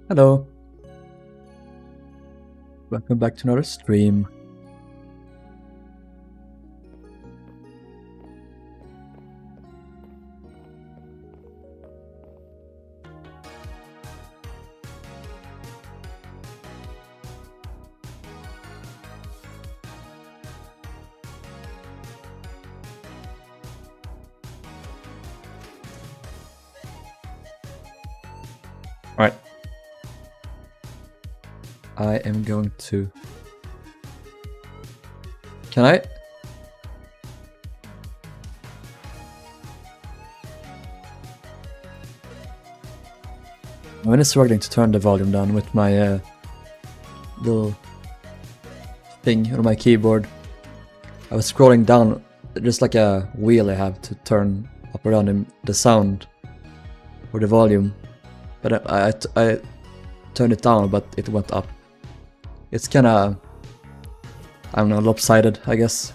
Hello. Welcome back to another stream. Alright. I am going to... Can I? I'm really struggling to turn the volume down with my little thing on my keyboard. I was scrolling down, just like a wheel I have to turn up or down the sound or the volume. But I turned it down, but it went up. It's kinda, I don't know, lopsided, I guess.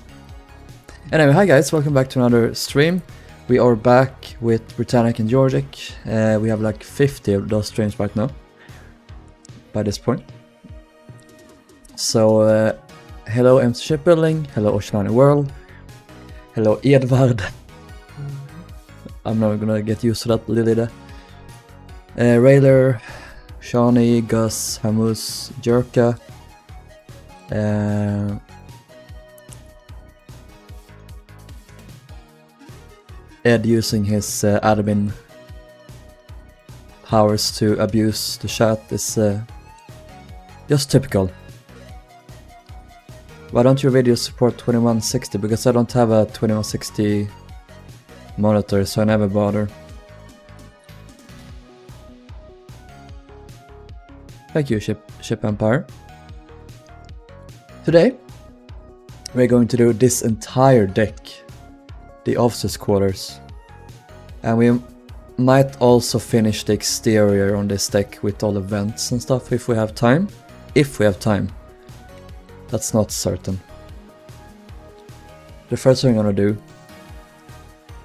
Anyway, hi guys, welcome back to another stream. We are back with Britannic and Georgic. We have like 50 of those streams right now, by this point. So, hello MC Shipbuilding, hello Oceanic World, hello Edvard. I'm not gonna get used to that, Lily. Railer, Shawnee, Gus, Hamus, Jerka, Ed using his admin powers to abuse the chat is just typical. Why don't your videos support 2160? Because I don't have a 2160 monitor, so I never bother. Thank you, Ship Empire. Today, we're going to do this entire deck, the officers' quarters, and we might also finish the exterior on this deck with all the vents and stuff if we have time. If we have time. That's not certain. The first thing I'm gonna do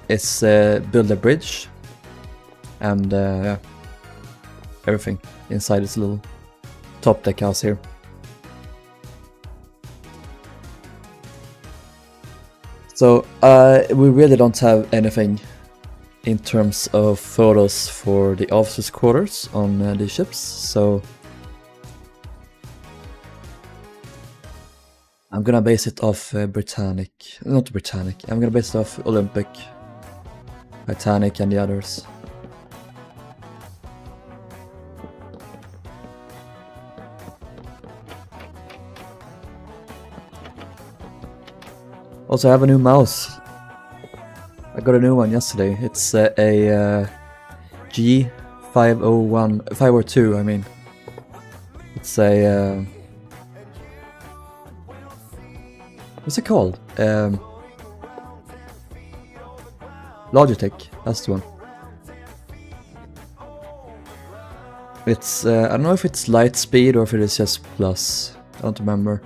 is build a bridge and everything inside this little top deck house here. So we really don't have anything in terms of photos for the officers' quarters on the ships, so I'm gonna base it off Britannic, not Britannic, I'm gonna base it off Olympic, Britannic and the others. Also, I have a new mouse. I got a new one yesterday. It's a G501, 502, I mean. It's a... what's it called? Logitech, that's the one. It's, I don't know if it's light speed or if it is just plus. I don't remember.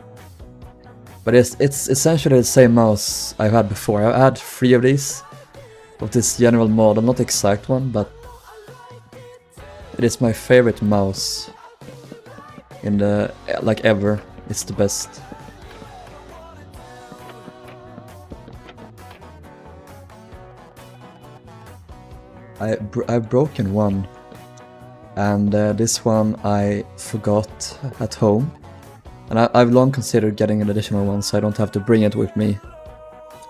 But it's essentially the same mouse I've had before. I had 3 of these, of this general model, not the exact one, but it is my favorite mouse in the, like, ever. It's the best. I've broken one, and this one I forgot at home. And I've long considered getting an additional one so I don't have to bring it with me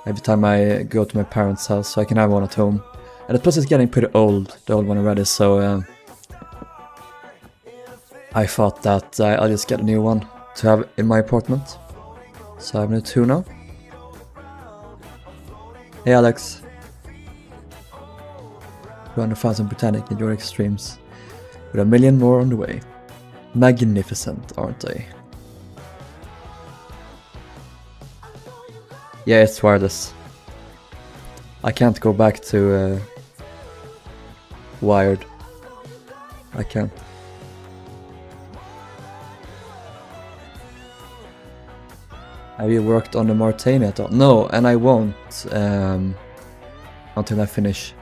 every time I go to my parents' house, so I can have one at home. And plus it's getting pretty old, the old one already, so I thought that I'll just get a new one to have in my apartment. So I have no 2 now. Hey Alex. 200,000 Britannic in your extremes, with 1 million more on the way. Magnificent, aren't they? Yeah, it's wireless. I can't go back to wired. I can't. Have you worked on the Martini at all? No, and I won't until I finish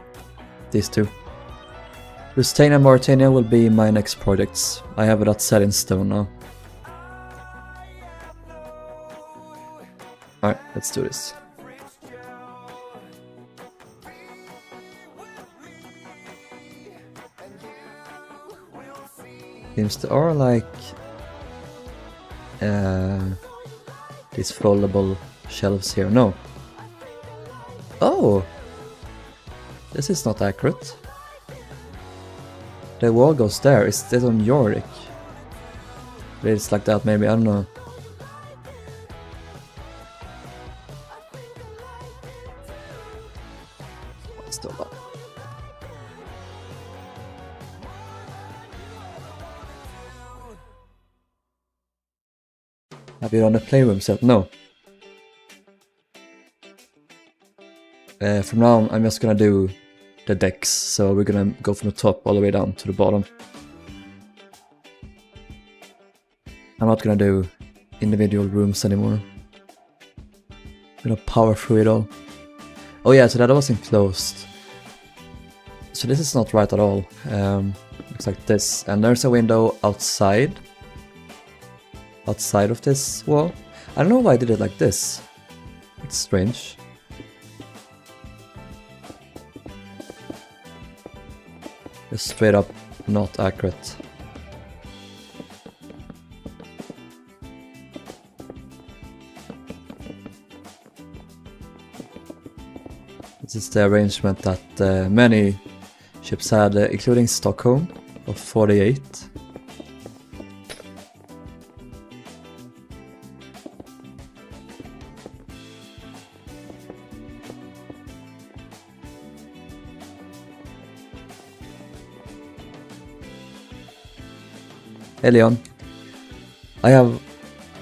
these 2. Lusitania and Mauritania will be my next projects. I have that set in stone now. Alright, let's do this. Seems there are like these foldable shelves here. No. Oh! This is not accurate. The wall goes there. Is this on Georgic? It's like that maybe, I don't know. Still up. Have you done the playroom set? No. From now on, I'm just gonna do the decks, so we're gonna go from the top all the way down to the bottom. I'm not gonna do individual rooms anymore. I'm gonna power through it all. Oh yeah, so that wasn't closed. So this is not right at all. Looks like this, and there's a window outside of this wall. I don't know why I did it like this. It's strange. It's straight up not accurate. This is the arrangement that many ships had, including Stockholm of 48. Rilhon, I have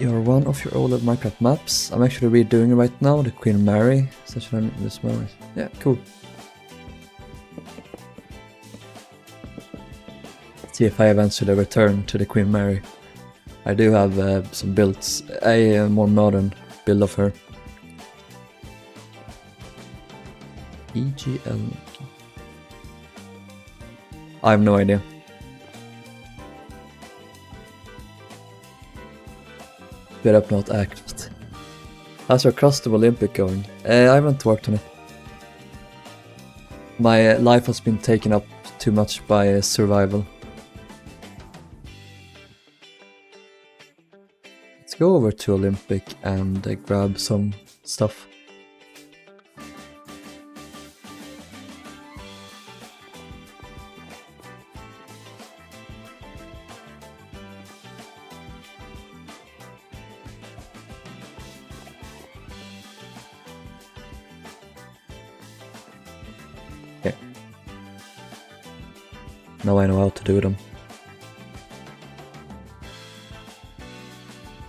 one of your older Minecraft maps. I'm actually redoing it right now, the Queen Mary. Such an this memory. Yeah, cool. Let's see if I eventually return to the Queen Mary. I do have some builds, a more modern build of her. EGL. I have no idea. Up not accurate. How's your custom Olympic going? I haven't worked on it. My life has been taken up too much by survival. Let's go over to Olympic and grab some stuff. Now I know how to do them.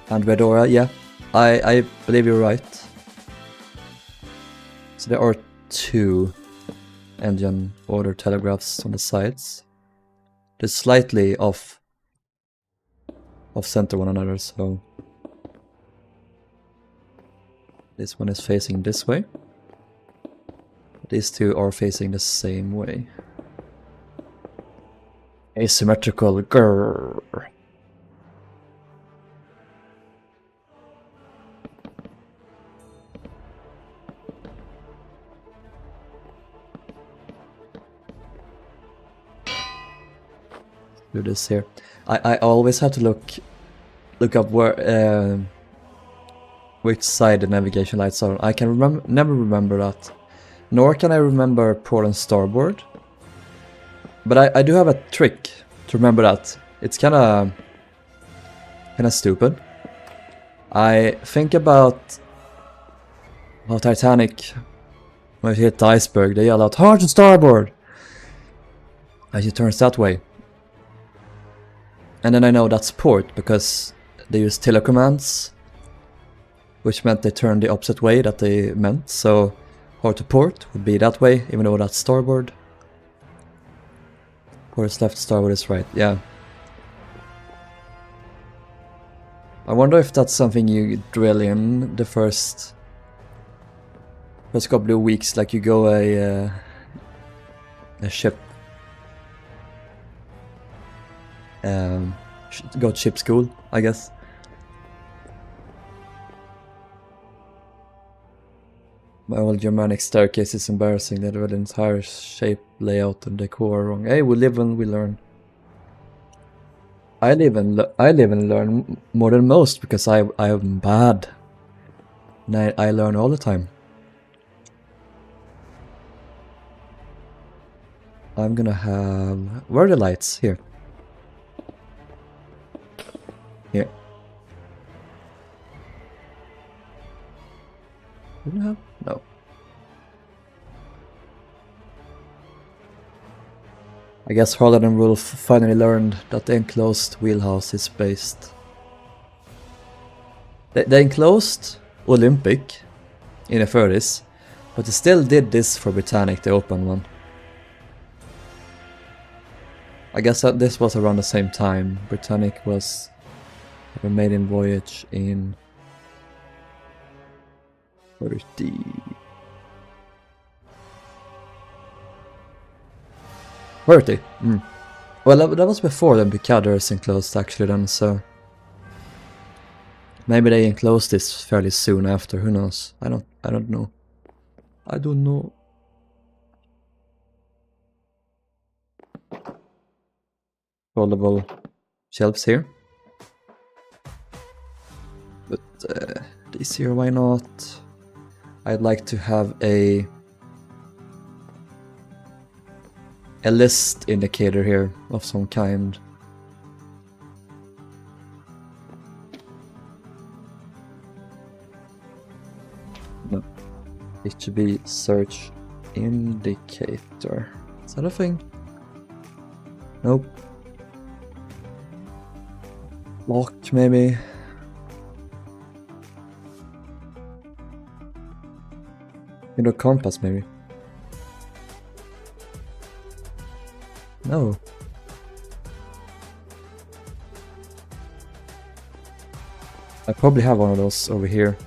And Redora, yeah, I believe you're right. So there are two engine order telegraphs on the sides. They're slightly off center one another, so this one is facing this way. These two are facing the same way. Asymmetrical, grrr. Do this here. I always have to look up where which side the navigation lights are. I can never remember that. Nor can I remember port and starboard. But I do have a trick to remember that. It's kinda stupid. I think about how Titanic, when it hit the iceberg, they yell out, "Hard to starboard!" And she turns that way. And then I know that's port, because they use telecommands, which meant they turned the opposite way that they meant. So hard to port would be that way, even though that's starboard. Port is left, starboard is right, yeah. I wonder if that's something you drill in the first couple of weeks, like you go a ship go to ship school, I guess. My old Germanic staircase is embarrassing. They had the entire shape, layout, and decor wrong. Hey, we live and we learn. I live and learn more than most because I'm bad. And I learn all the time. I'm gonna have... Where are the lights? Here. Here. Do you have? No. I guess Harlan and Wolf finally learned that the enclosed wheelhouse is based. They enclosed Olympic in the 30s, but they still did this for Britannic, the open one. I guess that this was around the same time. Britannic was a maiden voyage in 30. Well, that was before the Picadors enclosed actually then, so... Maybe they enclosed this fairly soon after, who knows? I don't know. I don't know. Foldable shelves here. But this here, why not? I'd like to have a list indicator here of some kind. No. It should be search indicator. Is that a thing? Nope. Lock maybe. You know, compass maybe. No. I probably have one of those over here.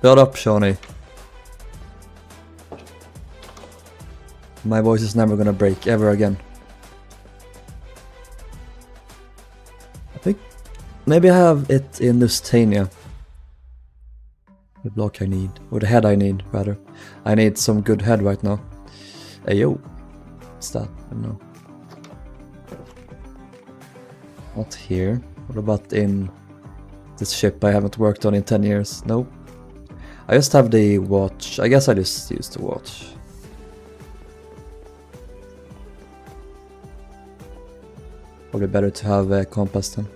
Shut up, Shawnee. My voice is never gonna break ever again. I think maybe I have it in Lusitania. The block I need, or the head I need, rather. I need some good head right now. Hey yo, what's that? I don't know. Not here. What about in this ship I haven't worked on in 10 years? Nope. I just have the watch. I guess I just use the watch. Probably better to have a compass then.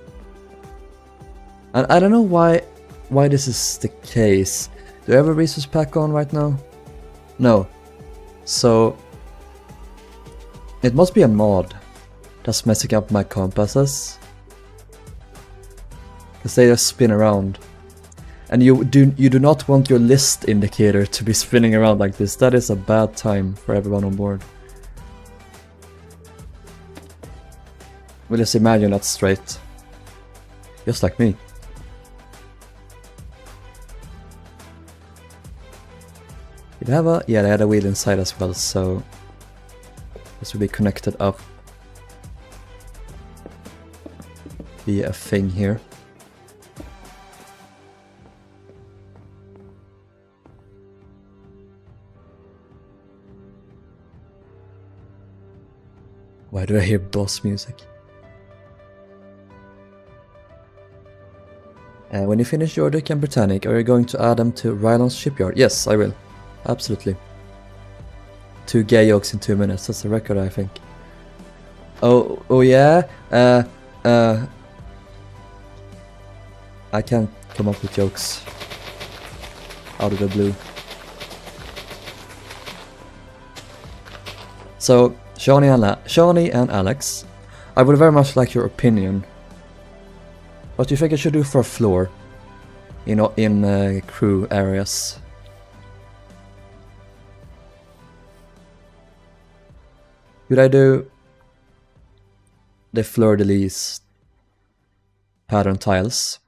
And I don't know why this is the case. Do I have a resource pack on right now? No. So it must be a mod that's messing up my compasses. Because they just spin around. And you do not want your list indicator to be spinning around like this. That is a bad time for everyone on board. Well, just imagine that's straight. Just like me. Did I have a... Yeah, they had a wheel inside as well, so... This will be connected up. Be a thing here. Why do I hear boss music? When you finish Georgic and Britannic, are you going to add them to Rilhon's Shipyard? Yes, I will. Absolutely. 2 gay jokes in 2 minutes. That's a record, I think. Oh yeah? I can't come up with jokes out of the blue. So, Shawnee and Alex, I would very much like your opinion. What do you think I should do for a floor in crew areas? Should I do the fleur-de-lis pattern tiles?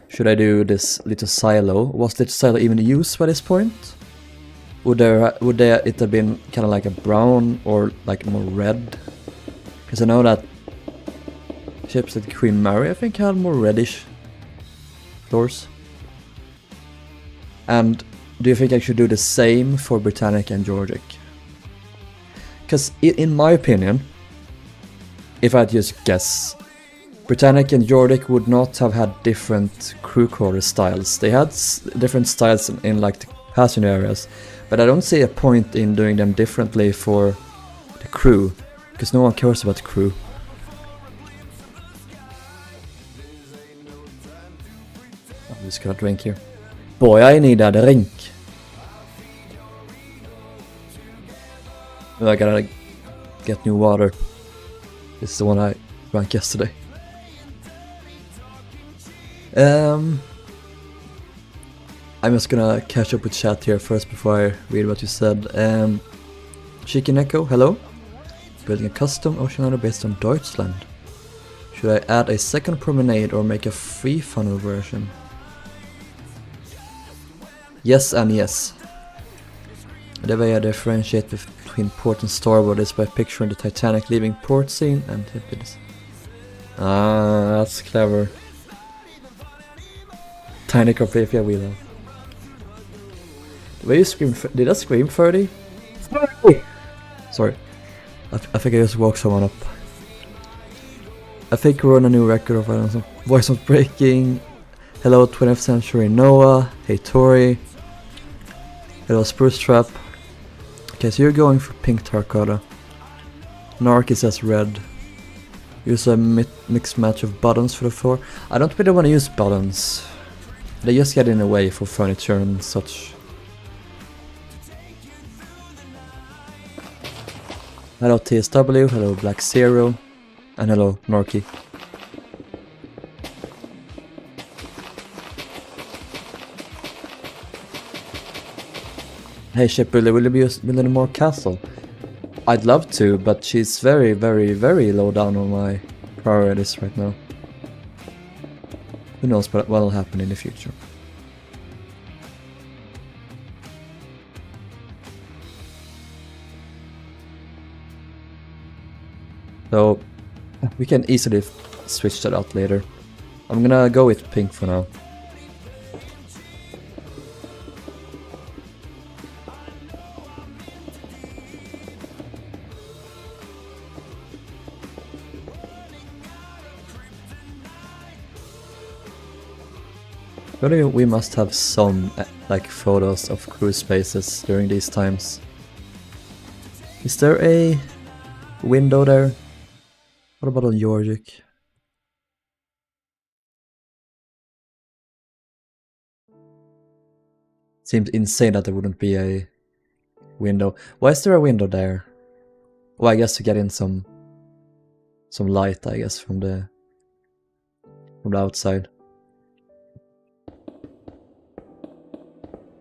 should I do this little silo? Was little silo even used by this point? Would it have been kind of like a brown or like more red? Because I know that ships like Queen Mary, I think, had more reddish floors. And do you think I should do the same for Britannic and Georgic? Because in my opinion, if I just guess, Britannic and Georgic would not have had different crew quarter styles. They had different styles in like the passenger areas, but I don't see a point in doing them differently for the crew, because no one cares about the crew. I'm just gonna drink here. Boy, I need a drink. I gotta get new water. This is the one I drank yesterday. I'm just gonna catch up with chat here first before I read what you said. Chicken Echo, hello. Building a custom ocean liner based on Deutschland. Should I add a second promenade or make a free funnel version? Yes and yes. The way I differentiate between port and starboard is by picturing the Titanic leaving port scene and this. Ah, that's clever. Tiny complete, yeah, we love. The way you scream, did I scream 30? Sorry. I think I just woke someone up. I think we're on a new record of voice not breaking. Hello 20th Century Noah. Hey Tori. Hello Spruce Trap. Okay, so you're going for pink terracotta. Narc is as red. Use a mixed match of buttons for the floor. I don't really want to use buttons. They just get in the way for furniture and such. Hello TSW, hello Black Zero, and hello Norky. Hey Shipyard, will you be building more castle? I'd love to, but she's very, very, very low down on my priorities right now. Who knows what will happen in the future. So, we can easily switch that out later. I'm gonna go with pink for now. Surely we must have some like photos of cruise spaces during these times. Is there a window there? What about on Georgic? Seems insane that there wouldn't be a window. Why is there a window there? Well, I guess to get in some light, I guess, from the outside.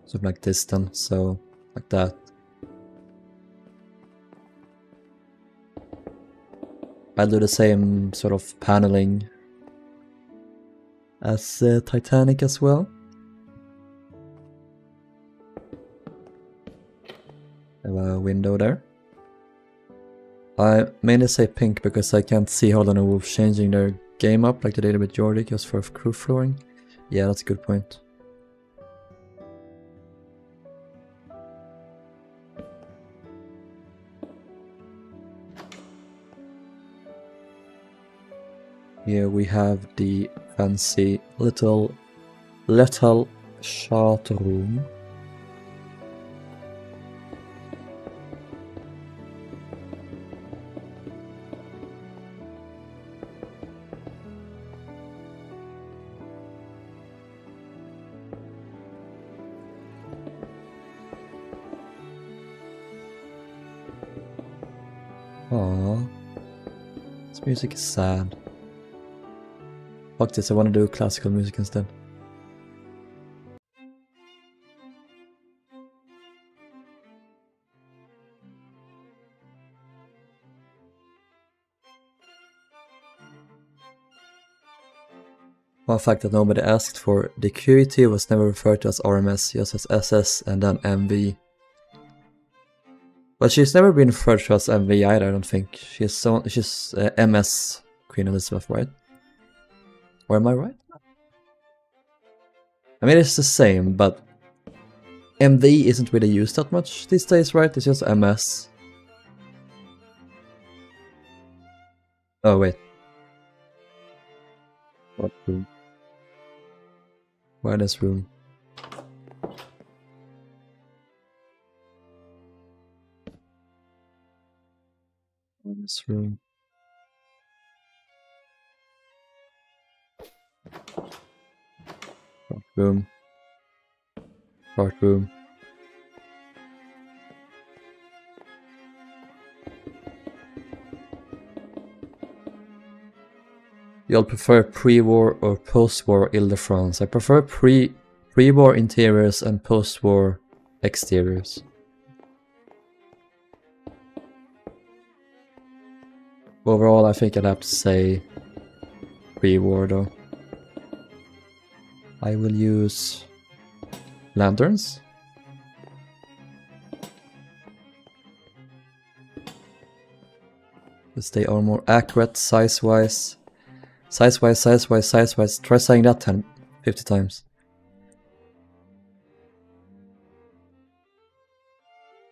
Something like this then, so like that. I'll do the same sort of paneling as Titanic as well. Have a window there. I mainly say pink because I can't see Holland and Wolf changing their game up like they did with Georgic just for crew flooring. Yeah, that's a good point. Here we have the fancy little chart room. Aww, this music is sad. Fuck this, I want to do classical music instead. One fact that nobody asked for, the QET was never referred to as RMS, just as SS and then MV. But she's never been referred to as MV either, I don't think. She's MS Queen Elizabeth, right? Or am I right? I mean, it's the same, but MV isn't really used that much these days, right? It's just MS. Oh, wait. What room? Where this room? In this room. Part room. Part room. You'll prefer pre-war or post-war Ile-de-France? I prefer pre-war interiors and post-war exteriors. Overall, I think I'd have to say pre-war though. I will use lanterns. Because they are more accurate size-wise. Size-wise, size-wise, size-wise. Try saying that 50 times.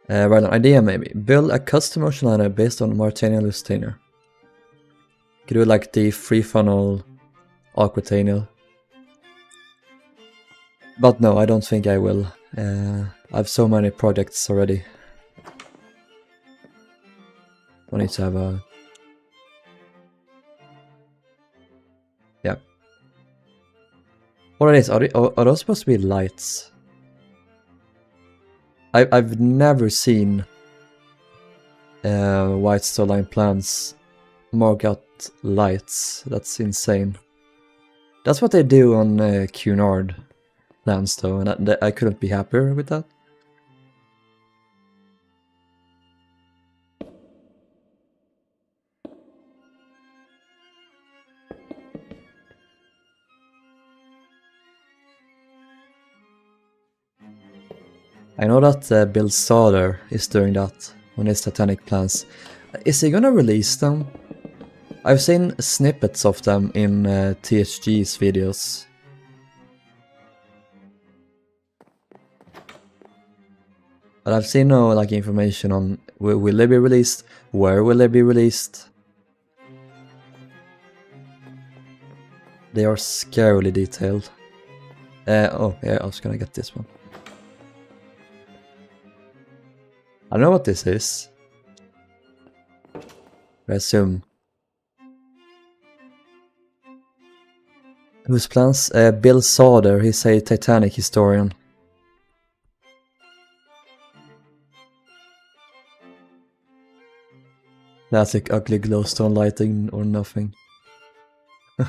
Right, an idea maybe. Build a custom ocean liner based on Mauritania Lusitania. Could do like the free funnel Aquataniel. But no, I don't think I will. I have so many projects already. I need to have a... Yeah. What are these? Are those supposed to be lights? I've never seen white star line plans mark out lights. That's insane. That's what they do on Cunard lands though, and I couldn't be happier with that. I know that Bill Sauter is doing that on his Titanic plans. Is he gonna release them? I've seen snippets of them in THG's videos. But I've seen no like information on will they be released, where will they be released. They are scarily detailed. Oh yeah, I was gonna get this one. I don't know what this is. Resume. Whose plans? Bill Sauter, he's a Titanic historian. Classic ugly glowstone lighting or nothing.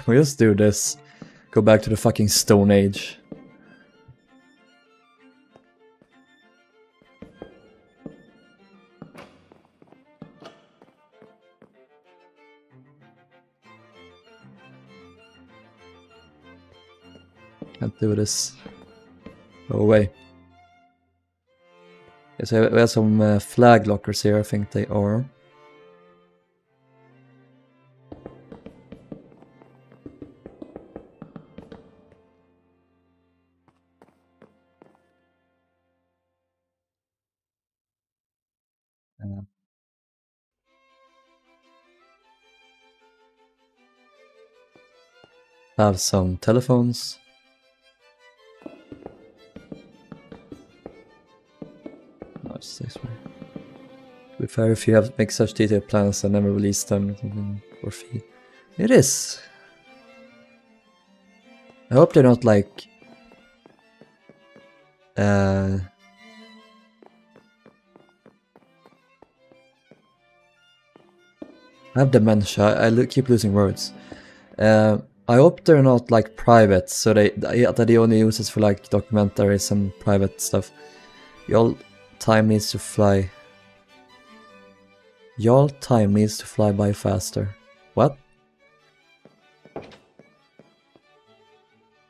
We just do this. Go back to the fucking Stone Age. Can't do this. Go away. Okay, so we have some flag lockers here, I think they are. Have some telephones. No, it's this way. To be fair, if you have make such detailed plans and never release them for fee. It is. I hope they're not like I have dementia. I keep losing words. I hope they're not like private, so that they only use it for like documentaries and private stuff. Y'all time needs to fly. Y'all time needs to fly by faster. What?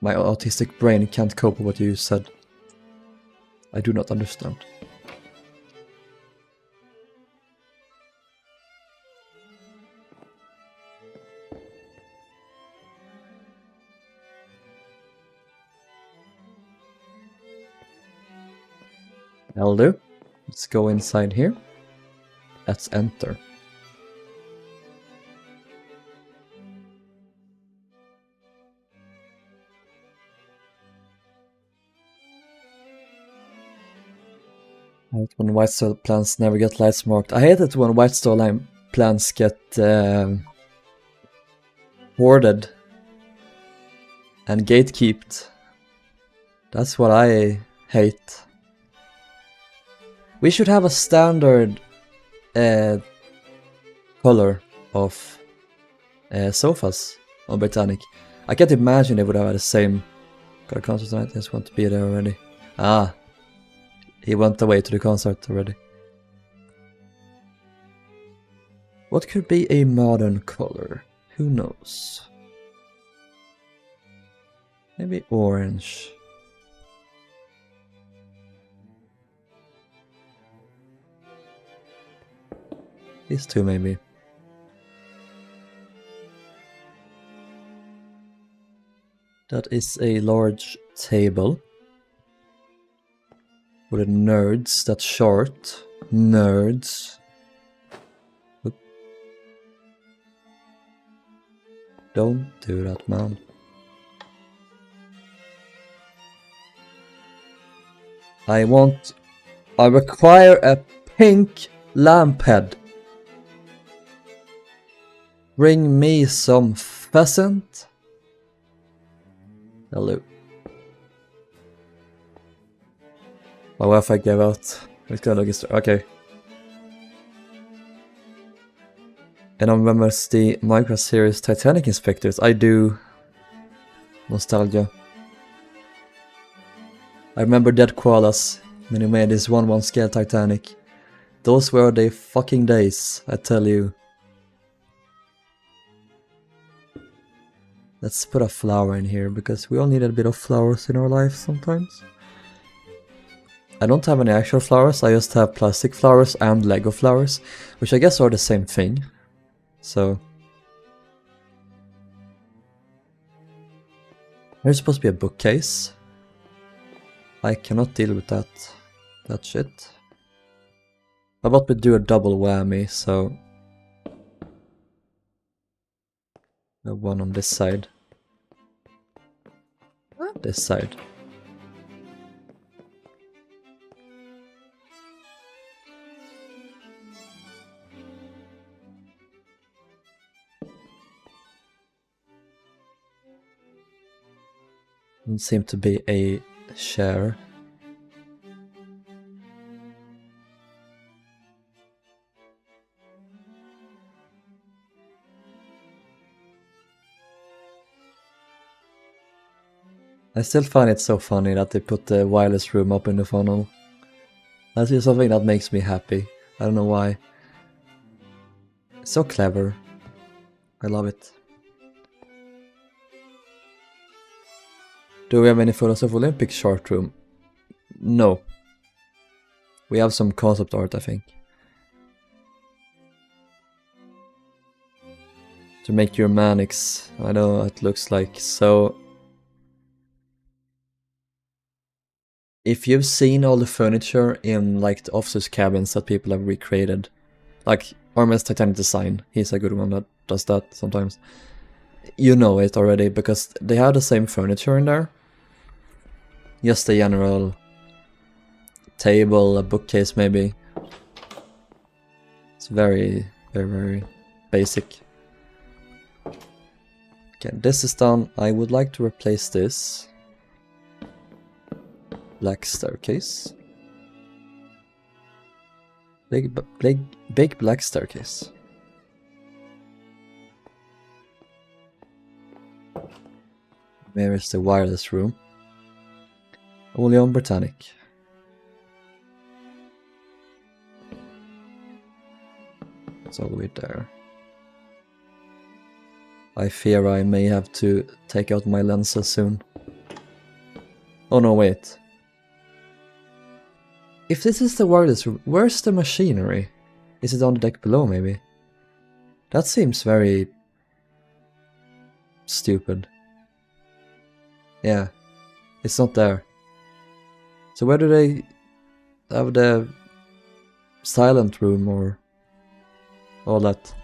My autistic brain can't cope with what you said. I do not understand. That'll do. Let's go inside here. Let's enter. I hate when white soil plants never get lights marked. I hate it when white soil plants get hoarded and gatekept. That's what I hate. We should have a standard color of sofas on Britannic. I can't imagine they would have had the same. Got a concert tonight, I just want to be there already. Ah, he went away to the concert already. What could be a modern color? Who knows? Maybe orange. These two maybe. That is a large table. For the nerds, that's short. Nerds. Oop. Don't do that, man. I require a pink lamp head. Bring me some pheasant. Hello. My Wi-Fi gave out. It's gonna look okay. And I remember the Minecraft series Titanic inspectors. I do. Nostalgia. I remember dead koalas when he made this 1/1 scale Titanic. Those were the fucking days, I tell you. Let's put a flower in here, because we all need a bit of flowers in our life sometimes. I don't have any actual flowers, I just have plastic flowers and Lego flowers, which I guess are the same thing. So... there's supposed to be a bookcase. I cannot deal with that shit. How about we do a double whammy, so... one on this side. This side. Doesn't seem to be a chair. I still find it so funny that they put the wireless room up in the funnel. That's just something that makes me happy. I don't know why. It's so clever. I love it. Do we have any photos of Olympic short room? No. We have some concept art, I think. To make your manics. I know it looks like so... If you've seen all the furniture in like the officers' cabins that people have recreated, like Armin's Titanic design, he's a good one that does that sometimes. You know it already because they have the same furniture in there. Just a general table, a bookcase maybe. It's very, very, very basic. Okay, this is done. I would like to replace this. Black staircase. Big black staircase. Where is the wireless room? Only on Britannic. It's all the way there. I fear I may have to take out my lenses soon. Oh no, wait. If this is the wireless room, where's the machinery? Is it on the deck below, maybe? That seems very... stupid. Yeah, it's not there. So where do they have the silent room or all that?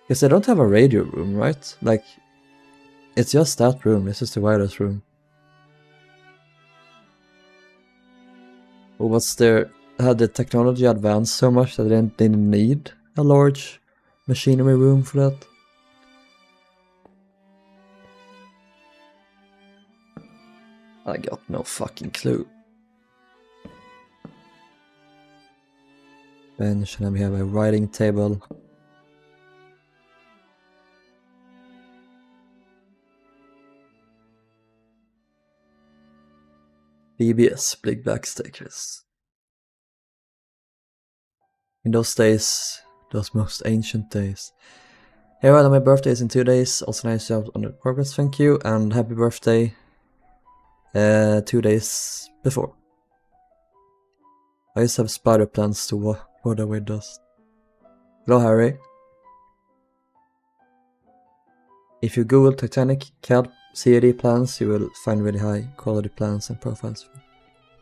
Because they don't have a radio room, right? Like, it's just that room, this is the wireless room. Well, what's there? Had the technology advanced so much that they didn't need a large machinery room for that? I got no fucking clue. Bench, and then we have a writing table. BBS, big black stickers. In those days, those most ancient days. Hey, well, my birthday is in 2 days. Also nice job on the progress, thank you, and happy birthday 2 days before. I just have spider plans to water with dust. Hello, Harry. If you Google Titanic CAD CAD plans, you will find really high quality plans and profiles.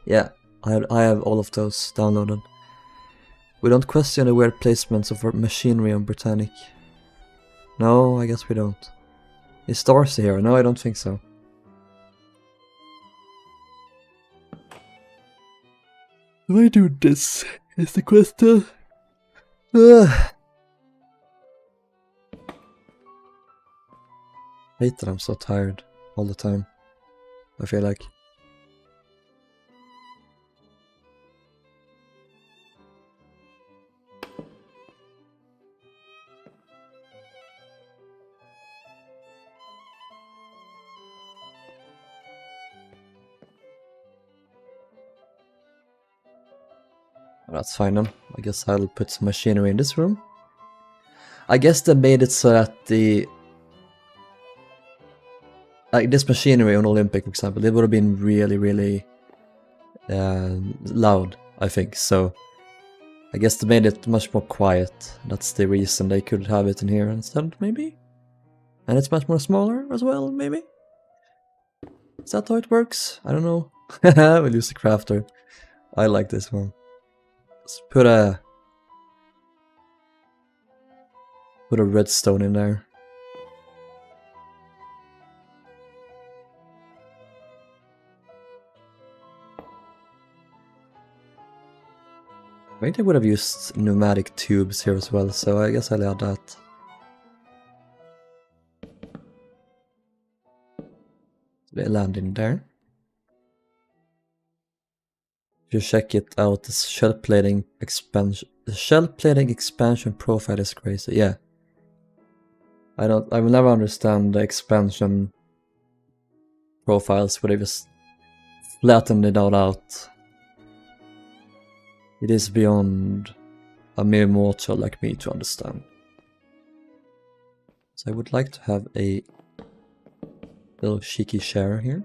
Yeah, I have all of those downloaded. We don't question the weird placements of our machinery on Britannic. No, I guess we don't. Is Darcy here? No, I don't think so. Do I do this? Is the question. I hate that I'm so tired all the time. I feel like. That's fine then. I guess I'll put some machinery in this room. I guess they made it so that the... like this machinery on Olympic, for example, it would have been really, really loud, I think. So I guess they made it much more quiet. That's the reason they could have it in here instead, maybe? And it's much more smaller as well, maybe? Is that how it works? I don't know. We'll use the crafter. I like this one. Let's put a redstone in there. I think I would have used pneumatic tubes here as well, so I guess I'll add that. They land in there. If you check it out, the shell plating expansion profile is crazy. Yeah. I will never understand the expansion profiles where they just flatten it all out. It is beyond a mere mortal like me to understand. So I would like to have a little cheeky share here.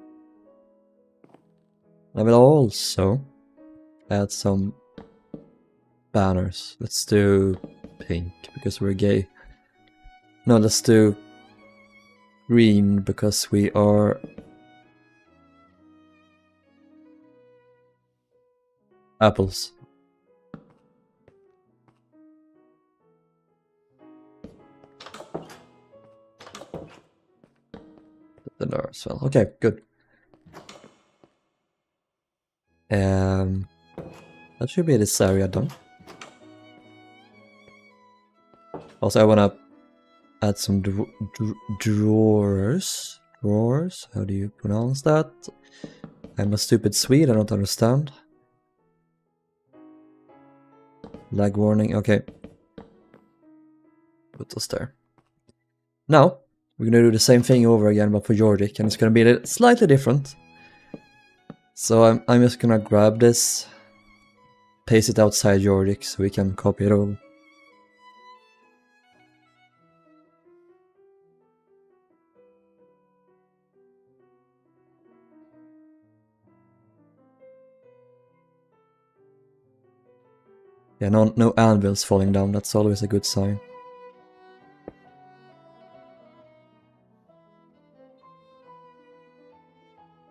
I will also add some banners. Let's do pink because we're gay. No, let's do green because we are apples. The door as well. Okay, good. That should be this area done. Also, I wanna add some drawers. Drawers? How do you pronounce that? I'm a stupid Swede, I don't understand. Lag warning, okay. Put those there. Now, we're gonna do the same thing over again, but for Georgic, and it's gonna be slightly different. So I'm just gonna grab this, paste it outside Georgic so we can copy it over. Yeah, no anvils falling down, that's always a good sign.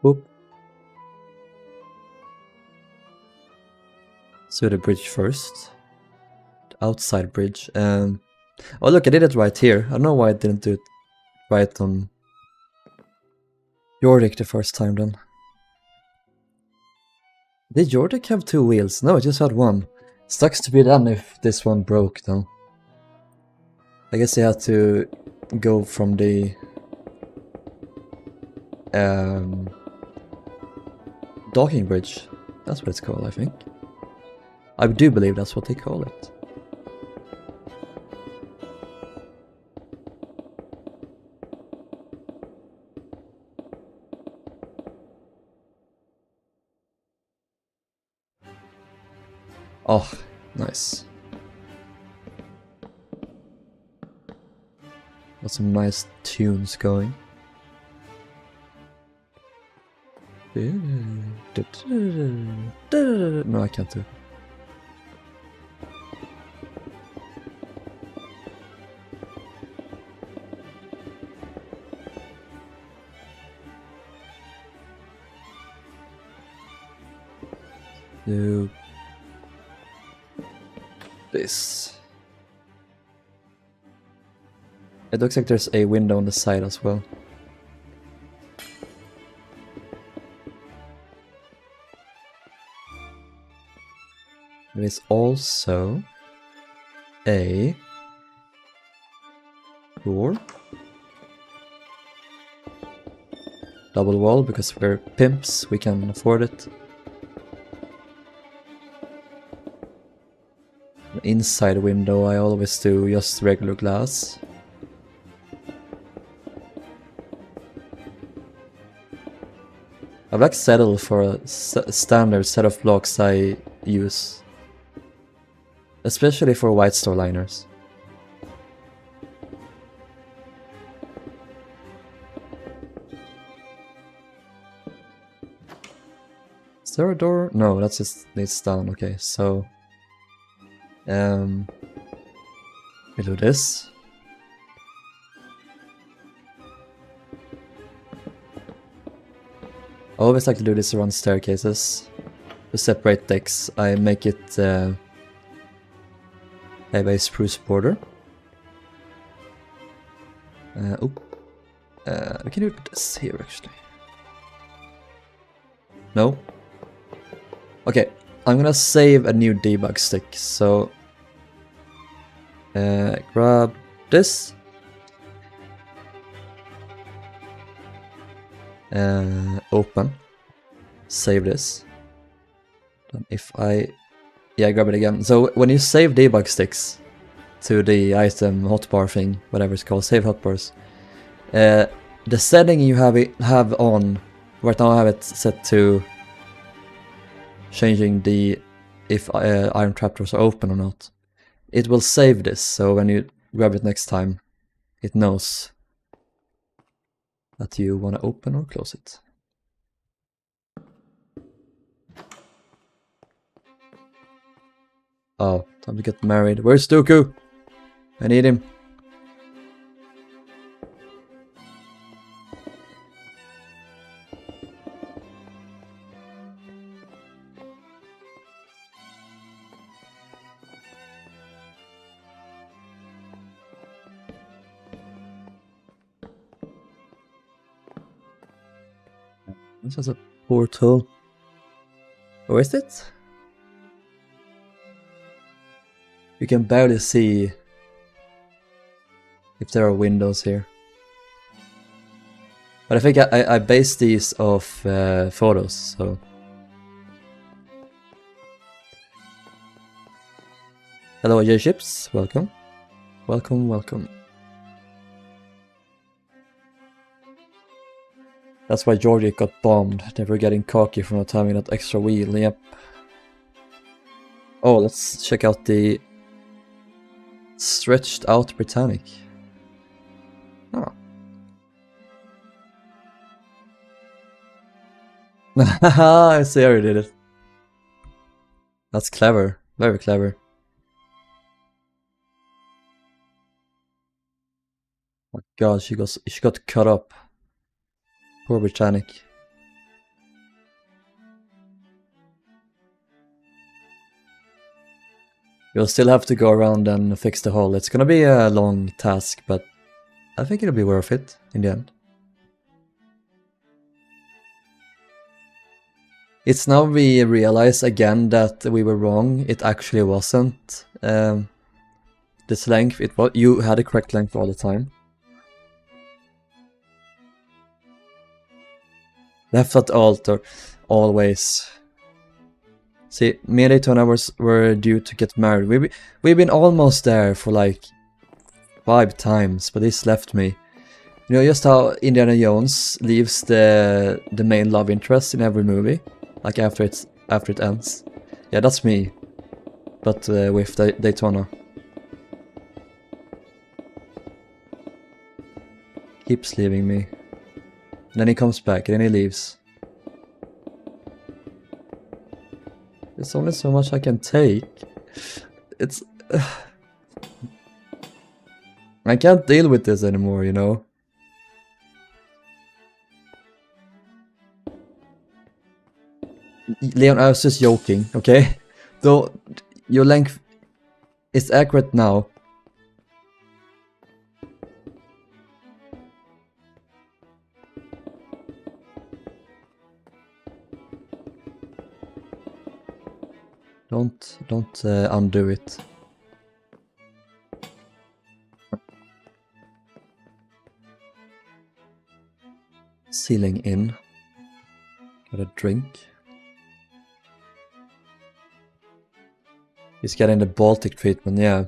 Whoop. Let's do the bridge first. The outside bridge. Oh look, I did it right here. I don't know why I didn't do it right on Georgic the first time then. Did Georgic have 2 wheels? No, it just had 1. Sucks to be done if this one broke though. I guess they had to go from the docking bridge. That's what it's called, I think. I do believe that's what they call it. Oh, nice. Got some nice tunes going. No, I can't do it. Do this. It looks like there's a window on the side as well. There is also a door. Double wall, because we're pimps, we can afford it. Inside window I always do just regular glass. I've like settled for a standard set of blocks I use. Especially for white store liners. Is there a door? No, that's just needs down. Okay, so we do this. I always like to do this around staircases. To separate decks, I make it a spruce border. We can do this here actually. No? Okay, I'm gonna save a new debug stick, so grab this. Open. Save this. Then if I grab it again. So when you save debug sticks to the item hotbar thing, whatever it's called, save hotbars, the setting you have on right now, I have it set to changing the if iron trapdoors are open or not. It will save this, so when you grab it next time, it knows that you want to open or close it. Oh, time to get married. Where's Dooku? I need him. This has a portal. Where is it? You can barely see if there are windows here. But I think I based these off photos, so... Hello J-Ships, welcome. Welcome, welcome. That's why Georgic got bombed. They were getting cocky for not having that extra wheel, yep. Oh, let's check out the stretched out Britannic. Oh. I see how you did it. That's clever. Very clever. Oh god, she got cut up. Poor Britannic. We'll still have to go around and fix the hull. It's gonna be a long task, but I think it'll be worth it in the end. It's now we realize again that we were wrong. It actually wasn't this length. It was, you had the correct length all the time. Left at altar, always. See, me and Daytona were due to get married. We've been almost there for like 5 times, but this left me. You know, just how Indiana Jones leaves the main love interest in every movie, like after it ends. Yeah, that's me, but with Daytona. Keeps leaving me. And then he comes back, and then he leaves. There's only so much I can take. It's... I can't deal with this anymore, you know? Leon, I was just joking, okay? Though, your length is accurate now. Don't undo it. Sealing in. Got a drink. He's getting the Baltic treatment, yeah.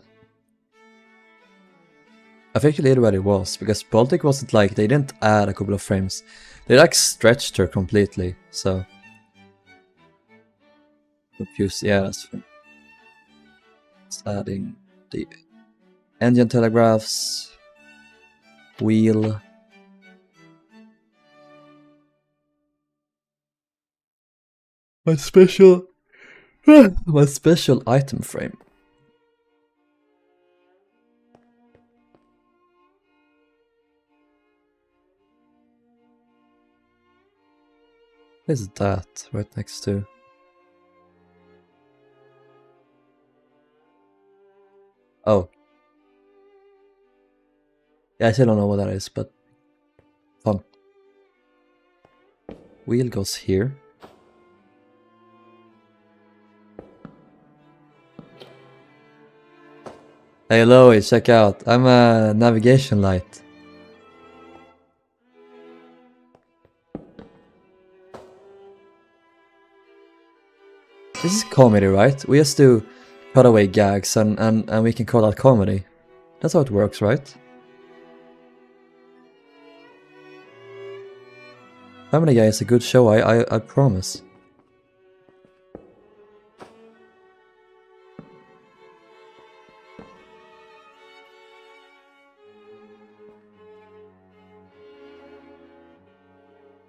I think later what it was, because Baltic wasn't like, they didn't add a couple of frames. They like stretched her completely, so... Confused, yeah, that's fine. It's adding the engine telegraphs, wheel. My special item frame. What is that right next to? Oh. Yeah, I still don't know what that is, but fun. Wheel goes here. Hey Lois, check out. I'm a navigation light. This is comedy, right? We just do cutaway gags and we can call that comedy. That's how it works, right? Family Guy is a good show, I promise.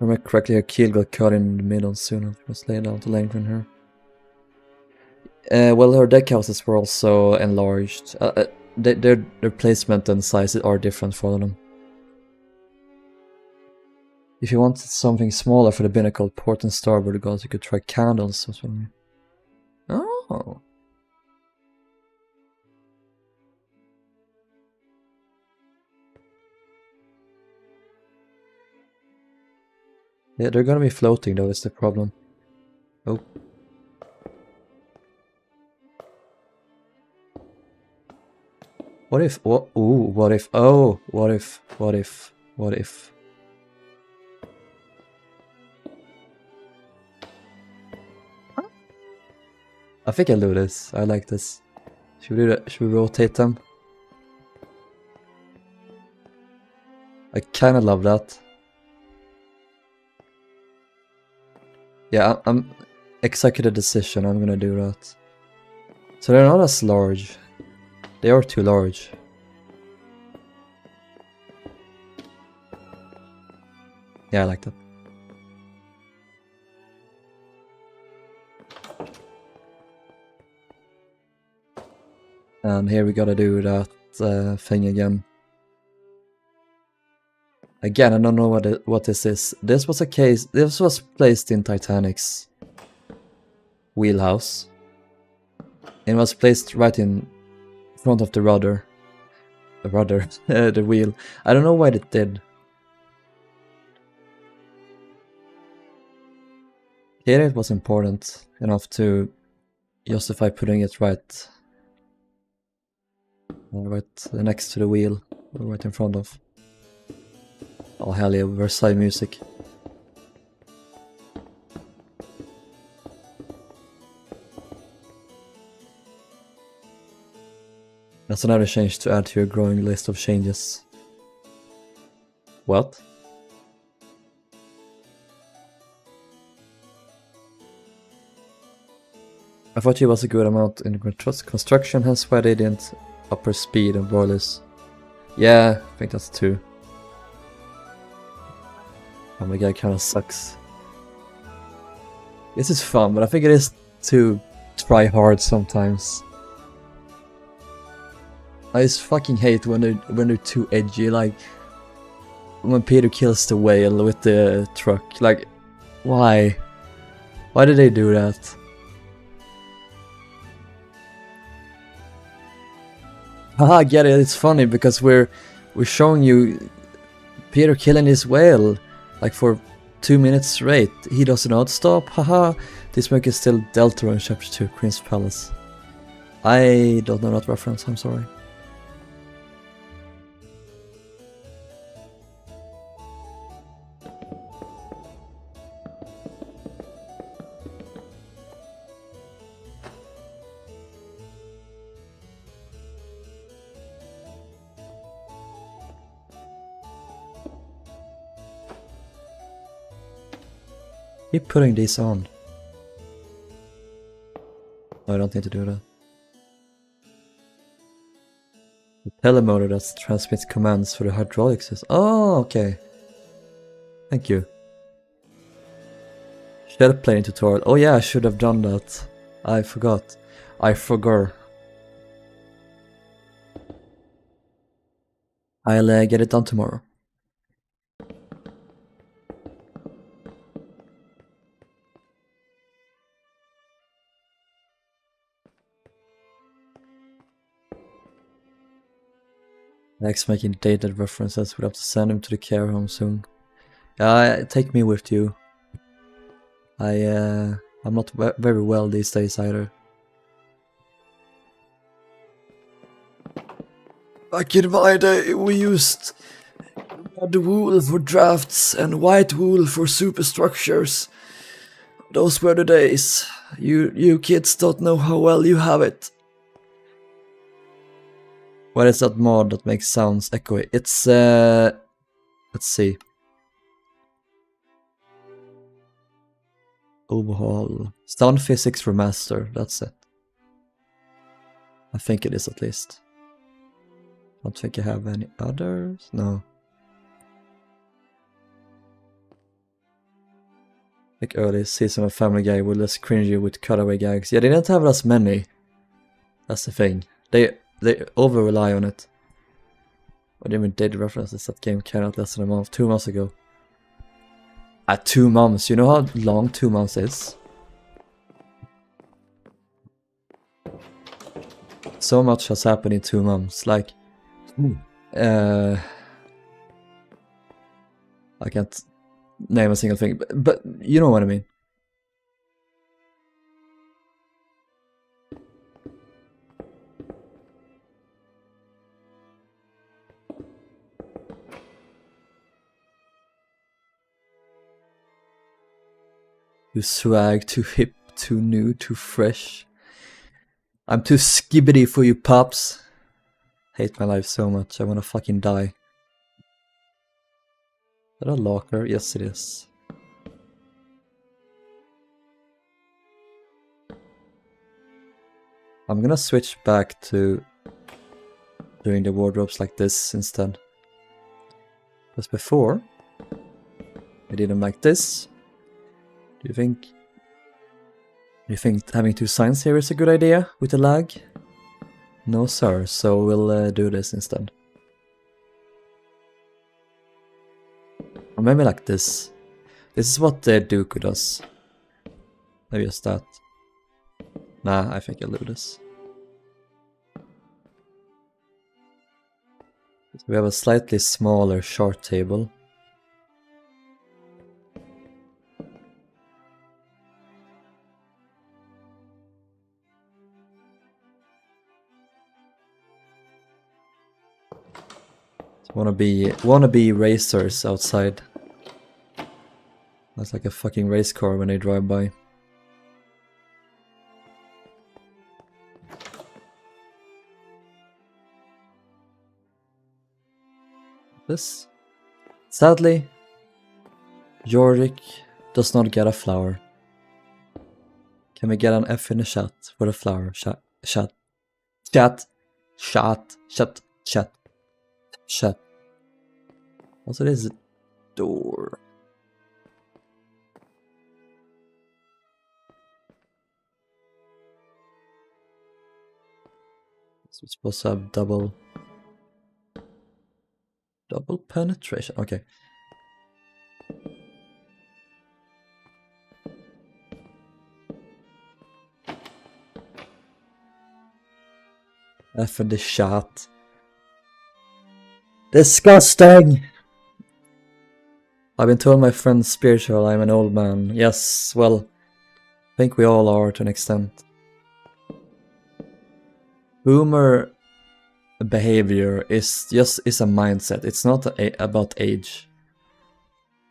Remember correctly, her keel got cut in the middle soon and was laid out to lengthen her. Well, her deck houses were also enlarged. Their placement and size are different for them. If you wanted something smaller for the binnacle, port and starboard goals, you could try candles. Oh. Yeah, they're gonna be floating though, is the problem. Oh. What if, what, ooh, what if, oh, what if. I think I'll do this, I like this. Should we do that? Should we rotate them? I kinda love that. Yeah, I'm executive decision, I'm gonna do that. So they're not as large. They are too large. Yeah, I like that. And here we gotta do that thing again. Again, I don't know what this is. This was a case. This was placed in Titanic's wheelhouse. And it was placed right in front of the rudder. The rudder, the wheel. I don't know why it did. Here it was important enough to justify putting it right next to the wheel, or right in front of. Oh hell yeah, Versailles music. That's another change to add to your growing list of changes. What? I thought he was a good amount in construction, hence why they didn't up her speed and boilers. Yeah, I think that's 2. Oh my god, kinda sucks. This is fun, but I think it is to try hard sometimes. I just fucking hate when they're too edgy, like when Peter kills the whale with the truck. Like, why? Why did they do that? Haha, I get it, it's funny because we're showing you Peter killing his whale like for 2 minutes straight. He does not stop, haha. This work is still Delta in Chapter 2, Queen's Palace. I don't know that reference, I'm sorry. Keep putting these on. No, I don't need to do that. The telemotor that transmits commands for the hydraulic system. Oh, okay. Thank you. Shell plane tutorial. Oh yeah, I should have done that. I forgot. I forgot. I'll get it done tomorrow. Next, making dated references. We'll have to send him to the care home soon. Take me with you. I'm not very well these days either. Back in my day, we used red wool for drafts and white wool for superstructures. Those were the days. You kids don't know how well you have it. What is that mod that makes sounds echoey? It's let's see. Overhaul. Sound Physics Remaster, that's it. I think it is at least. Don't think I have any others? No. Like early season of Family Guy with less cringy with cutaway gags. Yeah, they didn't have as many. That's the thing. They over rely on it. What even did references that game came out less than a month, 2 months ago. At 2 months, you know how long 2 months is? So much has happened in 2 months, like... I can't name a single thing, but you know what I mean. Too swag, too hip, too new, too fresh. I'm too skibbity for you pops. Hate my life so much, I wanna fucking die. Is that a locker? Yes it is. I'm gonna switch back to doing the wardrobes like this instead. Because before, I did them like this. Do you think having 2 signs here is a good idea with the lag? No sir, so we'll do this instead. Or maybe like this. This is what the Dooku does. Maybe just that. Nah, I think I'll do this. We have a slightly smaller short table. Wanna be racers outside. That's like a fucking race car when they drive by. This. Sadly, Georgic does not get a flower. Can we get an F in the chat for a flower? Chat. Also, this is a door. So we're supposed to have double penetration. Okay. F in the chat. Disgusting! I've been told my friend's spiritual, I'm an old man. Yes, well, I think we all are to an extent. Boomer behavior is a mindset. It's not about age.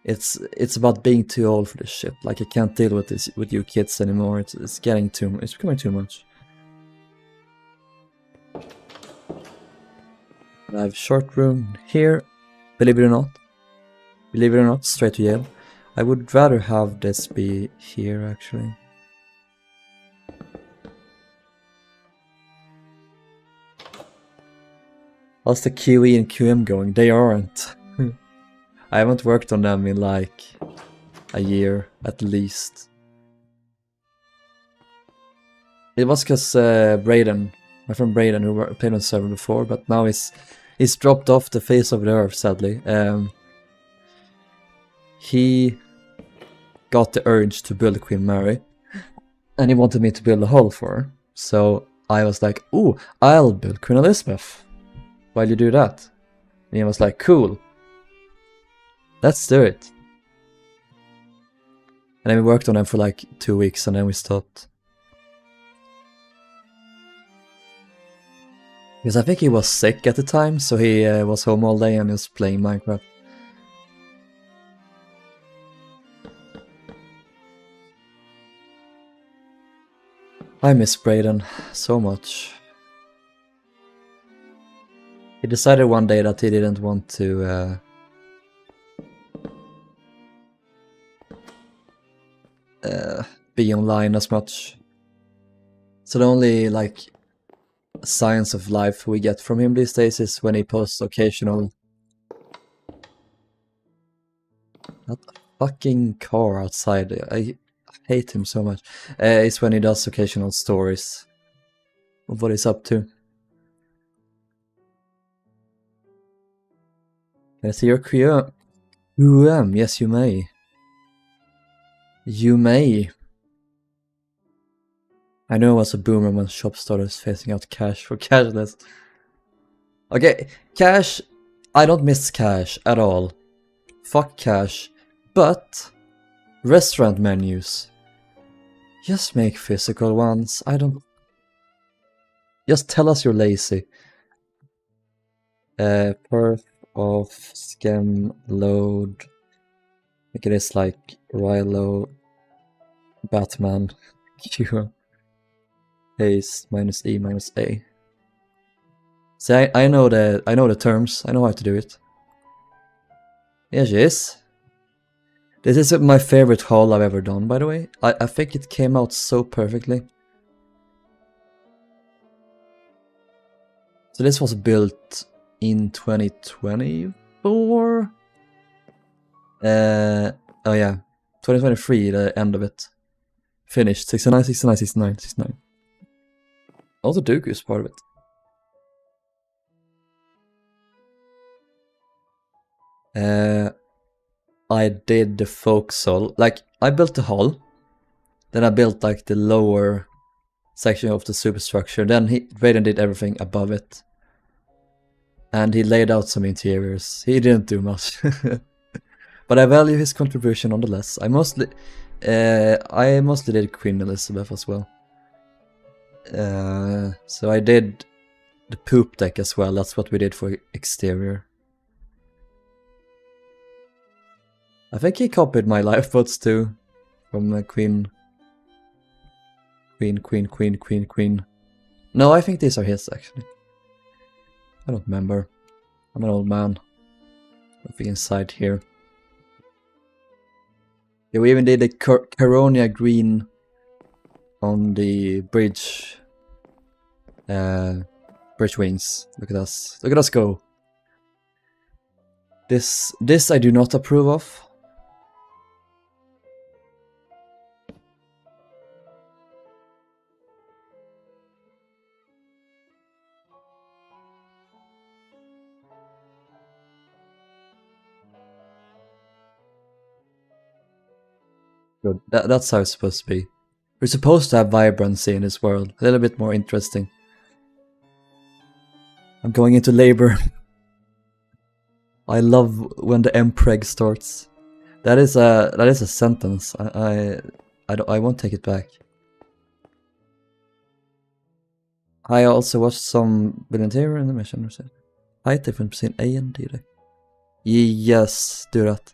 It's about being too old for this shit. Like, I can't deal with this with you kids anymore. It's getting it's becoming too much. I have short room here. Believe it or not, straight to Yale. I would rather have this be here, actually. How's the QE and QM going? They aren't. I haven't worked on them in like a year at least. It was because Braden, my friend Braden, who played on server before, but now he's dropped off the face of the earth, sadly. He got the urge to build Queen Mary, and he wanted me to build a hull for her. So I was like, ooh, I'll build Queen Elizabeth while you do that. And he was like, cool, let's do it. And then we worked on them for like 2 weeks, and then we stopped. Because I think he was sick at the time, so he was home all day and was playing Minecraft. I miss Braden so much. He decided one day that he didn't want to be online as much. So the only like signs of life we get from him these days is when he posts occasional... That fucking car outside, I hate him so much. It's when he does occasional stories of what he's up to. Can I see your QM? Yes, you may. You may. I know I was a boomer when shop started phasing out cash for cashless. Okay, cash. I don't miss cash at all. Fuck cash. But restaurant menus. Just make physical ones. I don't... Just tell us you're lazy. Perf of scan load. I think it is like Rilhon, Batman, Q, Ace, minus E, minus A. See, I know the terms. I know how to do it. Yes, yes. This is my favorite haul I've ever done, by the way. I think it came out so perfectly. So this was built in 2024. Oh yeah, 2023, the end of it. Finished, 69, 69, 69, 69. Also Dooku is part of it. I did the forecastle. Like, I built the hull, then I built like the lower section of the superstructure, then Raiden did everything above it. And he laid out some interiors. He didn't do much. But I value his contribution nonetheless. I mostly did Queen Elizabeth as well. So I did the poop deck as well. That's what we did for exterior. I think he copied my lifeboats too, from Queen. No, I think these are his actually. I don't remember. I'm an old man. Nothing inside here. Yeah, we even did the Caronia green on the bridge. Bridge wings. Look at us. Look at us go. This I do not approve of. Good. That's how it's supposed to be. We're supposed to have vibrancy in this world. A little bit more interesting. I'm going into labor. I love when the Mpreg starts. That is a sentence. I won't take it back. I also watched some interior in the mission. Height difference between A and D. Yes, do that.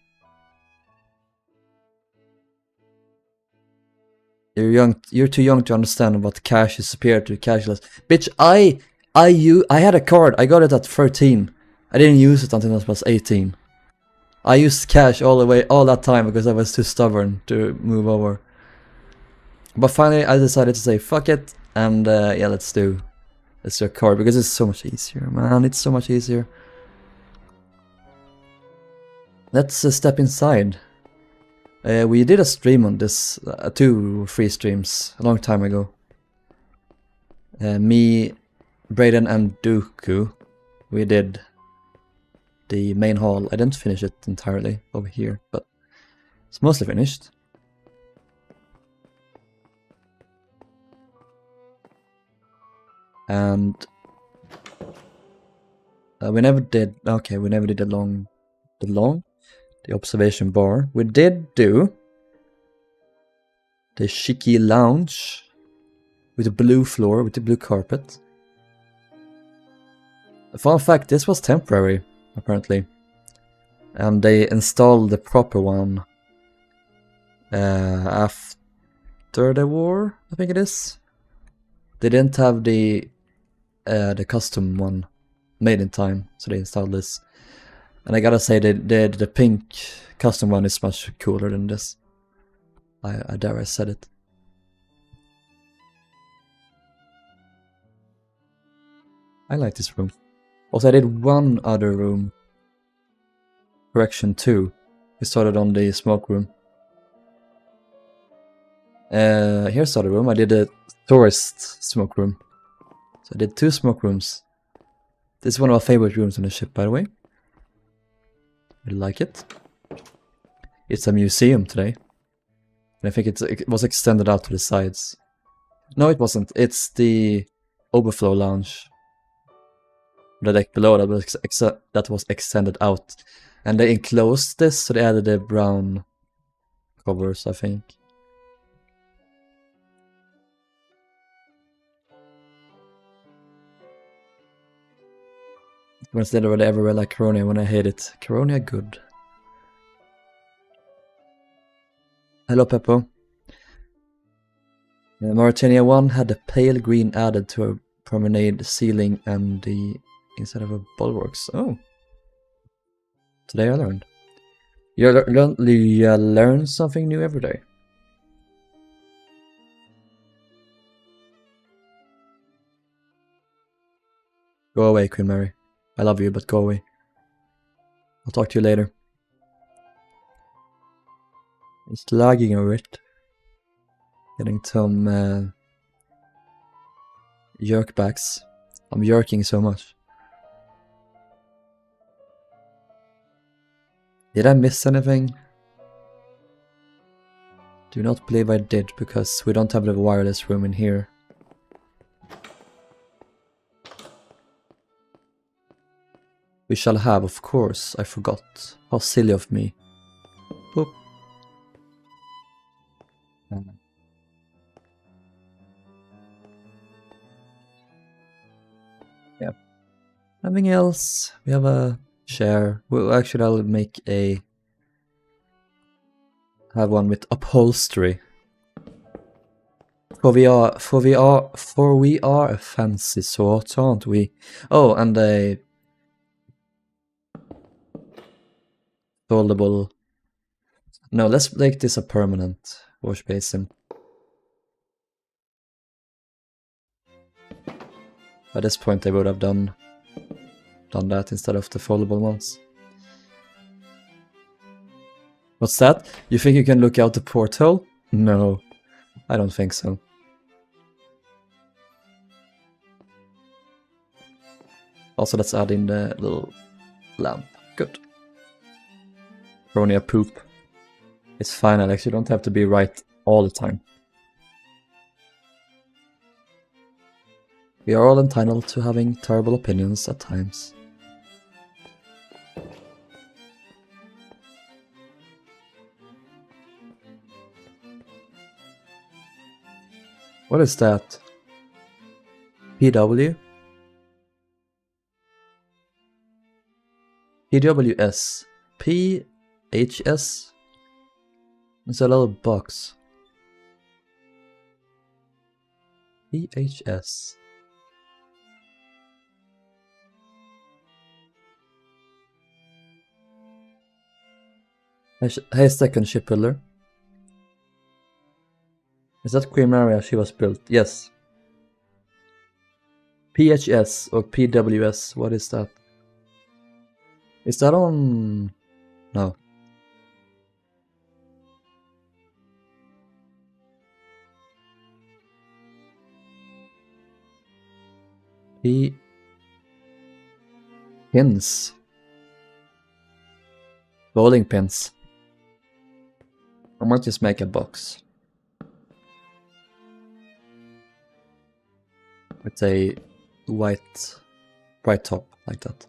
You're too young to understand what cash is superior to cashless. Bitch, I had a card. I got it at 13. I didn't use it until I was 18. I used cash all that time because I was too stubborn to move over. But finally, I decided to say fuck it, and yeah, let's do a card because it's so much easier, man. It's so much easier. Let's step inside. We did a stream on this, 2 free streams a long time ago. Me, Braden, and Dooku, we did the main hall. I didn't finish it entirely over here, but it's mostly finished. And we never did. Okay, we never did the observation bar. We did do the Shiki lounge with the blue floor, with the blue carpet. A fun fact, this was temporary, apparently. And they installed the proper one after the war, I think it is. They didn't have the custom one made in time, so they installed this. And I gotta say, the pink custom one is much cooler than this. I dare I said it. I like this room. Also, I did one other room. Correction 2. We started on the smoke room. Here's the other room. I did a tourist smoke room. So I did 2 smoke rooms. This is one of our favorite rooms on the ship, by the way. Really like it. It's a museum today. And I think it was extended out to the sides. No, it wasn't. It's the overflow lounge. The deck below that was extended out. And they enclosed this, so they added the brown covers, I think. When it's literally everywhere like Caronia when I hate it. Caronia good. Hello Peppo. Mauritania 1 had a pale green added to a promenade ceiling and the inside of a bulwarks. Oh. Today I learned. You learn something new every day. Go away, Queen Mary. I love you, but go away. I'll talk to you later. It's lagging a bit. Getting some jerk backs. I'm jerking so much. Did I miss anything? Do not believe I did, because we don't have the wireless room in here. We shall have, of course. I forgot. How silly of me. Boop. Yeah. Nothing else. We have a chair. Well, actually, I'll make a... have one with upholstery. For we are a fancy sort, aren't we? Oh, and a foldable. No, let's make this a permanent wash basin. At this point, I would have done that instead of the foldable ones. What's that? You think you can look out the porthole? No, I don't think so. Also, let's add in the little lamp. Good. Only a poop. It's fine, Alex. You don't have to be right all the time. We are all entitled to having terrible opinions at times. What is that? PW? PWS. PHS? It's a little box. PHS. Hey, second shipbuilder. Is that Queen area she was built? Yes. PHS or PWS, what is that? Is that on... No. Pins. Bowling pins. I might just make a box. With a bright top, like that.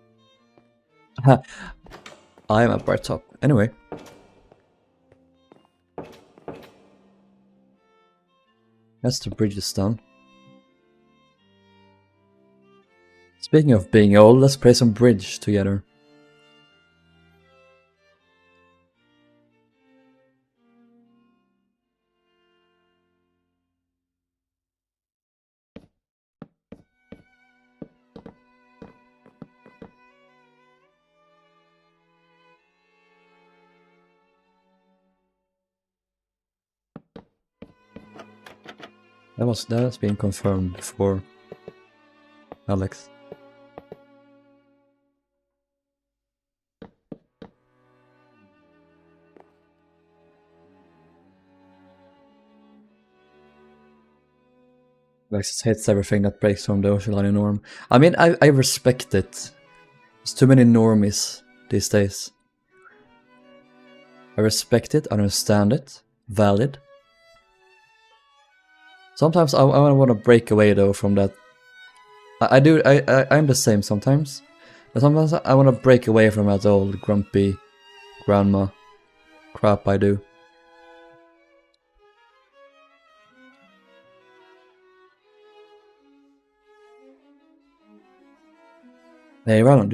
I am a bright top. Anyway. That's the bridge is done. Speaking of being old, let's play some bridge together. That has been confirmed before, Alex. Alex hates everything that breaks from the ocean norm. I mean, I respect it. There's too many normies these days. I respect it, understand it, valid. Sometimes I want to break away though from that. I'm the same sometimes. But sometimes I want to break away from that old grumpy grandma crap I do. Hey Rilhon,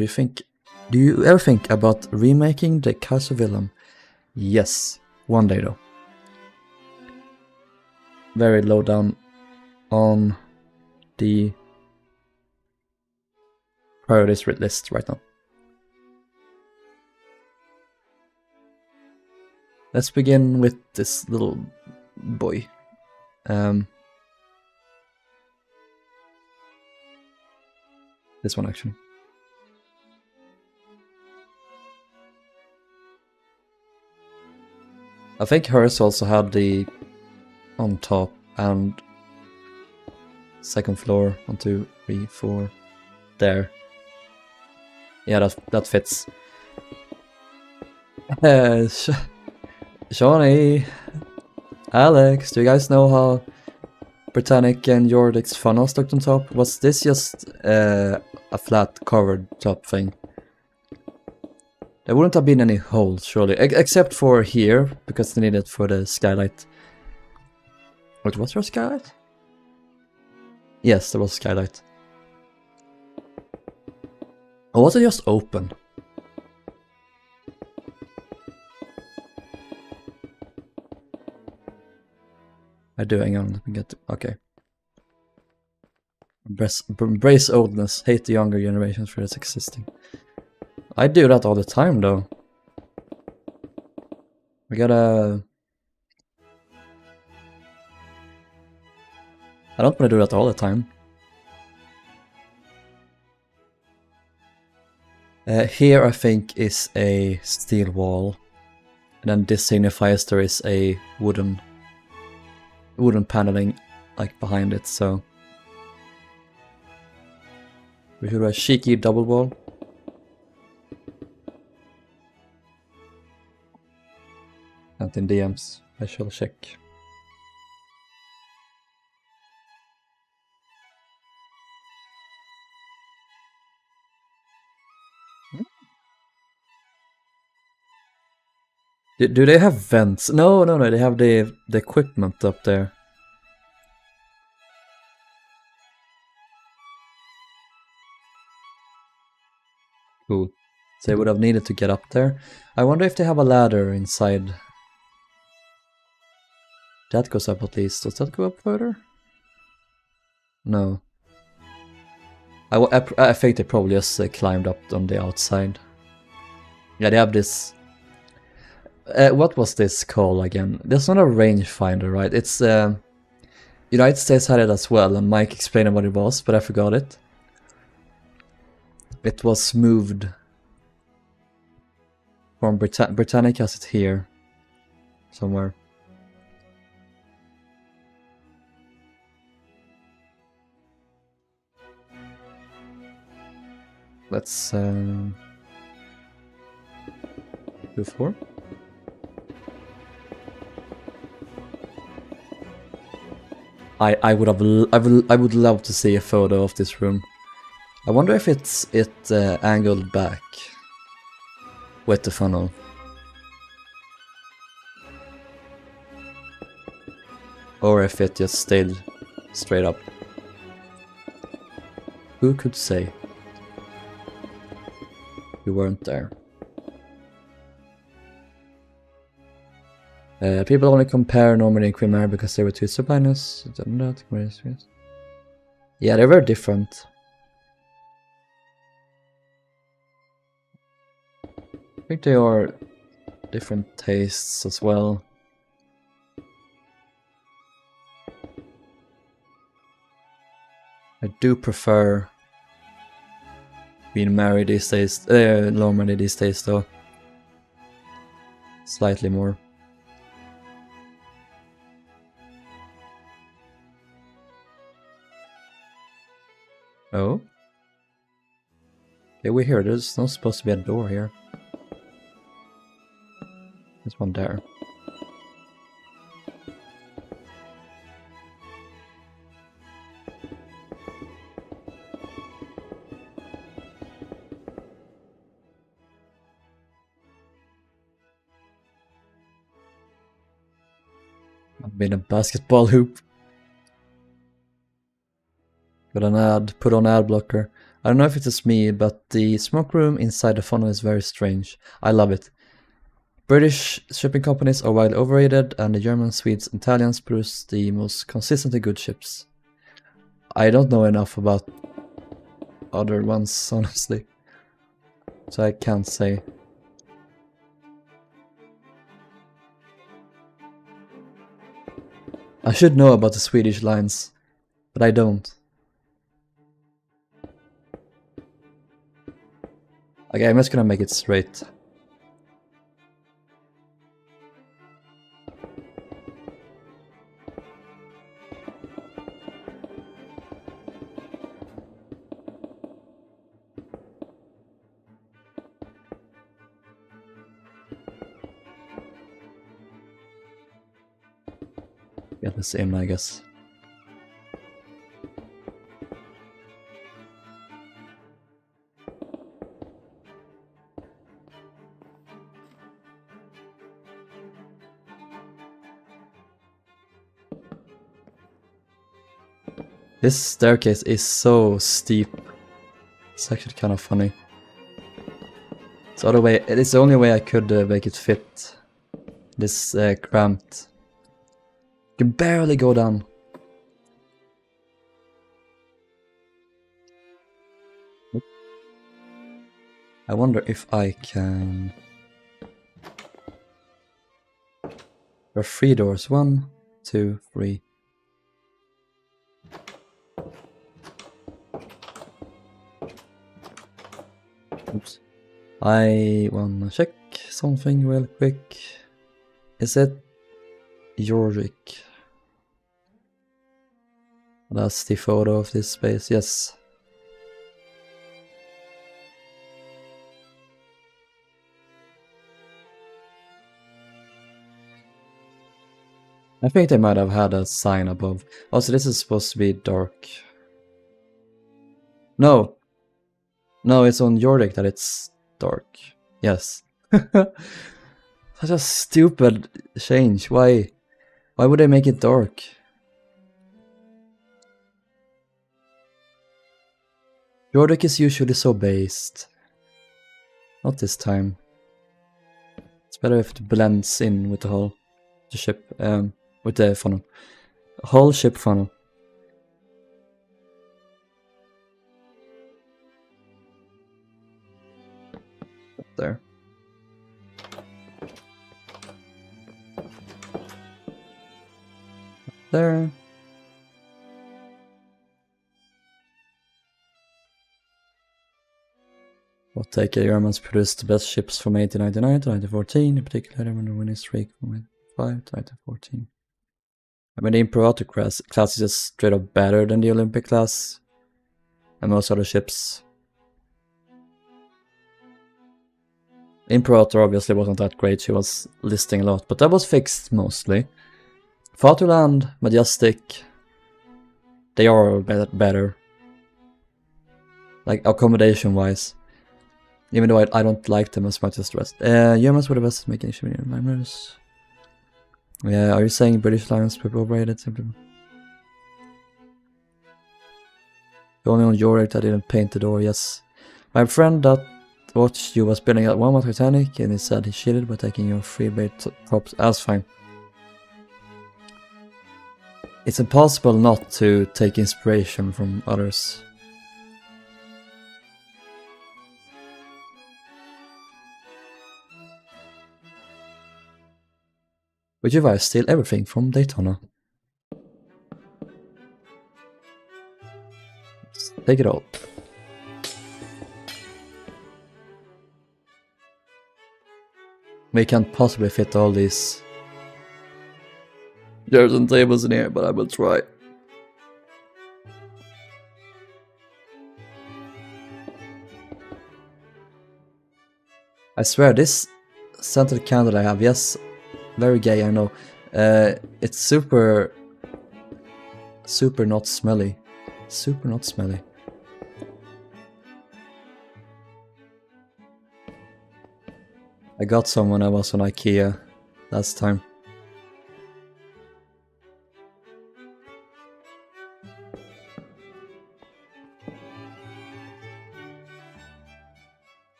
do you ever think about remaking the Castle Willem? Yes, one day though. Very low down on the priorities list right now. Let's begin with this little boy. This one actually. I think hers also had the on top and second floor, 1, 2, 3, 4, there. Yeah, that fits. Shawnee, Alex, do you guys know how Britannic and Georgic's funnels looked on top? Was this just a flat covered top thing? There wouldn't have been any holes, surely. Except for here, because they needed for the skylight. Wait, was there a skylight? Yes, there was a skylight. Or was it just open? I do, hang on, let me get to, okay. Embrace oldness, hate the younger generations for its existing. I do that all the time though. We gotta... I don't want to do that all the time. Here I think is a steel wall. And then this signifies there is a wooden paneling like behind it, so we should do a cheeky double wall. And in DMs, I shall check. Do they have vents? No, they have the equipment up there. Cool. So they would have needed to get up there. I wonder if they have a ladder inside. That goes up at least. Does that go up further? No. I think they probably just climbed up on the outside. Yeah, they have this... what was this called again? There's not a rangefinder, right? It's... United States had it as well, and Mike explained what it was, but I forgot it. It was moved from Britannic has it here somewhere. Let's do 4. I would love to see a photo of this room. I wonder if it's angled back with the funnel. Or if it just stayed straight up. Who could say? You weren't there. People only compare Normandy and Queen Mary because they were two subliners. Yeah, they're very different. I think they are different tastes as well. I do prefer Queen Mary these days, Normandy these days though. Slightly more. Oh? Yeah, we're here. There's not supposed to be a door here. There's one there. I've been a basketball hoop. Put on ad blocker. I don't know if it's just me, but the smoke room inside the funnel is very strange. I love it. British shipping companies are widely overrated, and the Germans, Swedes, and Italians produce the most consistently good ships. I don't know enough about other ones, honestly, so I can't say. I should know about the Swedish lines, but I don't. Okay, I'm just gonna make it straight. Get this in, I guess. This staircase is so steep. It's actually kind of funny. It's the only way I could make it fit. This cramped. You can barely go down. I wonder if I can... There are 3 doors. 1, 2, 3. Oops. I wanna check something real quick. Is it Georgic? That's the photo of this space, yes. I think they might have had a sign above. Also, this is supposed to be dark. No! No, it's on Georgic that it's dark. Yes. Such a stupid change. Why? Why would they make it dark? Georgic is usually so based. Not this time. It's better if it blends in with the whole ship, with the funnel. Whole ship funnel. Up there. There. We'll take Germans produced the best ships from 1899 to 1914, in particular when the winning streak from 1905 to 1914. I mean, the Imperator class is just straight up better than the Olympic class and most other ships. Imperator obviously wasn't that great, she was listing a lot, but that was fixed mostly. Fatherland, Majestic, they are better. Like, accommodation-wise. Even though I don't like them as much as the rest. Germans were the best at making liners. Yeah, are you saying British liners were overrated? Simply. The only on Georgic that didn't paint the door, yes. My friend that watched you was building at one Britannic and he said he cheated by taking your freebase props. That's fine. It's impossible not to take inspiration from others. Would you guys steal everything from Daytona? Let's take it all. We can't possibly fit all these chairs and tables in here, but I will try. I swear, this scented candle I have, yes, very gay, I know. It's super not smelly. Super not smelly. I got some when I was on IKEA last time.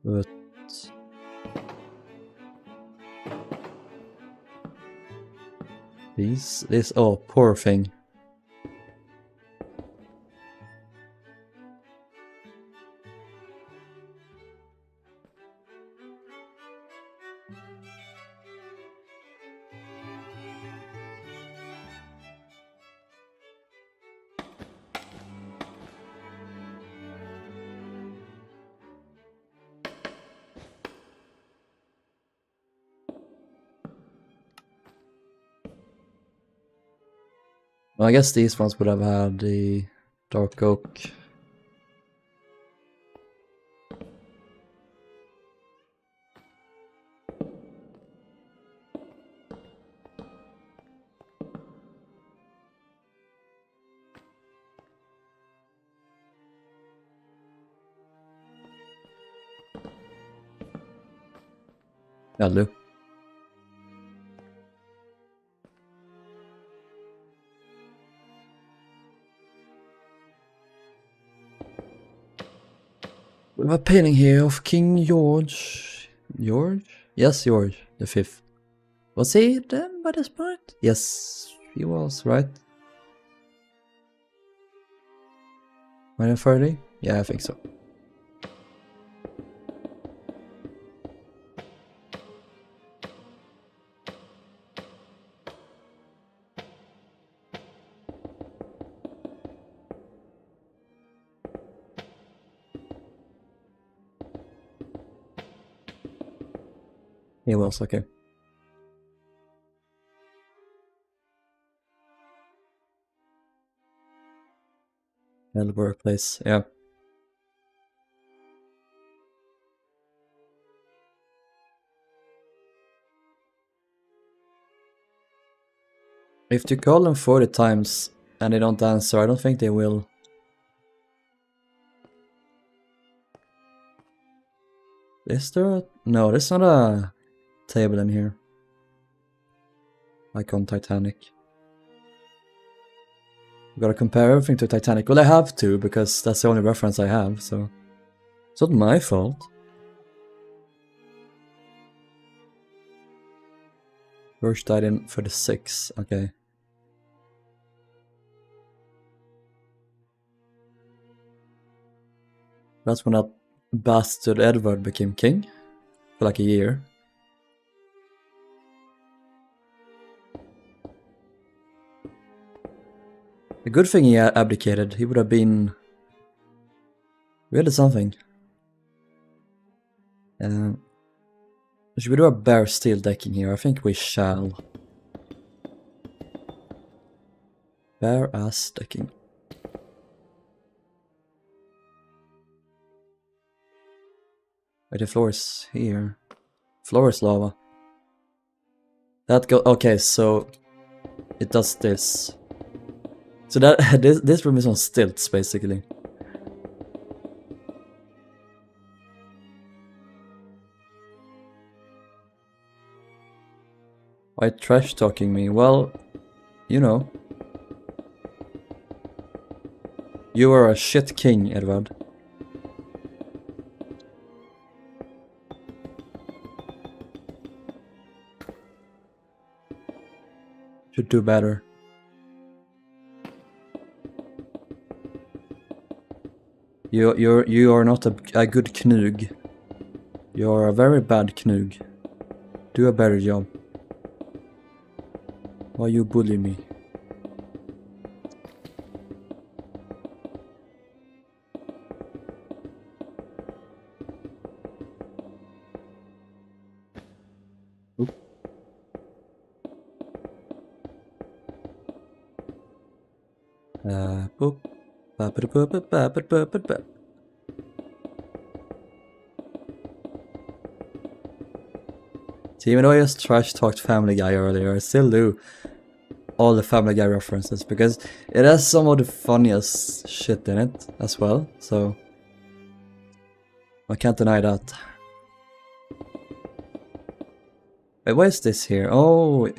But this oh, poor thing. Well, I guess these ones would have had the dark oak. That'll do. We have a painting here of King George. George? Yes, George the Fifth. Was he then by this point? Yes, he was, right? 1930? Yeah, I think so. He was, okay. The workplace, yeah. If you call them 40 times and they don't answer, I don't think they will. Is there a... No, there's not a table in here. Like on Titanic. Gotta compare everything to Titanic. Well, I have to, because that's the only reference I have, so... It's not my fault. George died in 36, okay. That's when that bastard Edward became king. For like a year. A good thing he abdicated. He would have been... really something. Should we do a bare steel decking here? I think we shall. Bare ass decking. Wait, the floor is here. Floor is lava. That go... Okay, so... It does this. So that this room is on stilts, basically. Why trash talking me? Well, you know. You are a shit king, Edward. Should do better. You are not a good knug. You are a very bad knug. Do a better job. Why you bully me? Oop. Boop. See, even though I just trash talked Family Guy earlier, I still do all the Family Guy references because it has some of the funniest shit in it as well, so I can't deny that. Wait, why is this here? Oh,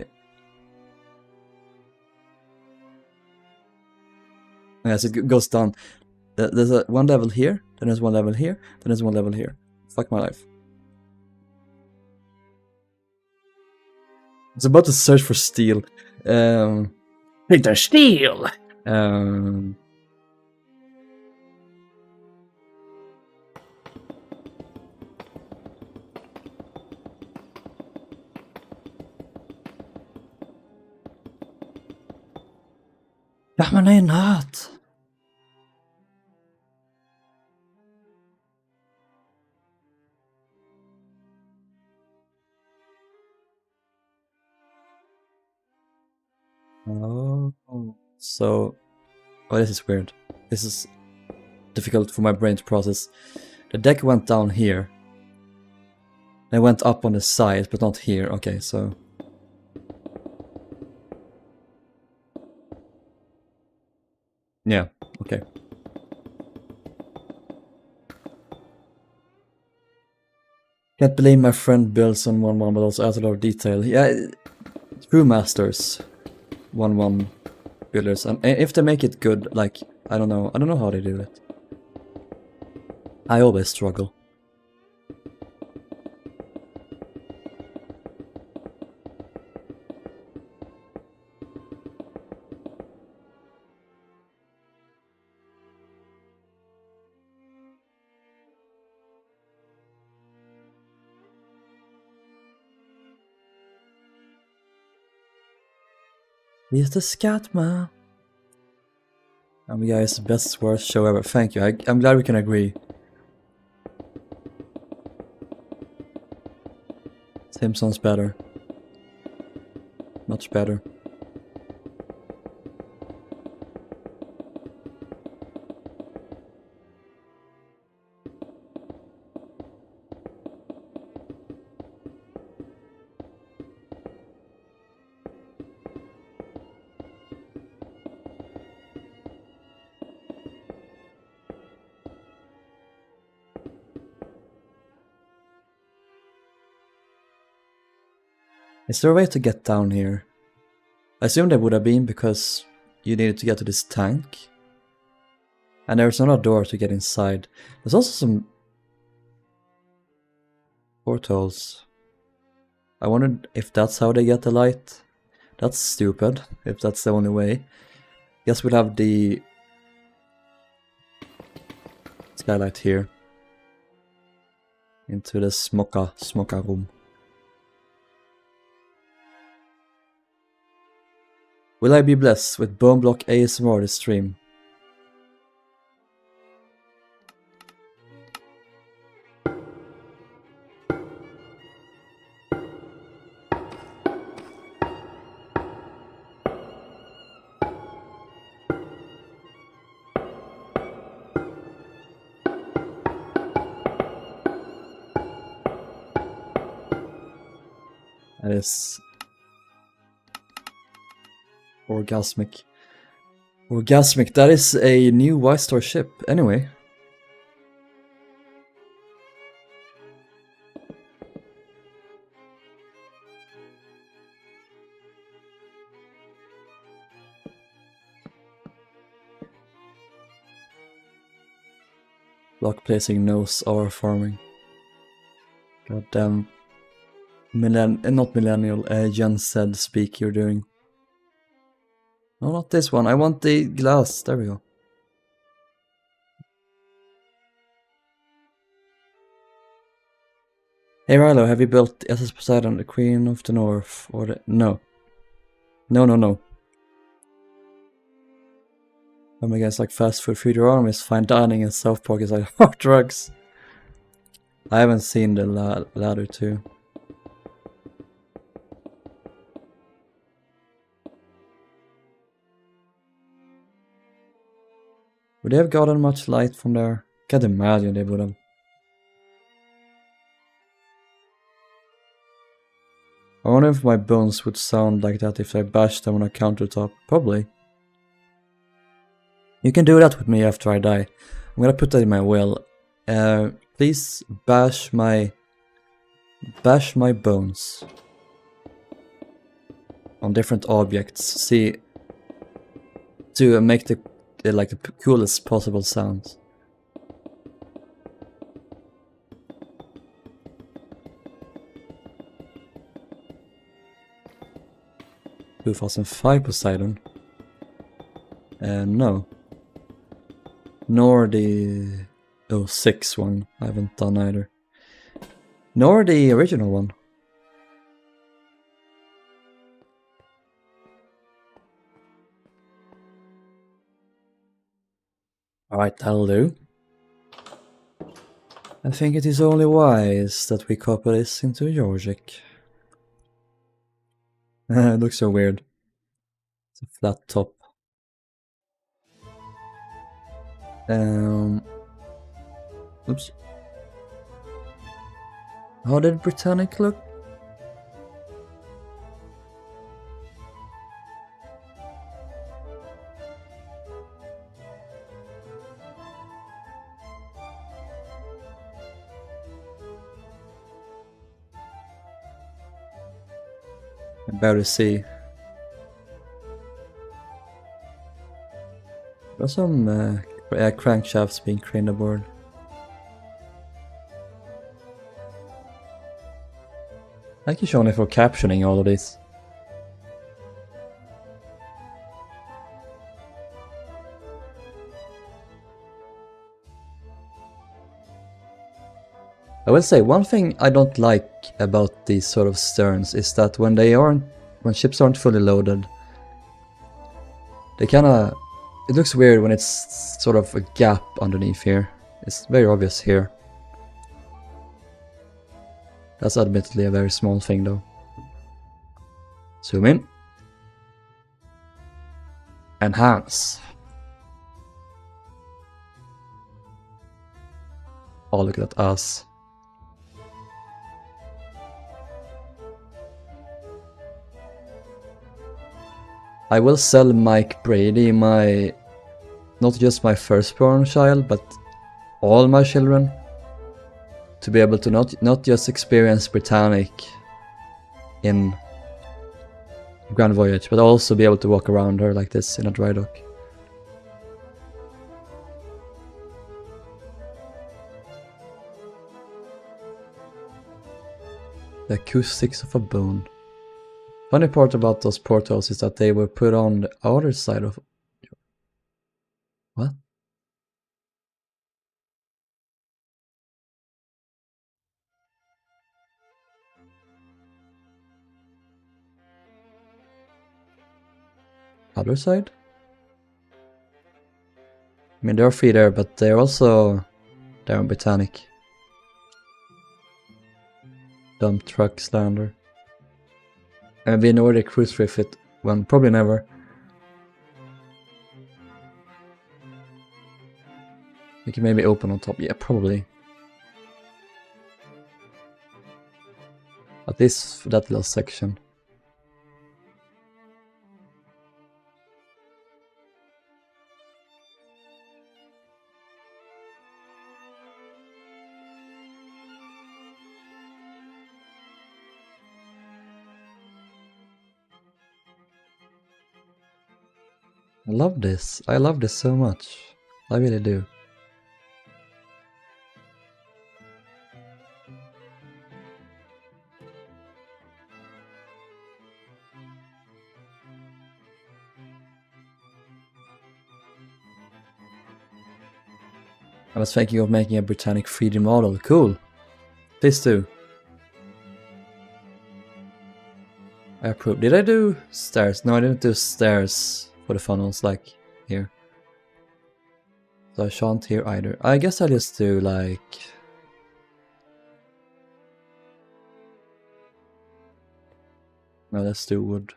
yes, it goes down. There's one level here, then there's one level here, then there's one level here. Fuck my life. It's about to search for steel. Peter Steele! Ja, men nej, not. Oh, so... Oh, this is weird. This is difficult for my brain to process. The deck went down here. It went up on the side, but not here. Okay, so... Yeah, okay. Can't believe my friend builds on 1-1 but also adds a lot of detail. Yeah, true masters. 1-1 builders. And if they make it good, like, I don't know how they do it. I always struggle. He's the scat man. Guys, best worst show ever. Thank you. I'm glad we can agree. Simpsons better. Much better. Is there a way to get down here? I assume there would have been because you needed to get to this tank. And there's another door to get inside. There's also some portals. I wondered if that's how they get the light. That's stupid, if that's the only way. Guess we'll have the skylight here. Into the smoka room. Will I be blessed with Bone Block ASMR this stream? That is orgasmic. Orgasmic, that is a new White Star ship, anyway. Block placing knows our farming. Goddamn. Not millennial, Jen said speak you're doing. No, not this one. I want the glass. There we go. Hey Rilhon, have you built SS Poseidon, the Queen of the North? Or the... No. No. Oh my god, it's like fast food. Future armies, fine dining, and South Park is like hard drugs. I haven't seen the latter two. Would they have gotten much light from there? Can't imagine they would have. I wonder if my bones would sound like that if I bashed them on a countertop. Probably. You can do that with me after I die. I'm gonna put that in my will. Please bash my bones on different objects. See, to make the like the coolest possible sounds. Two 2005 Poseidon. No. Nor the 06 one. I haven't done either. Nor the original one. Alright, that'll do. I think it is only wise that we copy this into Georgic. It looks so weird. It's a flat top. Oops. How did Britannic look? can barely see. There are some crankshafts being craned aboard. Thank you, Shawnee, for captioning all of this. I will say one thing I don't like about these sort of sterns is that when ships aren't fully loaded, they kinda, it looks weird when it's sort of a gap underneath here. It's very obvious here. That's admittedly a very small thing though. Zoom in. Enhance. Oh, look at us. I will sell Mike Brady, not just my firstborn child, but all my children, to be able to not just experience Britannic in Grand Voyage, but also be able to walk around her like this in a dry dock. The acoustics of a bone. Funny part about those portals is that they were put on the other side of... What? Other side? I mean, there are 3 there, but they're also there on Britannic. Dump truck slander. And we know the cruise refit one, probably never. We can maybe open on top, yeah, probably. At least for that little section. I love this. I love this so much. I really do. I was thinking of making a Britannic 3D model. Cool. Please do. I approve. Did I do stairs? No, I didn't do stairs for the funnels like here. So I shan't here either. I guess I'll just do like... No, let's do wood.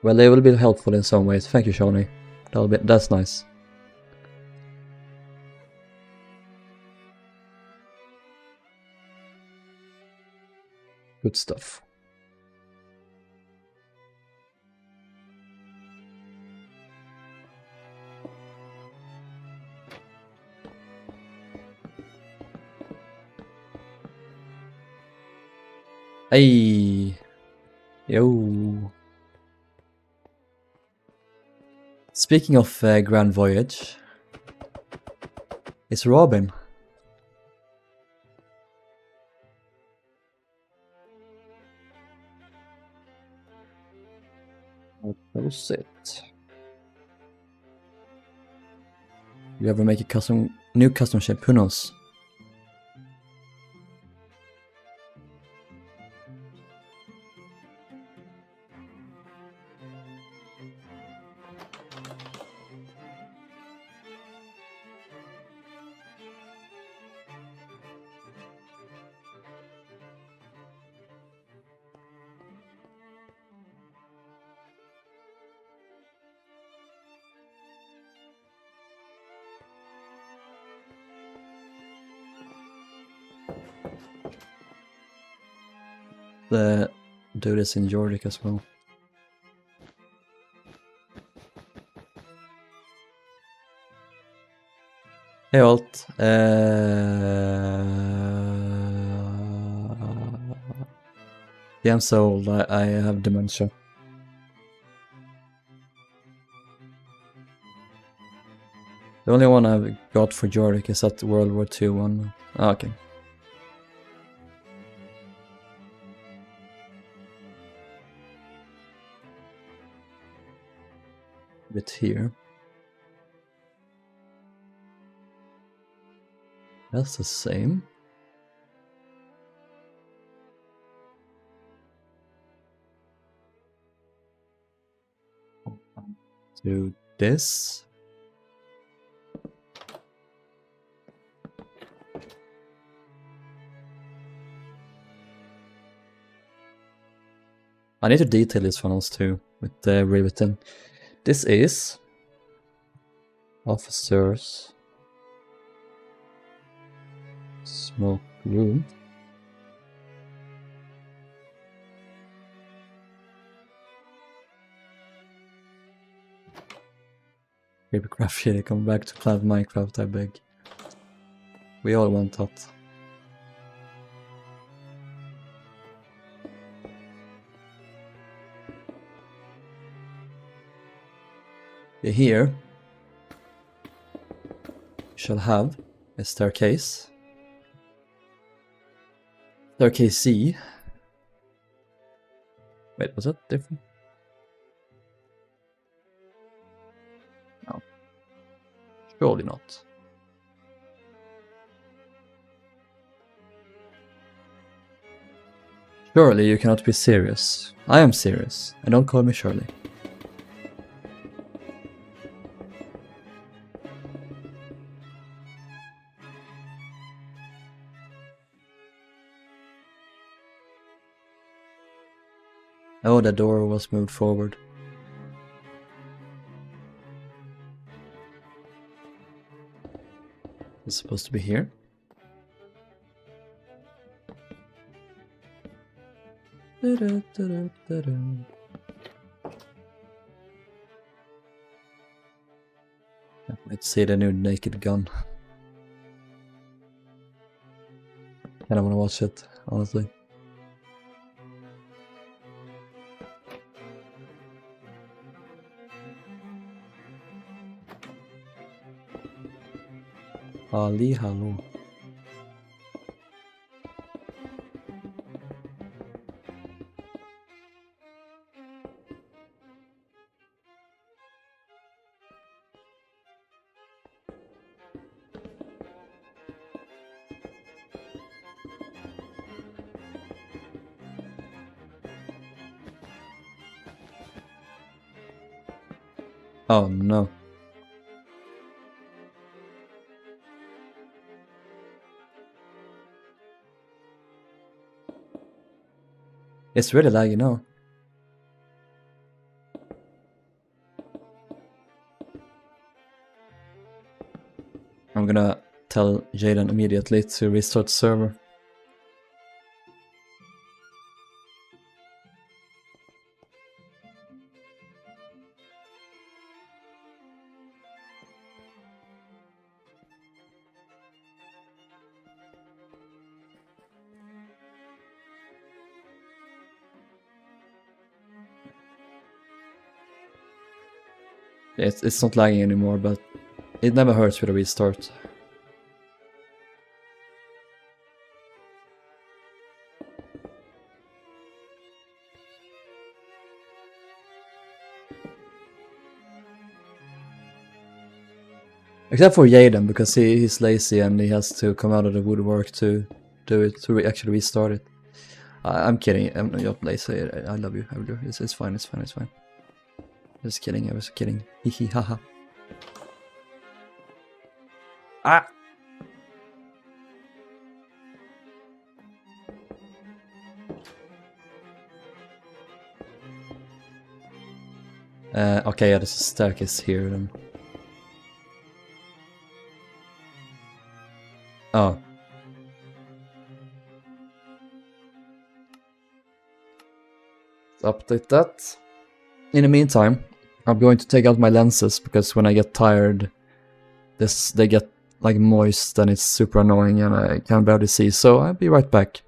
Well, they will be helpful in some ways. Thank you, Shawnee. That's nice. Good stuff. Hey, yo. Speaking of Grand Voyage, it's Robin. That was it. You ever make a new custom ship? Who knows? do this in Georgic as well. Hey Alt, yeah, I'm so old, I have dementia. The only one I've got for Georgic is that World War II one. Ah, okay. Bit here. That's the same. Do this. I need to detail these funnels too with the riveting. This is officers smoke room. Papercraft, yeah, come back to Cloud Minecraft, I beg. We all want that. Here you shall have a staircase. Staircase C. Wait, was that different? No. Surely not. Surely you cannot be serious. I am serious, and don't call me Shirley. Oh, the door was moved forward. It's supposed to be here. Let's see the new Naked Gun. I don't want to watch it, honestly. Ali Hallo. Oh no. It's really laggy now. I'm gonna tell Jaden immediately to restart server. It's not lagging anymore, but it never hurts with a restart. Except for Jaden, because he's lazy and he has to come out of the woodwork to do it, to actually restart it. I'm kidding, I'm not lazy, I love you, I will. It's fine, it's fine, it's fine. Just kidding, I was kidding. Hihi, haha. Ah! Okay, yeah, there's a staircase here then. Oh. update that. In the meantime, I'm going to take out my lenses because when I get tired, they get like moist and it's super annoying and I can barely see. So I'll be right back.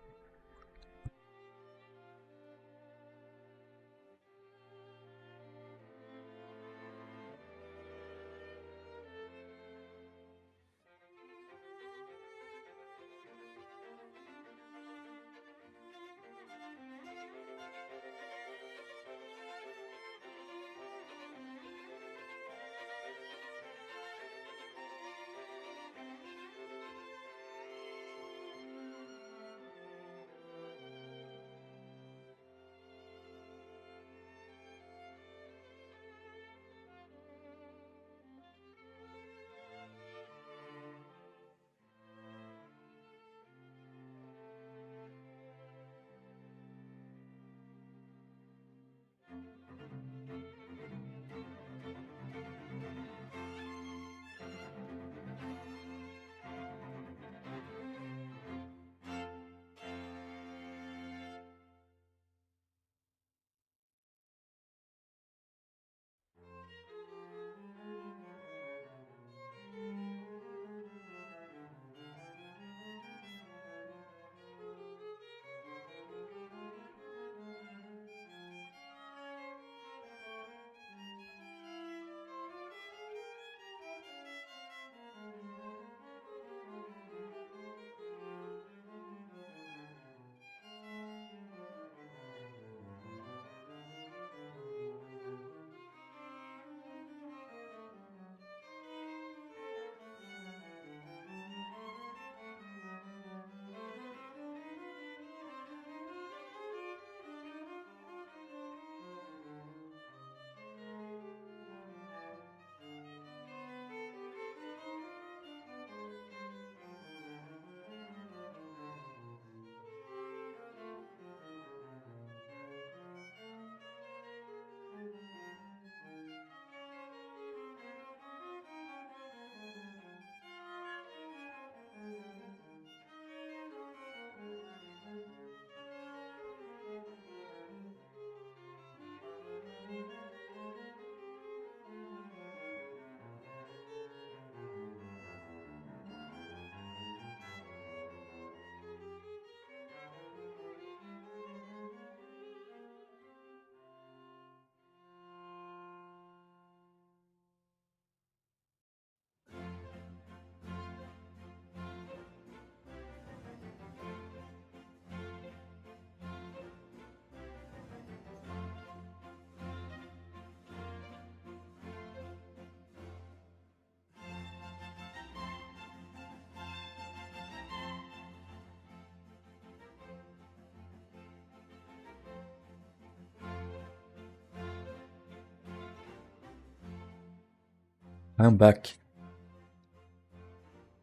I'm back.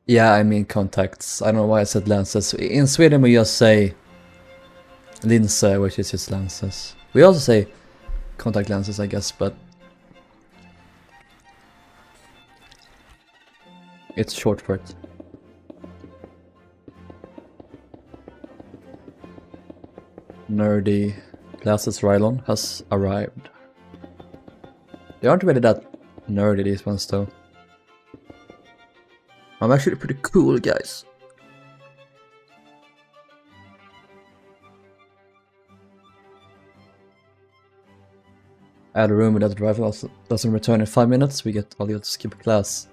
Yeah, I mean contacts. I don't know why I said lenses. In Sweden we just say linse, which is just lenses. We also say contact lenses, I guess, but it's short for it. Nerdy glasses Rilhon has arrived. They aren't really that nerdy, these ones though. I'm actually pretty cool, guys. Add a room that the driver doesn't return in 5 minutes, we get all you to skip class.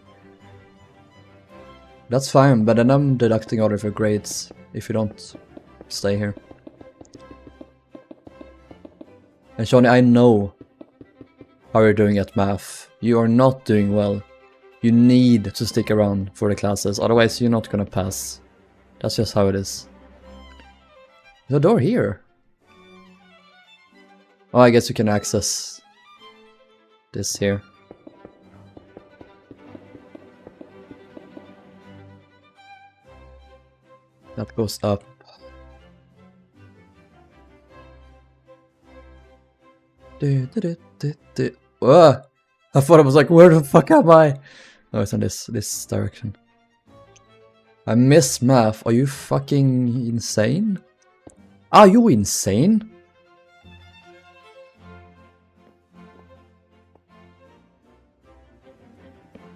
That's fine, but then I'm deducting all of your grades if you don't stay here. And Johnny, I know how you're doing at math. You are not doing well. You need to stick around for the classes, otherwise you're not gonna pass. That's just how it is. There's a door here. Oh, I guess you can access this here. That goes up. Whoa! I thought I was like, where the fuck am I? Oh, it's in this direction. I miss math. Are you fucking insane? Are you insane?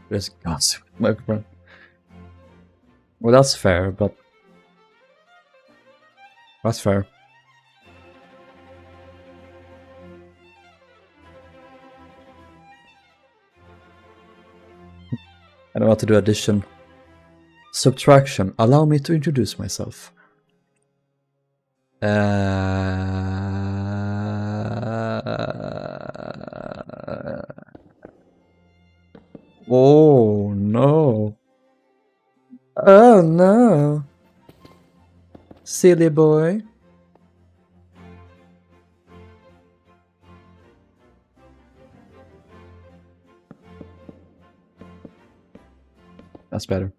There's gas microphone. Well, that's fair, but that's fair. I know how to do addition. Subtraction. Allow me to introduce myself. Oh no. Oh no. Silly boy. That's better.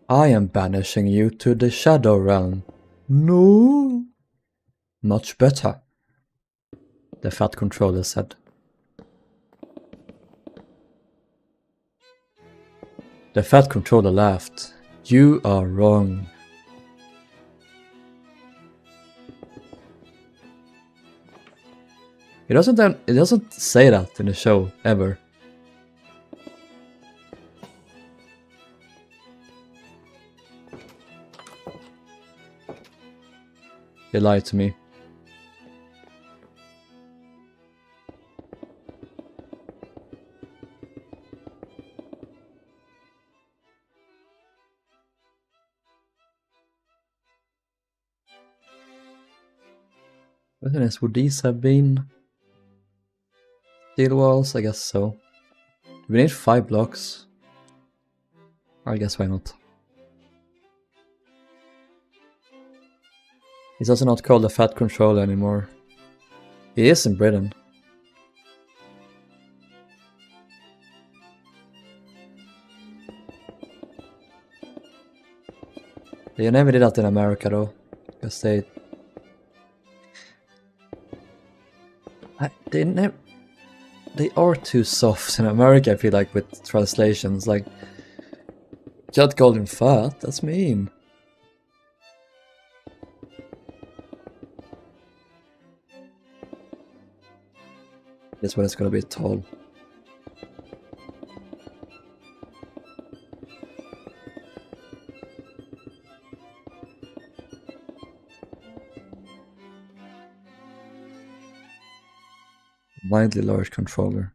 I am banishing you to the Shadow Realm. No. Much better, the fat controller said. The fat controller laughed. You are wrong. It doesn't say that in the show, ever. They lied to me. Goodness, would these have been steel walls? I guess so. We need 5 blocks. I guess why not. He's also not called a fat controller anymore. He is in Britain. They never did that in America though, because they are too soft in America. I feel like with translations, like can't call him fat. That's mean. This one is gonna be tall. Widely large controller.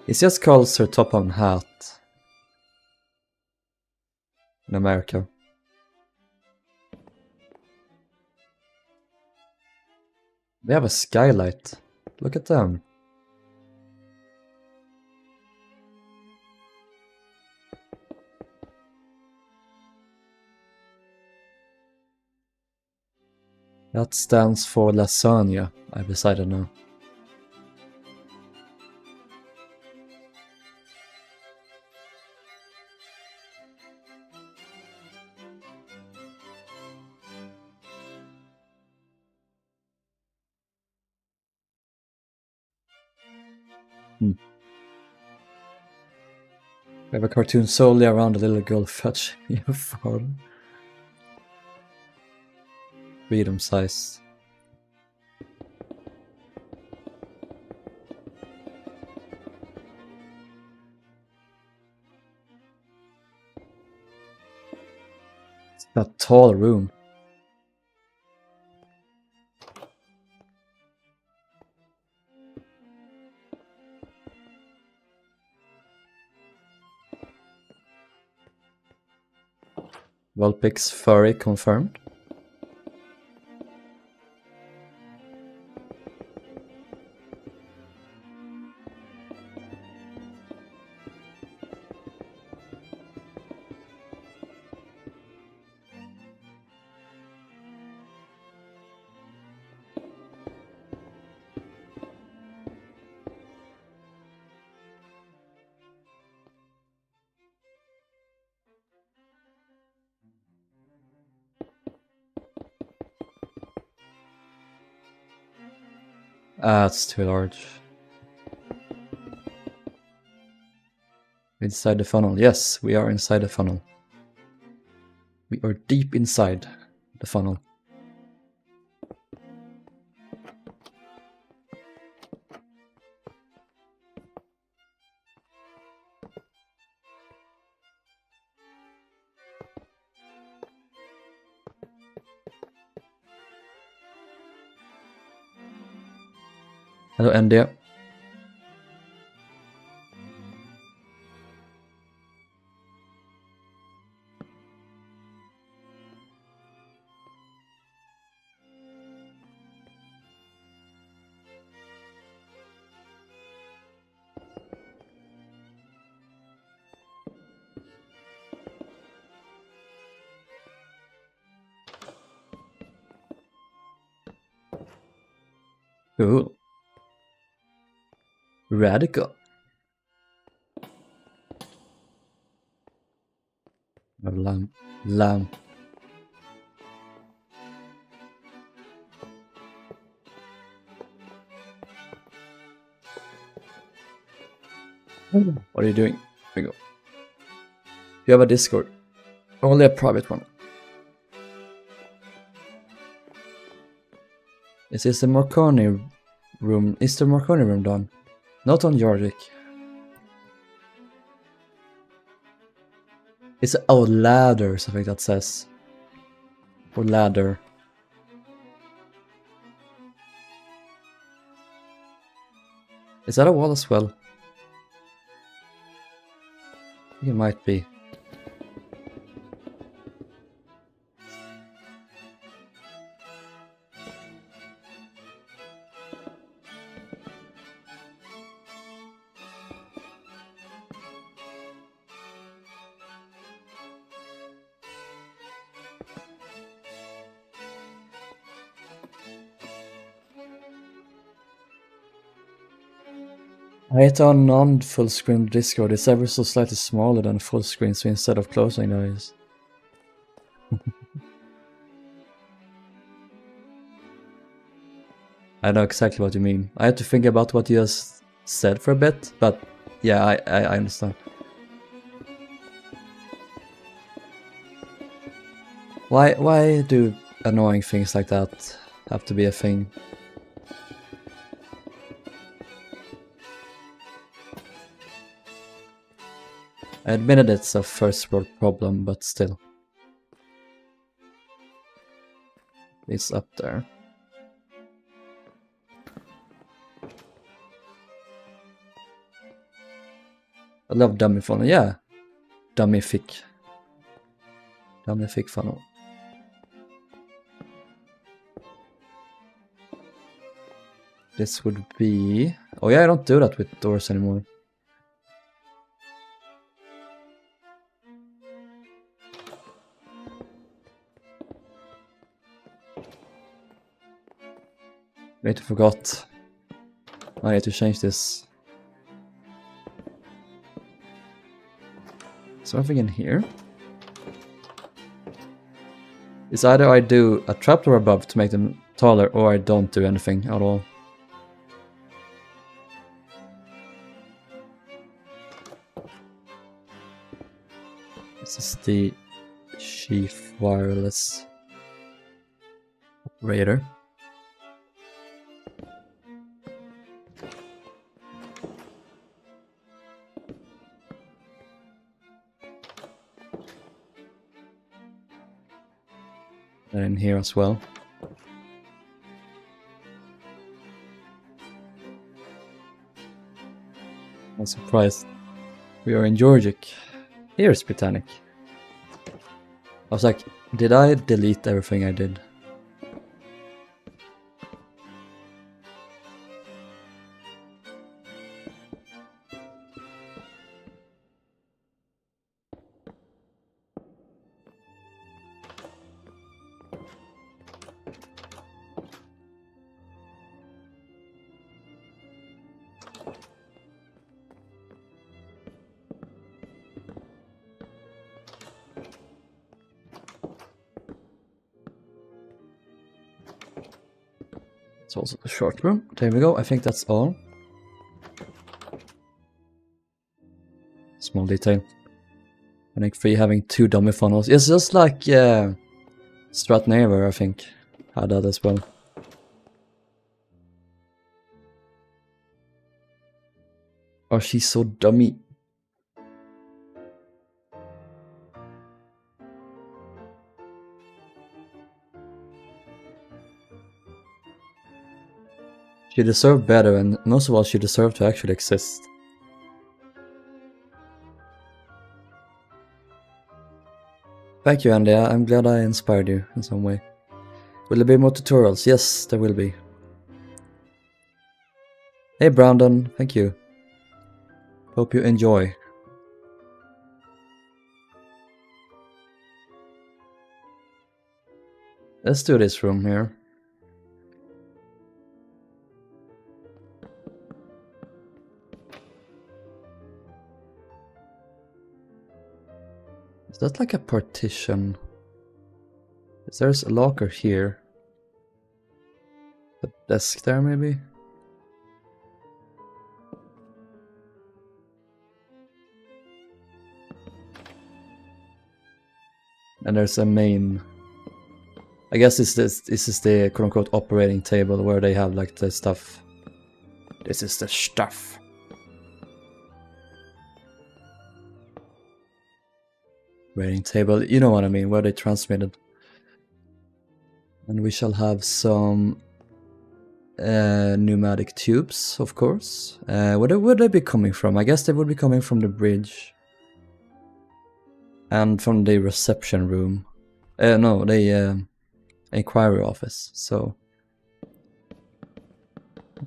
It's just called Sir Topham Hatt in America. They have a skylight. Look at them. That stands for lasagna, I've decided now. We have a cartoon solely around a little girl fetching your phone. Medium size. It's a tall room. Vulpix furry confirmed. Ah, it's too large. Inside the funnel. Yes, we are inside the funnel. We are deep inside the funnel. Hello, Andy. Cool. Radical. Lamb. Lamb. What are you doing? Here we go. You have a Discord. Only a private one. Is this the Marconi room? Is the Marconi room done? Not on Georgic. It's a ladder, something that says. Or ladder. Is that a wall as well? I think it might be. I hit on non-full screen Discord. It's ever so slightly smaller than full screen, so instead of closing those. I know exactly what you mean. I had to think about what you just said for a bit, but yeah, I understand. Why do annoying things like that have to be a thing? I admitted it's a first world problem, but still. It's up there. I love dummy funnel, yeah. Dummy thick funnel. This would be... Oh yeah, I don't do that with doors anymore. Wait, I forgot. I need to change this. Something in here. It's either I do a trapdoor above to make them taller, or I don't do anything at all. This is the chief wireless operator. And in here as well. I'm surprised. We are in Georgic. Here's Britannic. I was like, did I delete everything I did? It's also the short room. There we go. I think that's all. Small detail. I think 3 having 2 dummy funnels. It's just like Stratnever, I think, had that as well. Oh, she's so dummy. She deserved better, and most of all, she deserved to actually exist. Thank you, Andy. I'm glad I inspired you in some way. Will there be more tutorials? Yes, there will be. Hey, Brandon. Thank you. Hope you enjoy. Let's do this room here. Is that like a partition? There's a locker here. A desk there, maybe? And there's a main... I guess this is the quote-unquote operating table where they have like the stuff. This is the stuff. Operating table, you know what I mean, where they transmitted. And we shall have some pneumatic tubes, of course. Where would they be coming from? I guess they would be coming from the bridge. And from the reception room. No, the inquiry office. So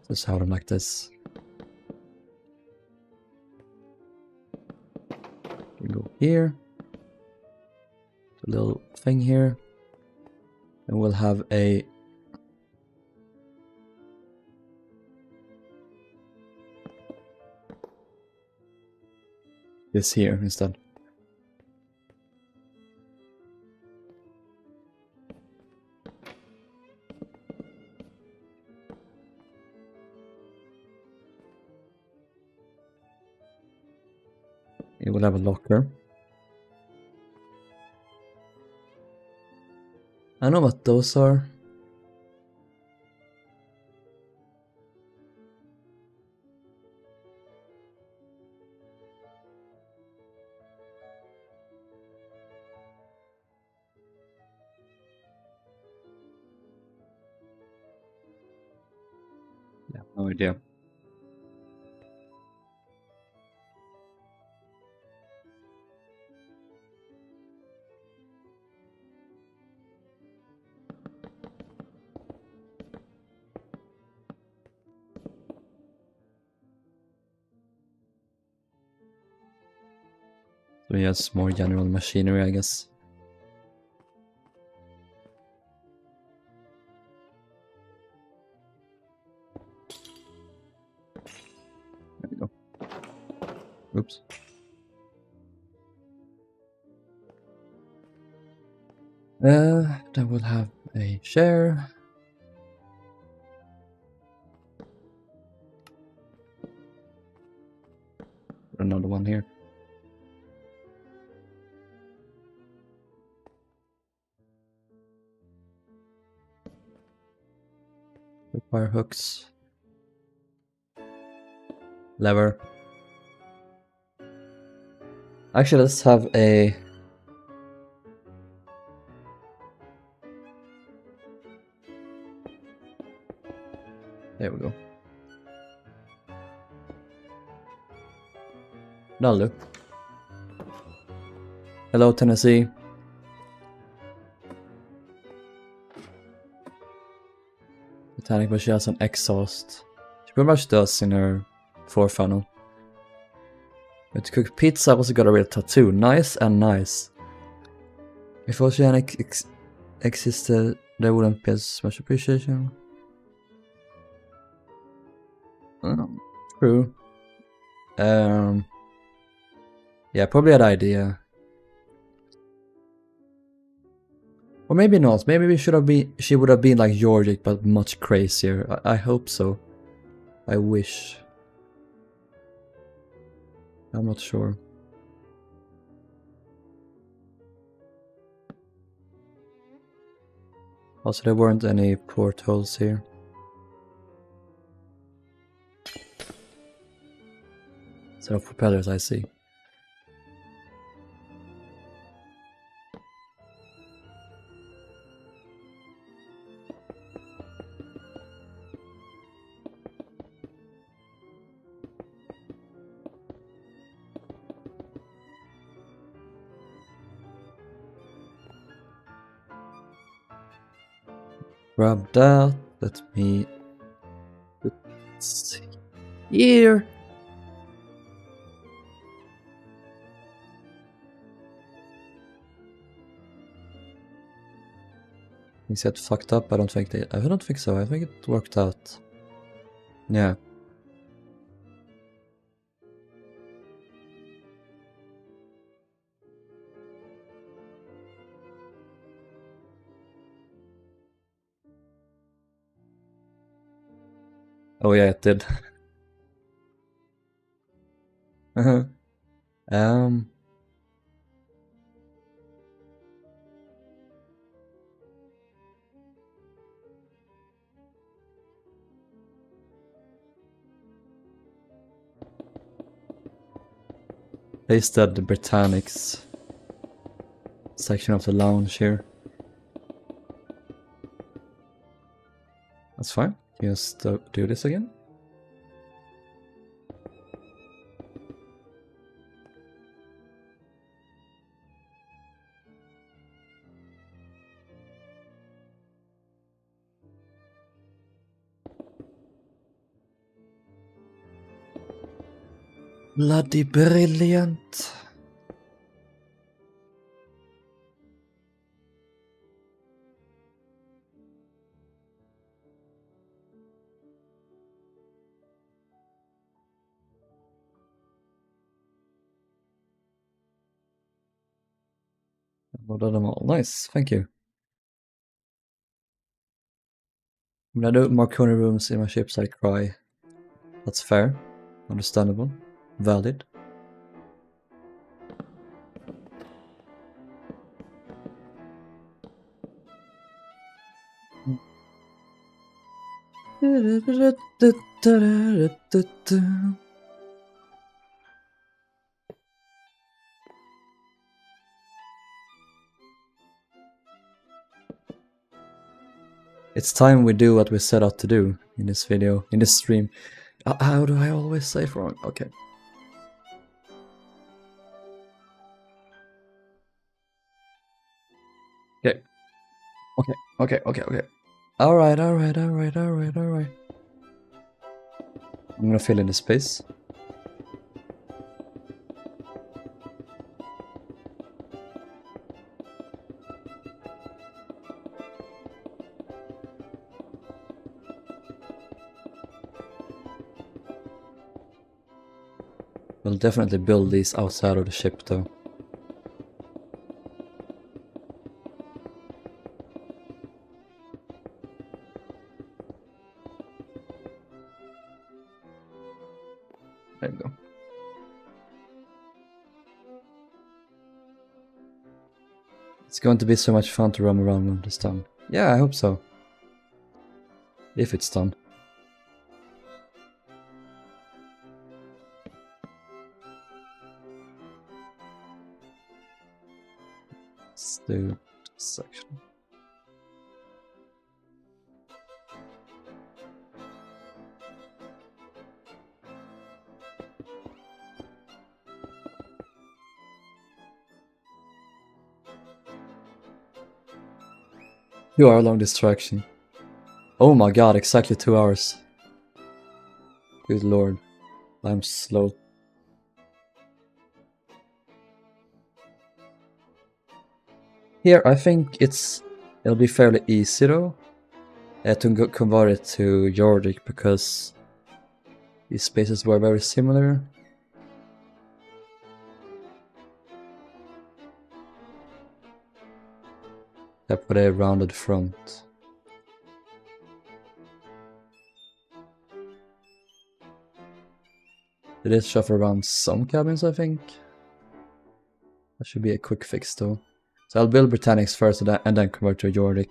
just have them like this. We go here. A little thing here. And we'll have a this here instead. It will have a locker. I know what those are. Yeah, no idea. So yes, more general machinery, I guess. There we go. Oops. Then we'll have a chair. Another one here. Wire hooks. Lever. Actually, let's have a... There we go. That'll do. Hello, Tennessee. Britannic, but she has an exhaust. She pretty much does in her forefunnel. But to cook pizza, I've also got a real tattoo. Nice and nice. If Oceanic existed, there wouldn't be as much appreciation. True. Yeah, probably an idea. Or maybe not. Maybe we should have been. She would have been like Georgic, but much crazier. I hope so. I wish. I'm not sure. Also, there weren't any portholes here. Set of propellers, I see. Grab that. Let me put this here. Things get fucked up. I don't think so. I think it worked out. Yeah. Oh yeah, it did. um. Pasted the Britannic's section of the lounge here. That's fine. Just do this again. Bloody brilliant. Loaded them all. Nice, thank you. When I do more corner rooms in my ships, I cry. That's fair. Understandable. Valid. It's time we do what we set out to do in this video, in this stream. How do I always say it wrong? Okay. Okay. Alright. I'm gonna fill in the space. We'll definitely build these outside of the ship though. There you go. It's going to be so much fun to roam around when it's done. Yeah, I hope so. If it's done. Let's do this section. You are a long distraction. Oh my god, exactly 2 hours. Good lord. I'm slow. Here, I think it'll be fairly easy though to convert it to Georgic because these spaces were very similar. Except for a rounded front. It is shuffle around some cabins, I think. That should be a quick fix though. So I'll build Britannics first and then convert to Georgic.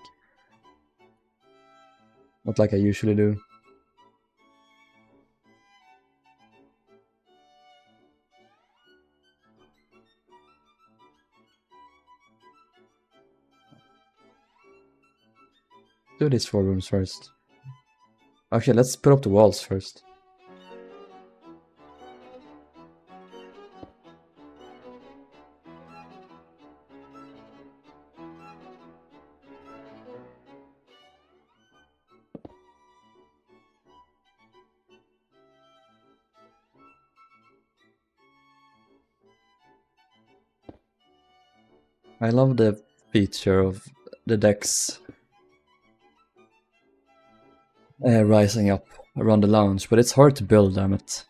Not like I usually do. Do these 4 rooms first. Actually, let's put up the walls first. I love the feature of the decks rising up around the lounge, but it's hard to build, damn it.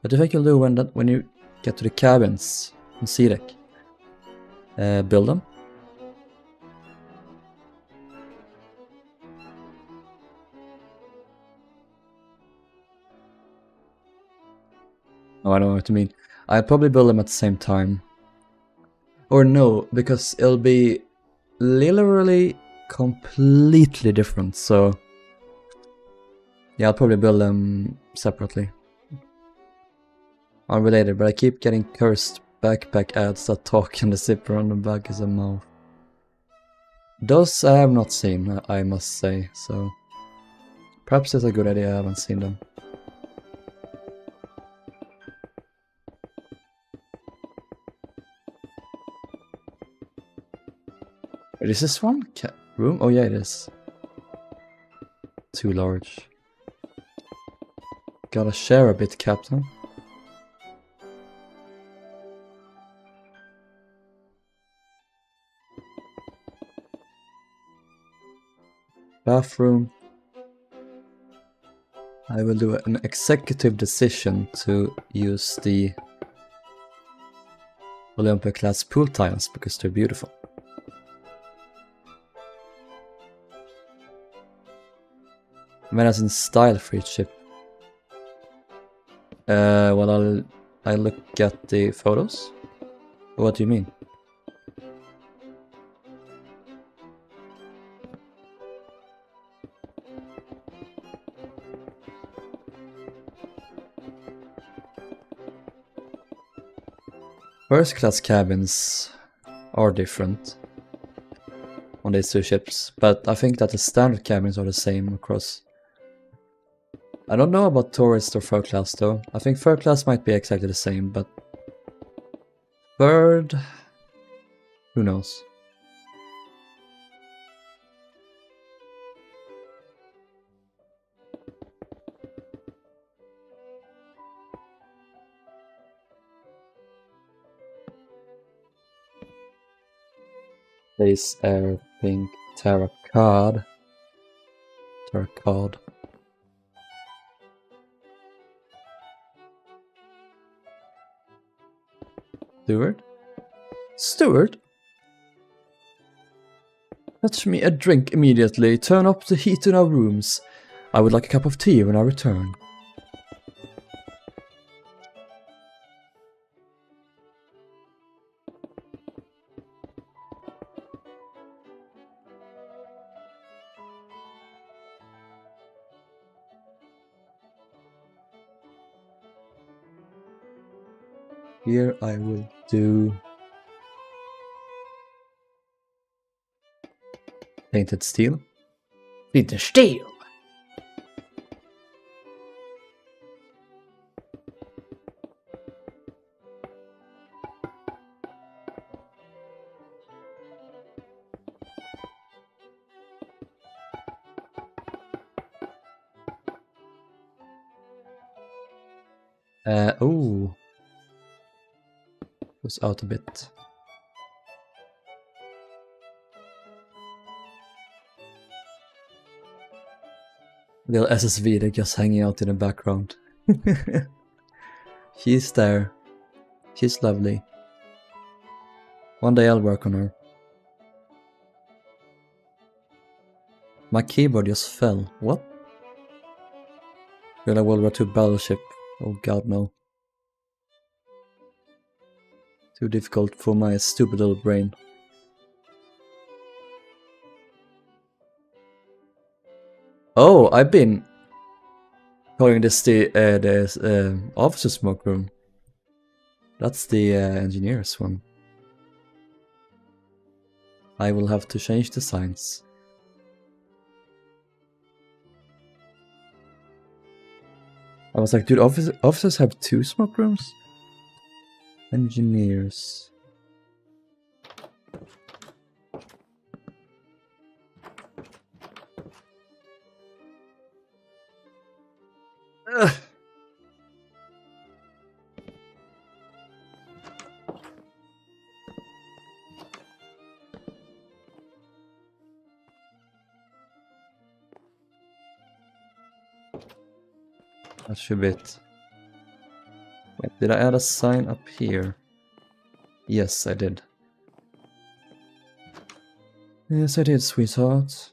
What do you think you'll do when you get to the cabins on C deck? Build them? Oh, I don't know what you mean. I'd probably build them at the same time. Or no, because it'll be literally completely different, so... Yeah, I'll probably build them separately. Unrelated, but I keep getting cursed backpack ads that talk and the zipper on the back is a mouth. Those I have not seen, I must say, so... Perhaps it's a good idea I haven't seen them. Is this one room? Oh yeah, it is. Too large. Gotta share a bit, Captain. Bathroom. I will do an executive decision to use the Olympia class pool tiles because they're beautiful. Whereas in style for each ship. Well, I'll look at the photos. What do you mean? First class cabins are different on these two ships, but I think that the standard cabins are the same across. I don't know about tourist or third class though. I think third class might be exactly the same, but third, who knows? This air pink tarot card. Tarot card. Steward? Steward? Fetch me a drink immediately. Turn up the heat in our rooms. I would like a cup of tea when I return. Here I will do painted steel. Painted steel. Oh. Goes out a bit. Little SSV, they're just hanging out in the background. She's there. She's lovely. One day I'll work on her. My keyboard just fell. What? Will a World War II battleship? Oh god, no. Too difficult for my stupid little brain. Oh, I've been calling this the officer smoke room. That's the engineer's one. I will have to change the signs. I was like, dude, officers have 2 smoke rooms? Engineers. Ugh. That should be it. Wait, did I add a sign up here? Yes, I did. Yes, I did, sweetheart.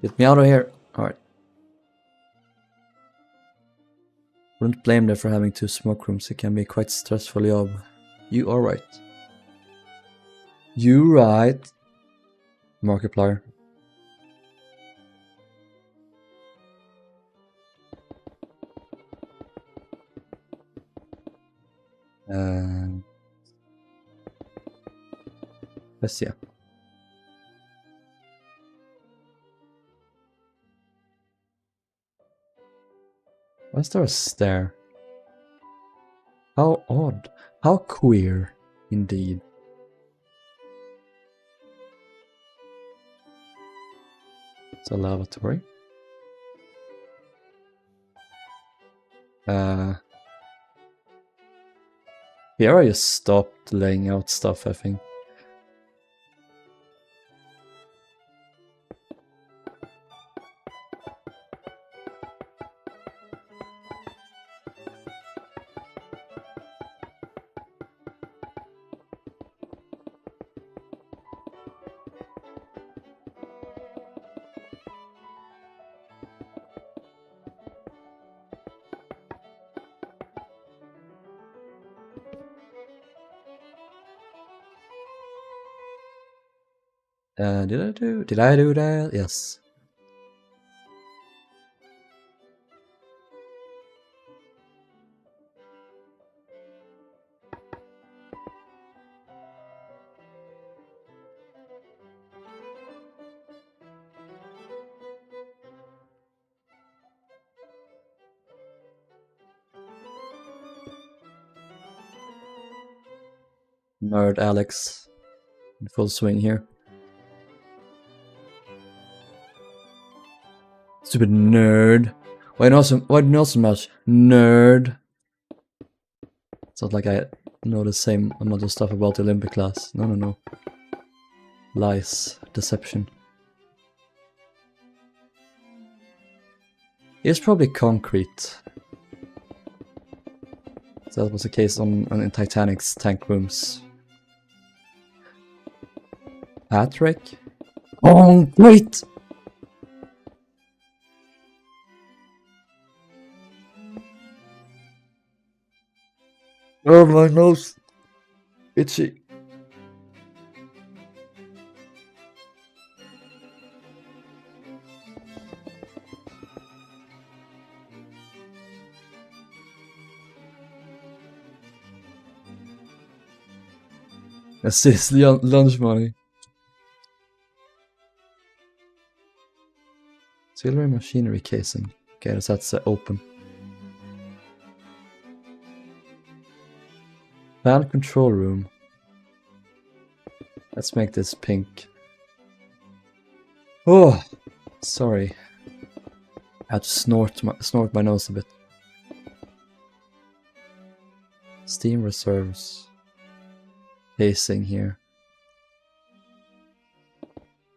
Get me out of here. Alright. Wouldn't blame them for having 2 smoke rooms. It can be quite stressful job. You are right. You right. Markiplier. Let's see. Why is there a stair? How odd. How queer, indeed. It's a lavatory. Here I just stopped laying out stuff, I think. Did I do that? Yes. Nerd Alex in full swing here. Stupid nerd. Why not so much? Nerd. It's not like I know the same amount of stuff about the Olympic class. No. Lies. Deception. It's probably concrete. So that was the case in Titanic's tank rooms. Patrick? Concrete! Oh, my nose. Itchy. That's this lunch money. Silver machinery casing. Okay, that's open. Fan control room. Let's make this pink. Oh, sorry. I had to snort my nose a bit. Steam reserves. Casing here.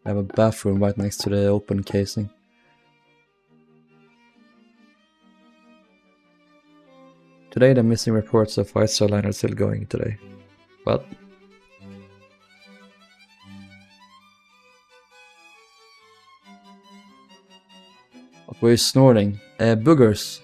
I have a bathroom right next to the open casing. Today the missing reports of White Star Line are still going today. What? What were you snorting? Boogers.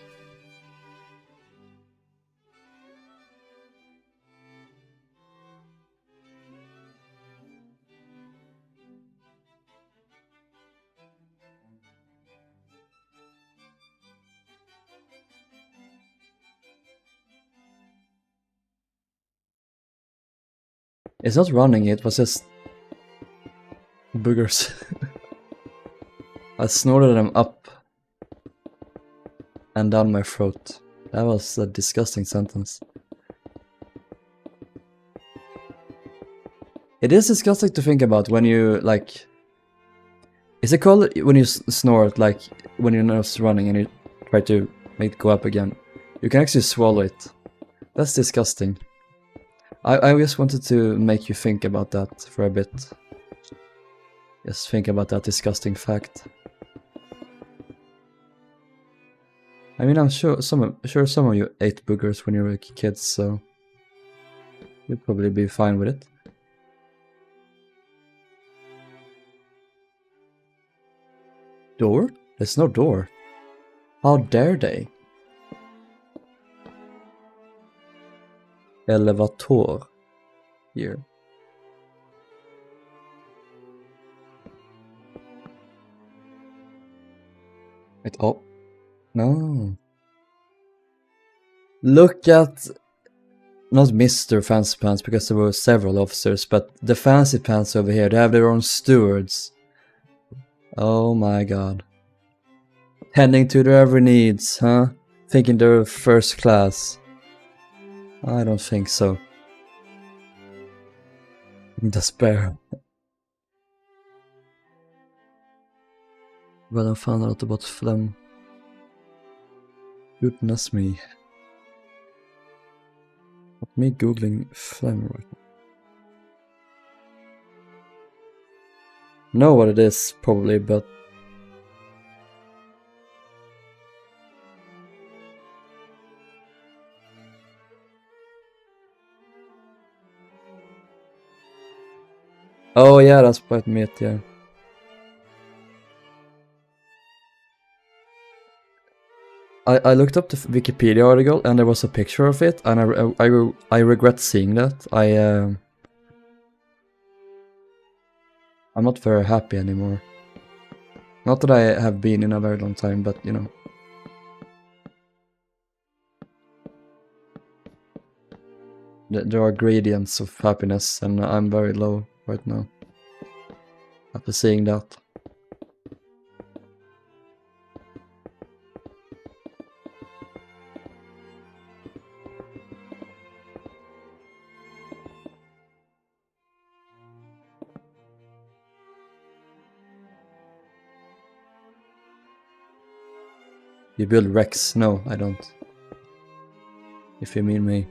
It's not running, it was just boogers. I snorted them up and down my throat. That was a disgusting sentence. It is disgusting to think about when you, like... Is it called when you snort, like when your nose is running and you try to make it go up again? You can actually swallow it. That's disgusting. I just wanted to make you think about that for a bit. Just think about that disgusting fact. I mean, I'm sure some of you ate boogers when you were kids, so you'll probably be fine with it. Door? There's no door. How dare they? Elevator. Here. Wait, oh. No. Look at... Not Mr. Fancy Pants, because there were several officers, but the Fancy Pants over here, they have their own stewards. Oh my god. Tending to their every needs, huh? Thinking they're first class. I don't think so. Despair. Well, I found out about them. Goodness me. Not me googling phlegm right now. Know what it is, probably, but... Oh yeah, that's white meat, yeah. I looked up the Wikipedia article and there was a picture of it, and I regret seeing that. I'm not very happy anymore. Not that I have been in a very long time, but you know. There are gradients of happiness, and I'm very low right now after seeing that. You build Rex? No, I don't. If you mean me.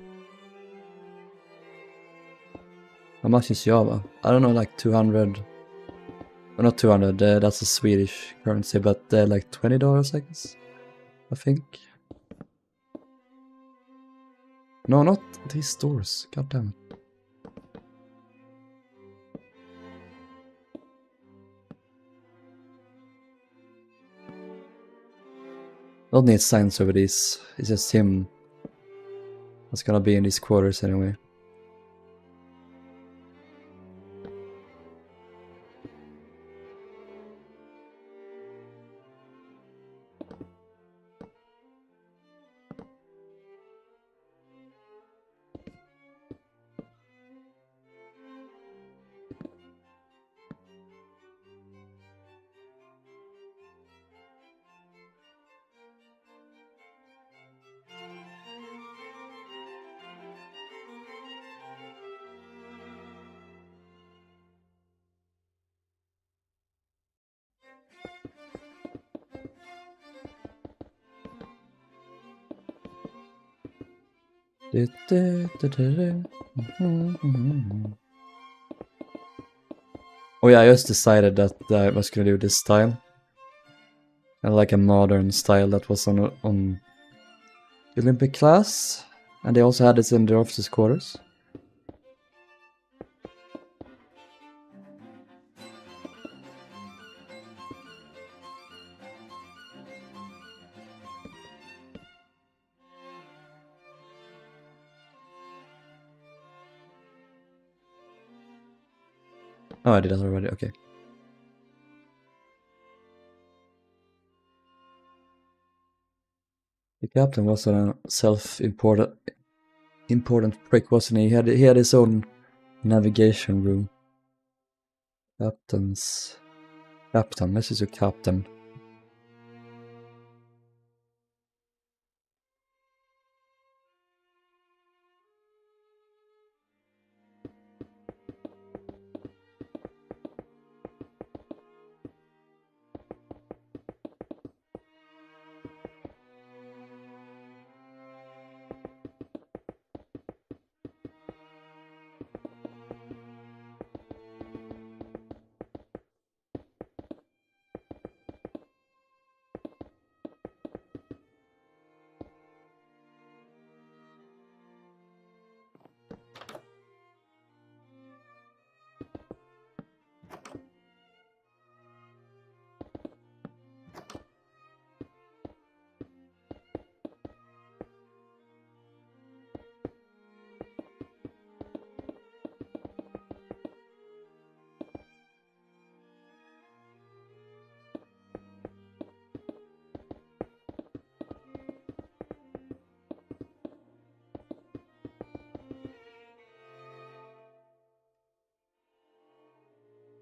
How much is Java? I don't know, like 200. Well, not 200, that's a Swedish currency, but like $20, I guess. I think. No, not these stores. God damn it. Don't need signs over these. It's just him that's gonna be in these quarters anyway. Oh yeah, I just decided that I was gonna do this style. I like a modern style that was on Olympic class, and they also had it in their officers' quarters. Oh, I did that already, okay. The captain was a self-important prick, wasn't he? He had his own navigation room. Captain, this is your captain.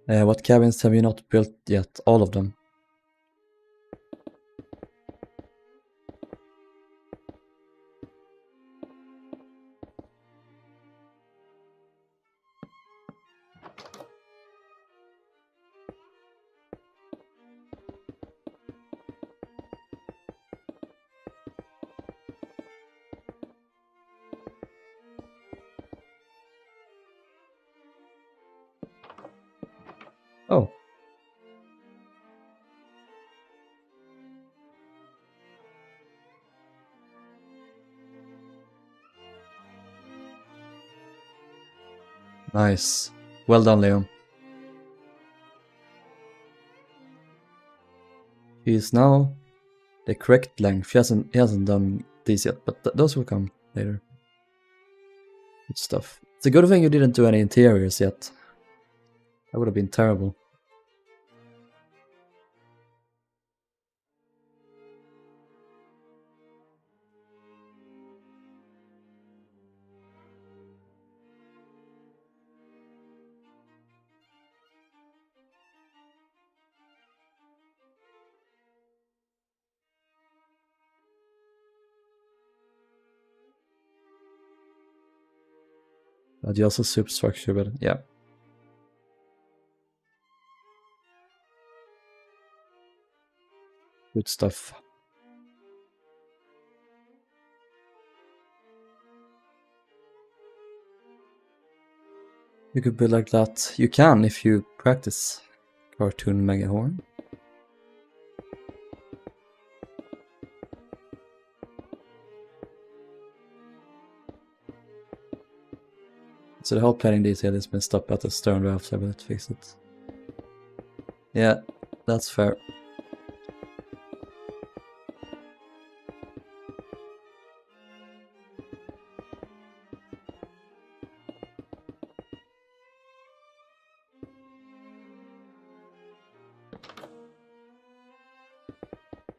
What cabins have you not built yet? All of them. Oh. Nice. Well done, Leon. He is now the correct length. He hasn't done these yet, but those will come later. Good stuff. It's a good thing you didn't do any interiors yet. That would have been terrible. Adjust the superstructure, but yeah. Good stuff. You could build like that. You can if you practice cartoon mega horn. So the whole planning detail is messed up at the stern raft, I will have to fix it. Yeah, that's fair.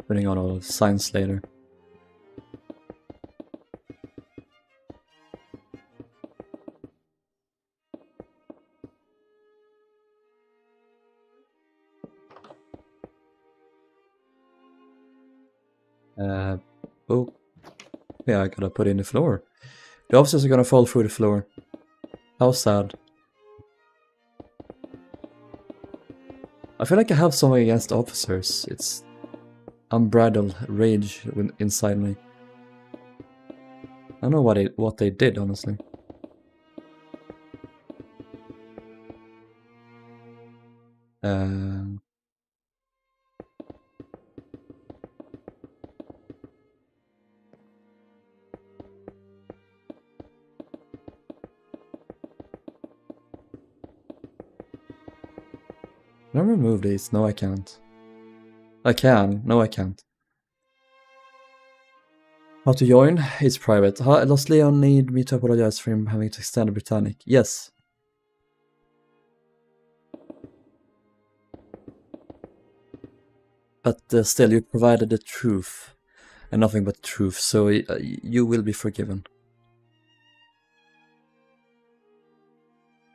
Putting on all the signs later. Oh, yeah, I gotta put in the floor. The officers are gonna fall through the floor. How sad. I feel like I have something against officers. It's unbridled rage inside me. I don't know what they did, honestly. Can I remove these? No, I can't. I can. No, I can't. How to join? It's private. Does Leon need me to apologize for him having to extend the Britannic? Yes. But still, you provided the truth. And nothing but truth, so you will be forgiven.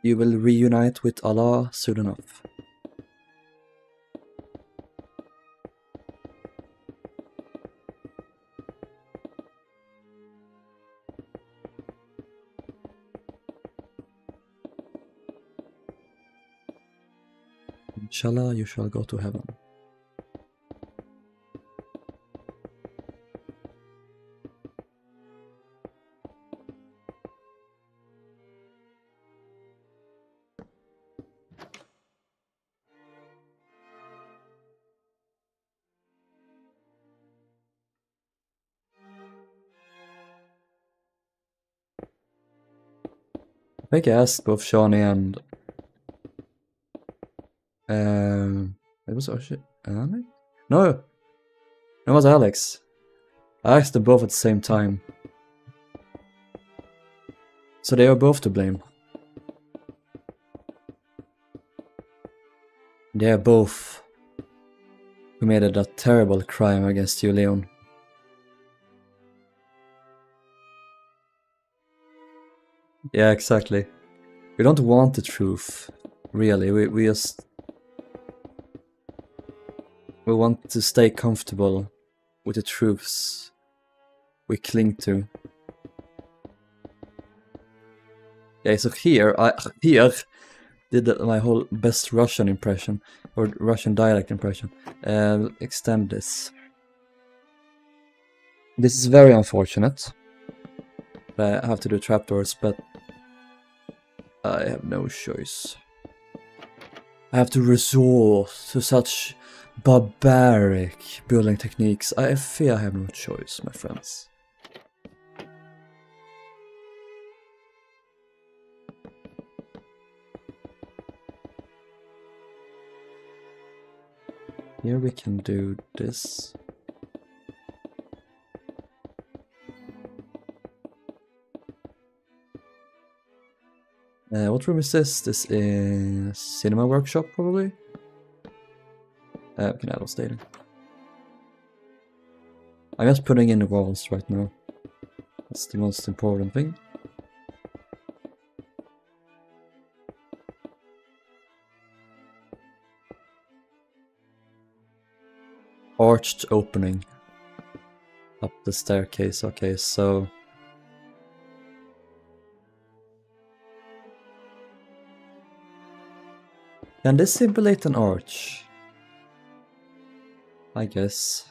You will reunite with Allah soon enough. Inshallah, you shall go to heaven. I think I asked both Shawnee and it was Alex? No, it was Alex. I asked them both at the same time. So they are both to blame. They are both committed a terrible crime against you, Leon. Yeah, exactly. We don't want the truth. Really, we just... We want to stay comfortable with the truths we cling to. Yeah, so here I did my whole best Russian impression, or Russian dialect impression. Extend this. This is very unfortunate. I have to do trapdoors, but I have no choice. I have to resort to such barbaric building techniques. I fear I have no choice, my friends. Here we can do this. What room is this? This is cinema workshop, probably. We can add a stadium. I'm just putting in the walls right now. That's the most important thing. Arched opening up the staircase. Okay, so can this simulate an arch? I guess.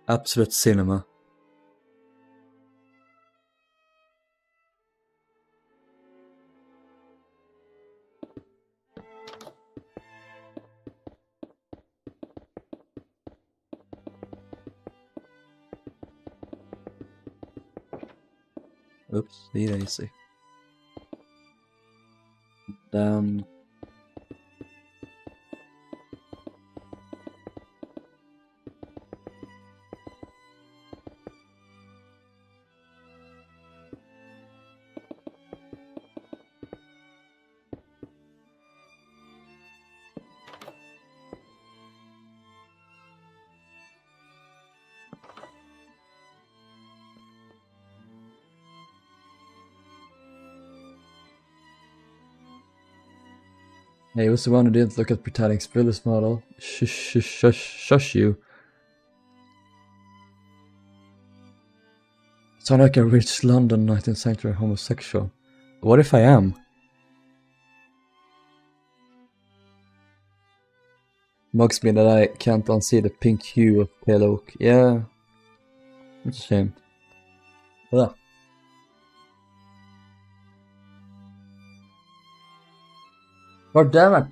Absolute cinema. Oops, easy. Down. Hey, who's the one who didn't look at Britannic's business model? Shush you. Sound like a rich London 19th century homosexual. What if I am? Bugs me that I can't unsee the pink hue of pale oak. Yeah. It's a shame. Ugh. God damn it!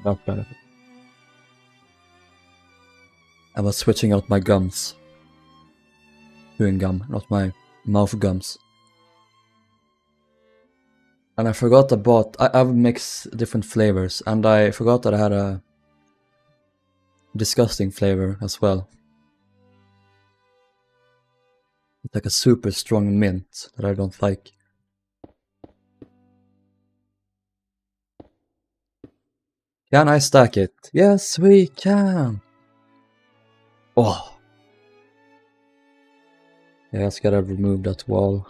Not bad. I was switching out my gums. Chewing gum, not my mouth gums. And I forgot I've mixed different flavors, and I forgot that I had a disgusting flavor as well. It's like a super strong mint that I don't like. Can I stack it? Yes, we can! Oh! Yeah, I just gotta remove that wall.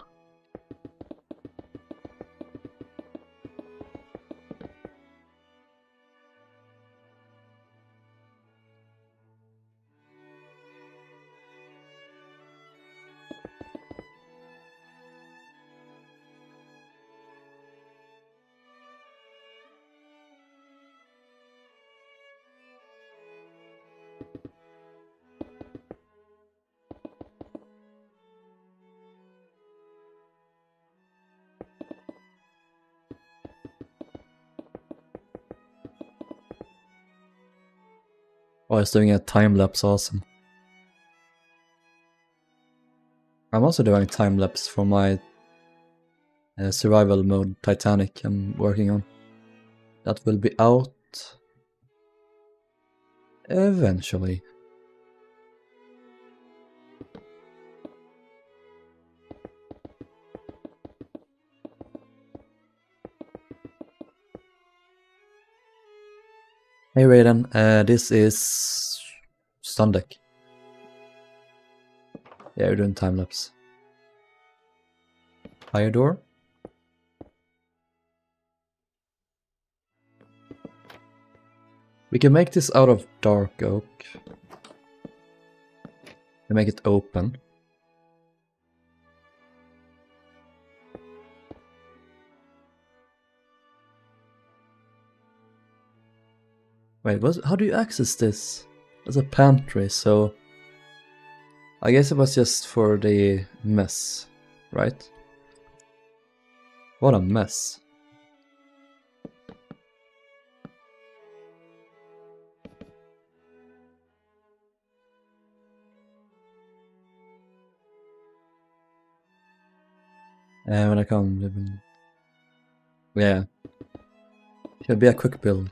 Oh, it's doing a time-lapse, awesome. I'm also doing a time-lapse for my survival mode Titanic I'm working on. That will be out eventually. Hey Raiden, this is stun deck. Yeah, we're doing time lapse. Fire door. We can make this out of dark oak and make it open. Wait, how do you access this? It's a pantry, so I guess it was just for the mess, right? What a mess. And when I come, yeah, should be a quick build.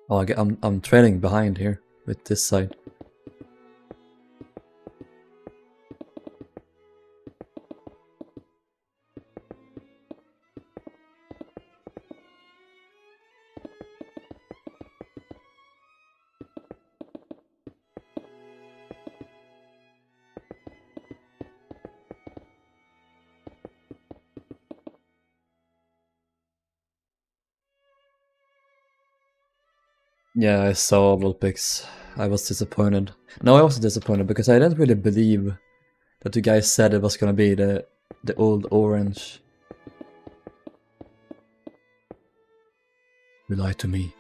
Oh, I'm trailing behind here with this side. Yeah, I saw all pics. I was disappointed. No, I wasn't disappointed because I didn't really believe that you guys said it was gonna be the old orange. You lied to me.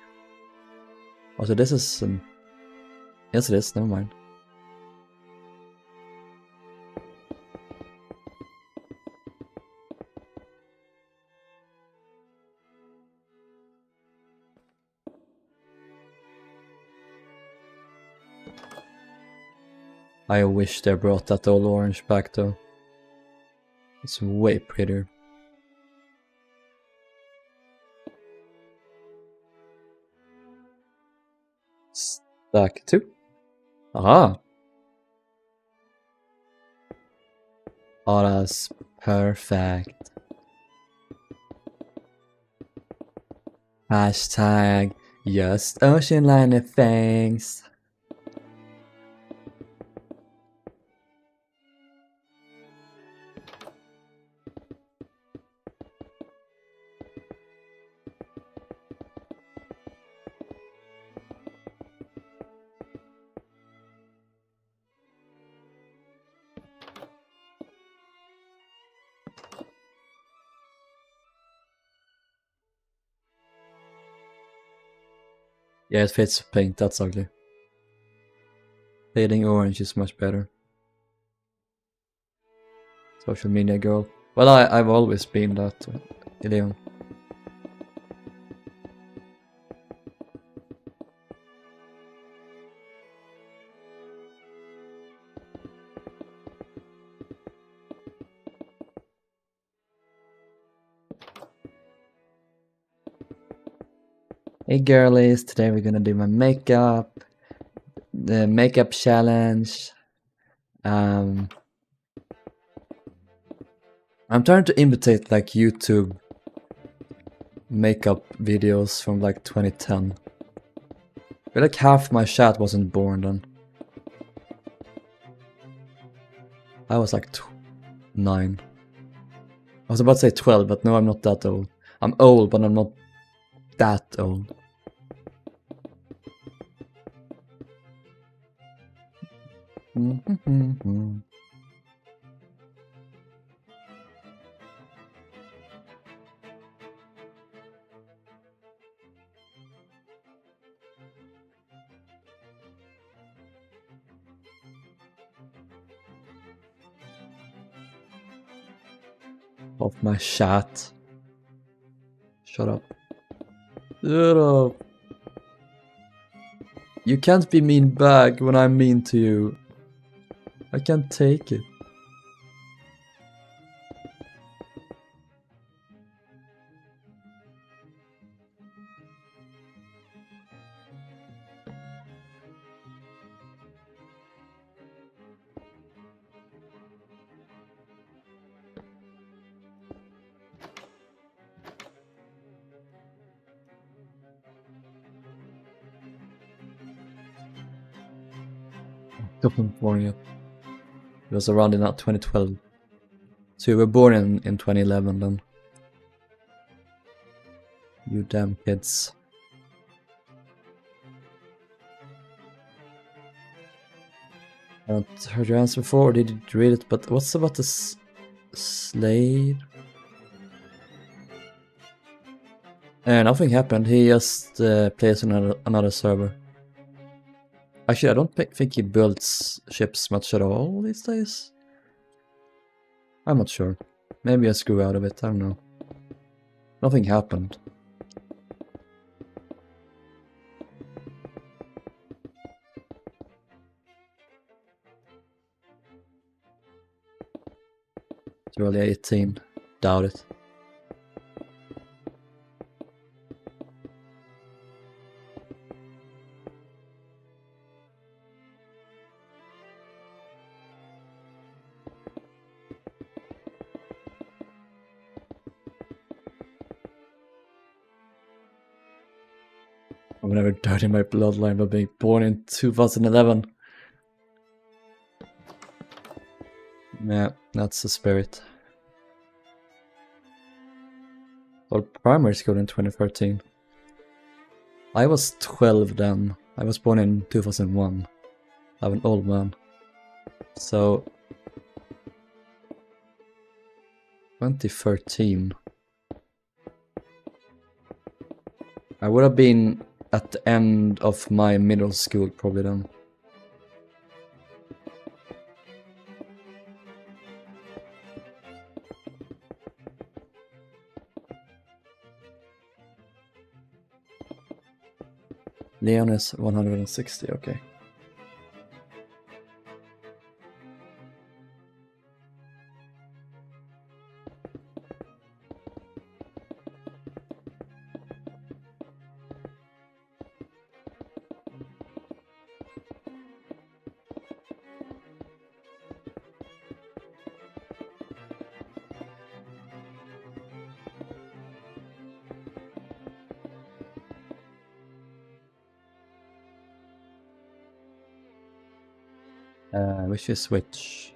Also, this is yes, it is. Never mind. I wish they brought that old orange back though. It's way prettier. Stack 2. Aha! Oh, that's perfect. Hashtag just ocean liner things. Yeah, it fits pink, that's ugly. Fading orange is much better. Social media girl. Well, I've always been that, Rilhon. Hey girlies, today we're gonna do my makeup. The makeup challenge. I'm trying to imitate like YouTube makeup videos from like 2010. I feel like half my chat wasn't born then. I was like 9. I was about to say 12, but no, I'm not that old. I'm old, but I'm not that old. Of my chat. Shut up. Shut up. You can't be mean back when I'm mean to you. I can't take it. Wasn't born yet. It was around in 2012. So you were born in 2011 then. You damn kids. I haven't heard your answer before, or did you read it? But what's about the Slade? Nothing happened. He just plays on another server. Actually, I don't think he builds ships much at all these days. I'm not sure. Maybe I screw out of it, I don't know. Nothing happened. It's early 18. Doubt it. I've never died in my bloodline by being born in 2011. Yeah, that's the spirit. Well, primary school in 2013. I was 12 then. I was born in 2001. I'm an old man. So 2013. I would have been at the end of my middle school probably then. Leon is 160, okay. We should switch.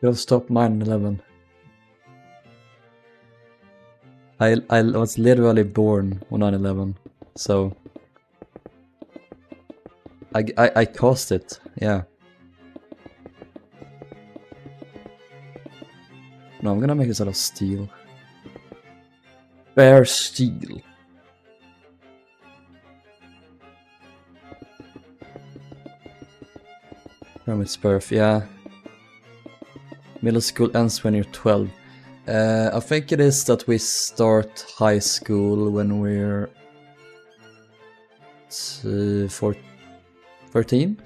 You'll stop mine 11. I was literally born on 9/11, so I caused it, yeah. No, I'm gonna make this out of steel. Bare steel. Hermit's birth, yeah. Middle school ends when you're 12. I think it is that we start high school when we're 13?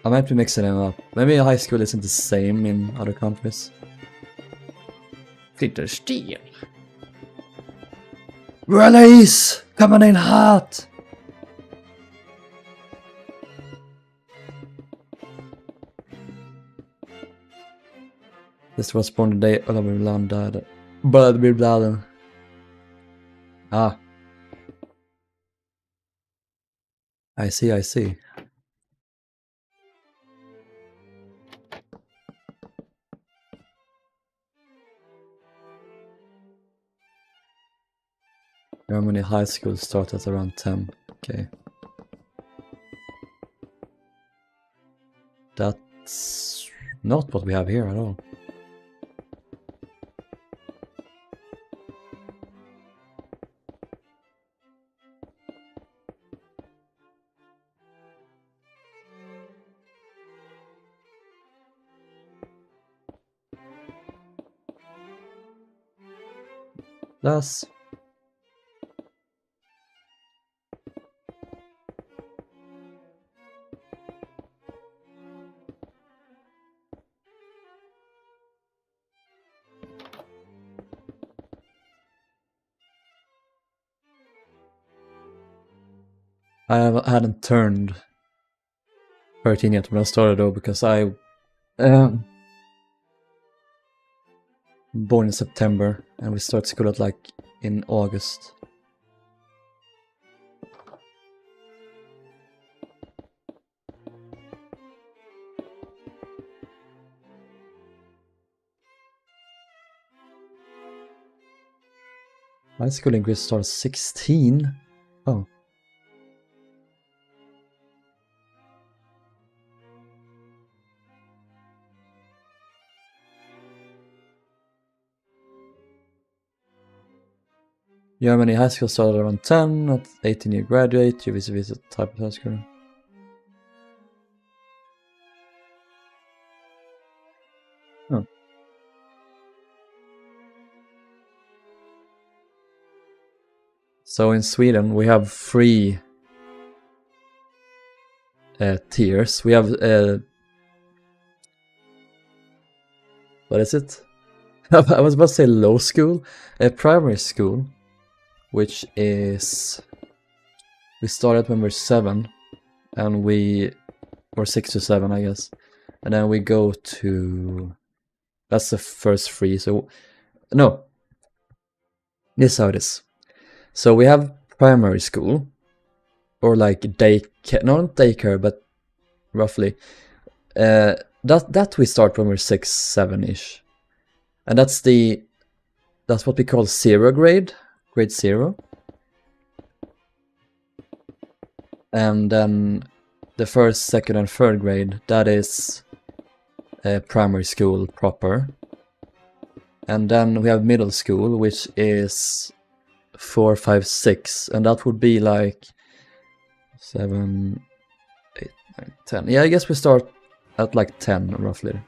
I might be mixing them up. Maybe high school isn't the same in other countries. Flyttar sten. Release! Coming in hot! This was born the day Oliver Rilhon died. Blah. Ah. I see. Germany high school starts at around 10. Okay. That's not what we have here at all. That's I hadn't turned 13 yet when I started though, because I born in September and we start school at like in August. High school in Greece starts 16. Oh. Germany high school started around 10, at 18 you graduate, you visit type of high school. Oh. So in Sweden we have 3 tiers. We have what is it? I was about to say low school, primary school, which is we started when we're 7, and we were 6 to 7, I guess, and then we go to that's the first 3. So no, this is how it is. So we have primary school, or like daycare, not daycare, but roughly. That we start when we're 6, 7-ish, and that's what we call 0 grade 0. And then the first, second, and third grade, that is primary school proper. And then we have middle school, which is 4, 5, 6, and that would be like 7, 8, 9, 10. Yeah, I guess we start at like 10 roughly.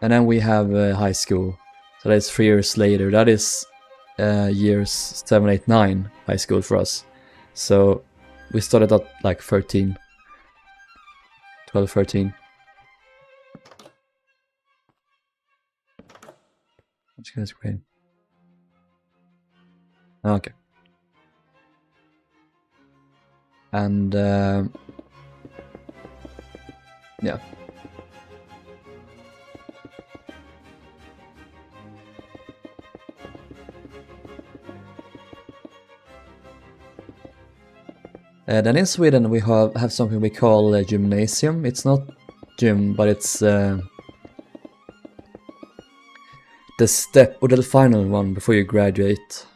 And then we have high school, so that's 3 years later. That is years 7, 8, 9 high school for us. So we started at like 13, 12, 13. Which is great. Okay. And yeah. Then in Sweden we have something we call a gymnasium. It's not gym, but it's the step or the final one before you graduate.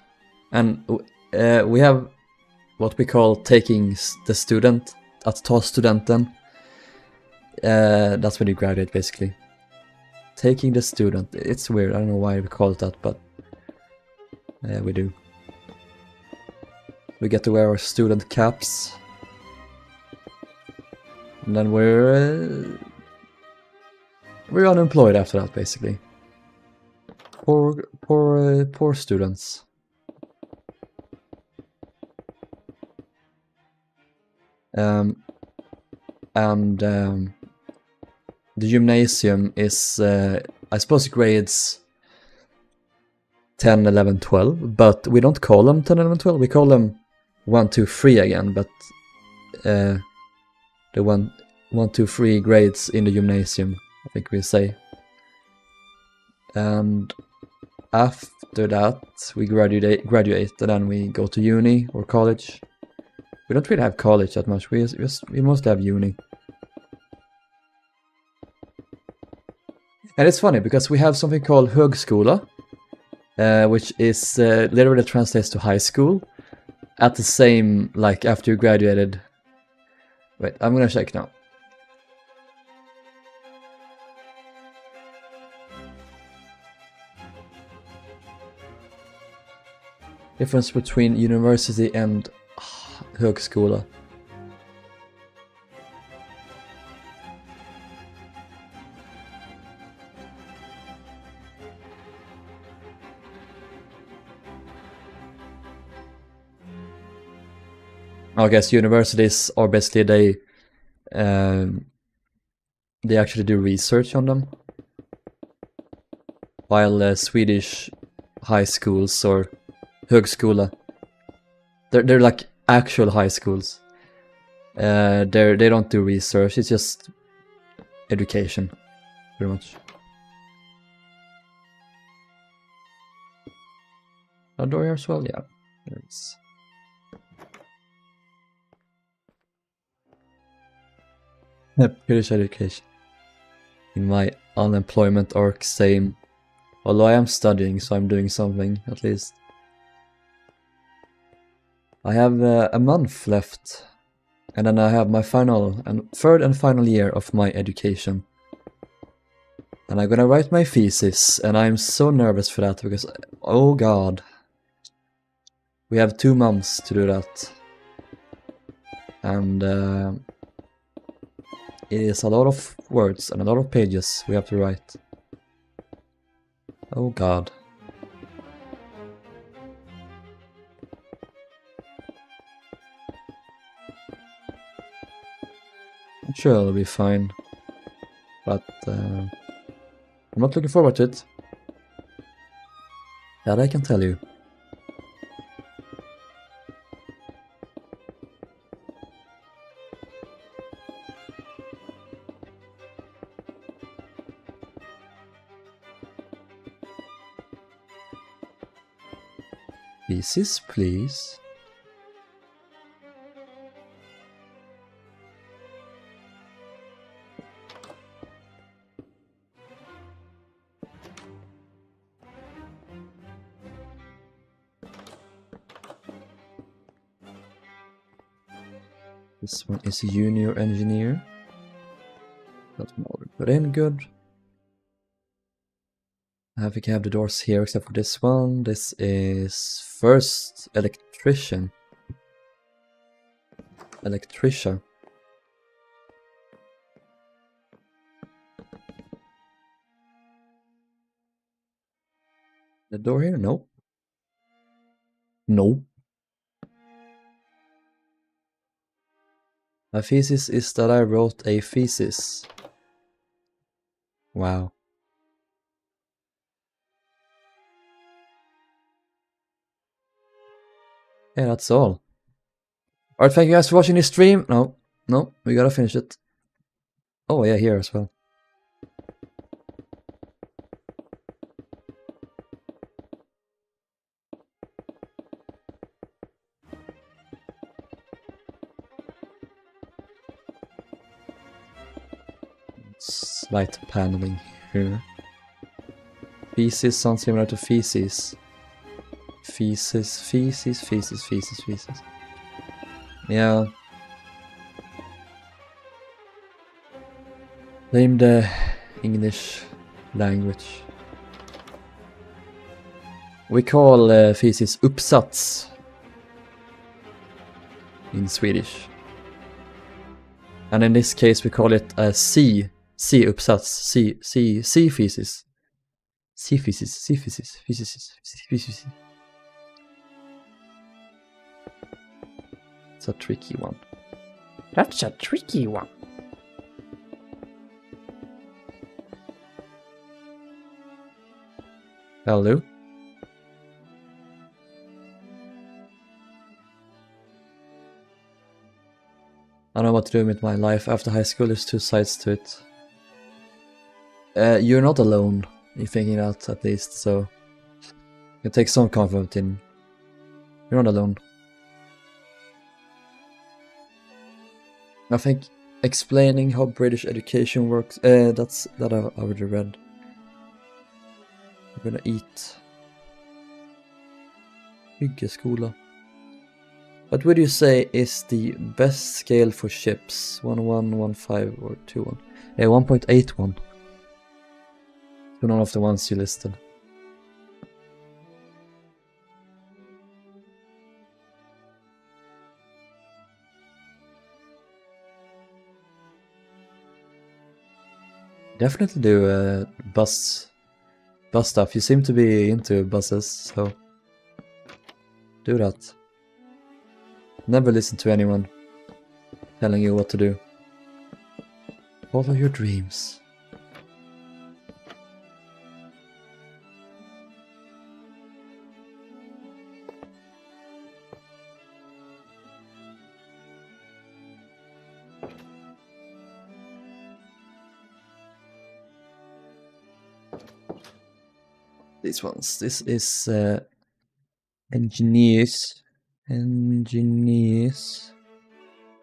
And we have what we call taking the student, att ta studenten. That's when you graduate, basically. Taking the student. It's weird, I don't know why we call it that, but we do. We get to wear our student caps. And then we're unemployed after that, basically. Poor students. The gymnasium is, I suppose, grades 10, 11, 12, but we don't call them 10, 11, 12, we call them 1, 2, 3 again, but the 1, 2, 3 grades in the gymnasium, I think we say. And after that, we graduate, and then we go to uni or college. We don't really have college that much, we mostly have uni. And it's funny, because we have something called högskola, which is literally translates to high school, at the same, like, after you graduated. Wait, I'm gonna check now. Difference between university and högskola. I guess universities are basically they actually do research on them, while Swedish high schools or högskola, they're like actual high schools. They don't do research, it's just education, pretty much. A door here as well? Yeah, there is. British education. In my unemployment arc, same. Although I am studying, so I'm doing something, at least. I have a month left. And then I have my third and final year of my education. And I'm gonna write my thesis, and I'm so nervous for that, because, oh god. We have 2 months to do that. And it is a lot of words and a lot of pages we have to write. Oh god. I'm sure it'll be fine. But I'm not looking forward to it. That I can tell you. Thesis, please. This one is a junior engineer. That one already put in, good. I think I have the doors here except for this one. This is first electrician. Electrician. The door here? No. No. My thesis is that I wrote a thesis. Wow. Yeah, that's all. Alright, thank you guys for watching this stream. No, we gotta finish it. Oh yeah, here as well. Slight paneling here. Feces sounds similar to feces. Feces. Yeah. Blame the English language. We call feces uppsats in Swedish. And in this case we call it a C uppsats, C feces. C feces. It's a tricky one. That's a tricky one. Hello? I don't know what to do with my life after high school. There's 2 sides to it. You're not alone. You're thinking that, at least, so you take some comfort in. You're not alone. I think explaining how British education works. That I already read. We're gonna eat. Byggeskola. What would you say is the best scale for ships? 1.1, 1.5, or 2.1? 1.81. So none of the ones you listed. Definitely do bus stuff. You seem to be into buses, so do that. Never listen to anyone telling you what to do. Follow your dreams. these ones. This is engineers. Engineers.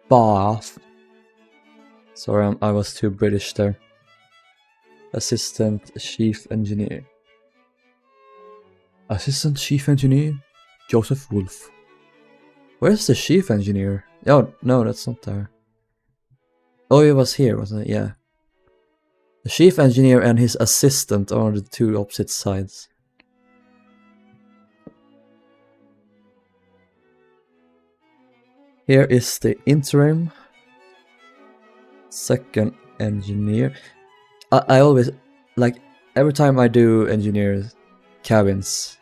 Bath. Sorry, I was too British there. Assistant Chief Engineer. Assistant Chief Engineer? Joseph Wolf. Where's the Chief Engineer? Oh, no, that's not there. Oh, he was here, wasn't it? Yeah. The Chief Engineer and his assistant are on the two opposite sides. Here is the interim second engineer. I always, like, every time I do engineer cabins,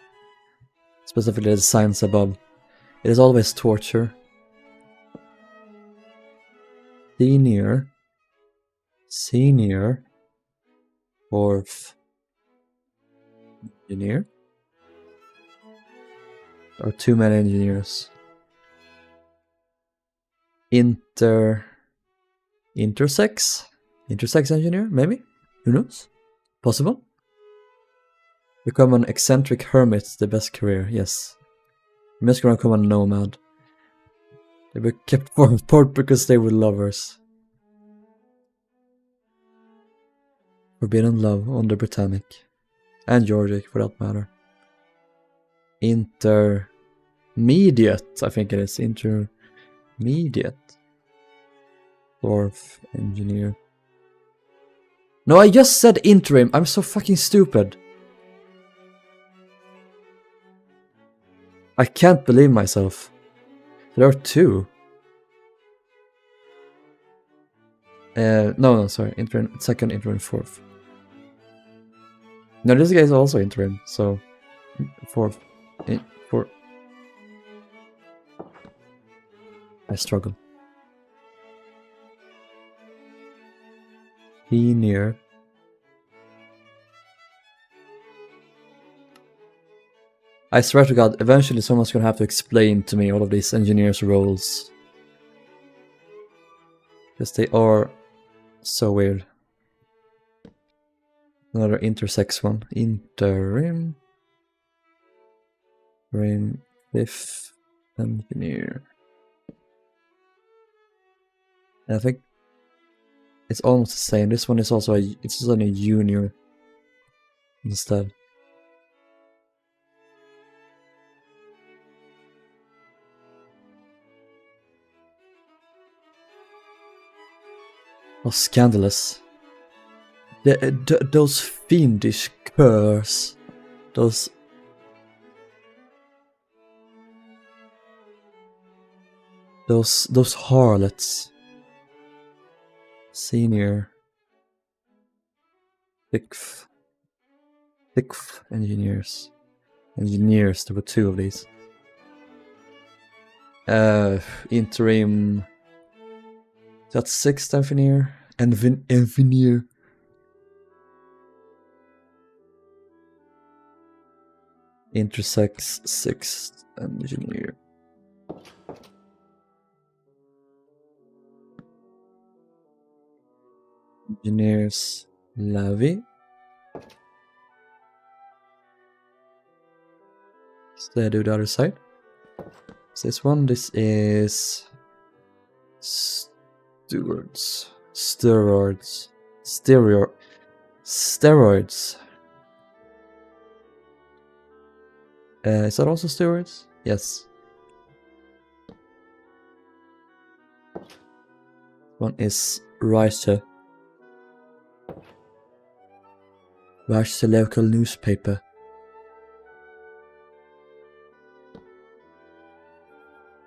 specifically the signs above, it is always torture. Senior, fourth engineer. There are too many engineers. Intersex engineer, maybe? Who knows? Possible? Become an eccentric hermit, the best career, yes. I'm just gonna become a nomad. They were kept for port because they were lovers. Forbidden love on the Britannic. And Georgic, for that matter. Intermediate, I think it is. Intermediate. Fourth engineer. No, I just said interim. I'm so fucking stupid. I can't believe myself. There are two. No, sorry. Interim, second, interim, fourth. No, this guy is also interim, so fourth. I struggle. Senior. I swear to God, eventually someone's gonna have to explain to me all of these engineers' roles. Because they are so weird. Another intersex one. Interim. Fifth engineer. And I think it's almost the same. This one is also it's only a junior instead. Oh, scandalous. Those fiendish curs. Those harlots. Senior. Sixth engineers. There were two of these. Interim. That's sixth engineer. Engineer. Intersex sixth engineer. Engineers Lavi. So I do the other side. So this one, this is steroids. Is that also steroids? Yes. One is writer. Writes the local newspaper.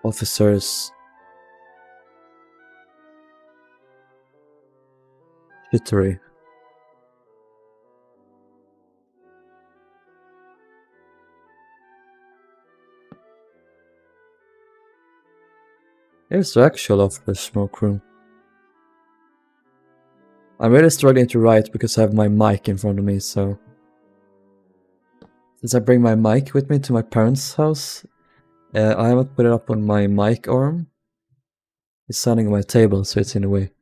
Officers. Jittery. Here's the actual officer smoke room. I'm really struggling to write because I have my mic in front of me, so... Since I bring my mic with me to my parents' house, I haven't put it up on my mic arm. It's standing on my table, so it's in the way.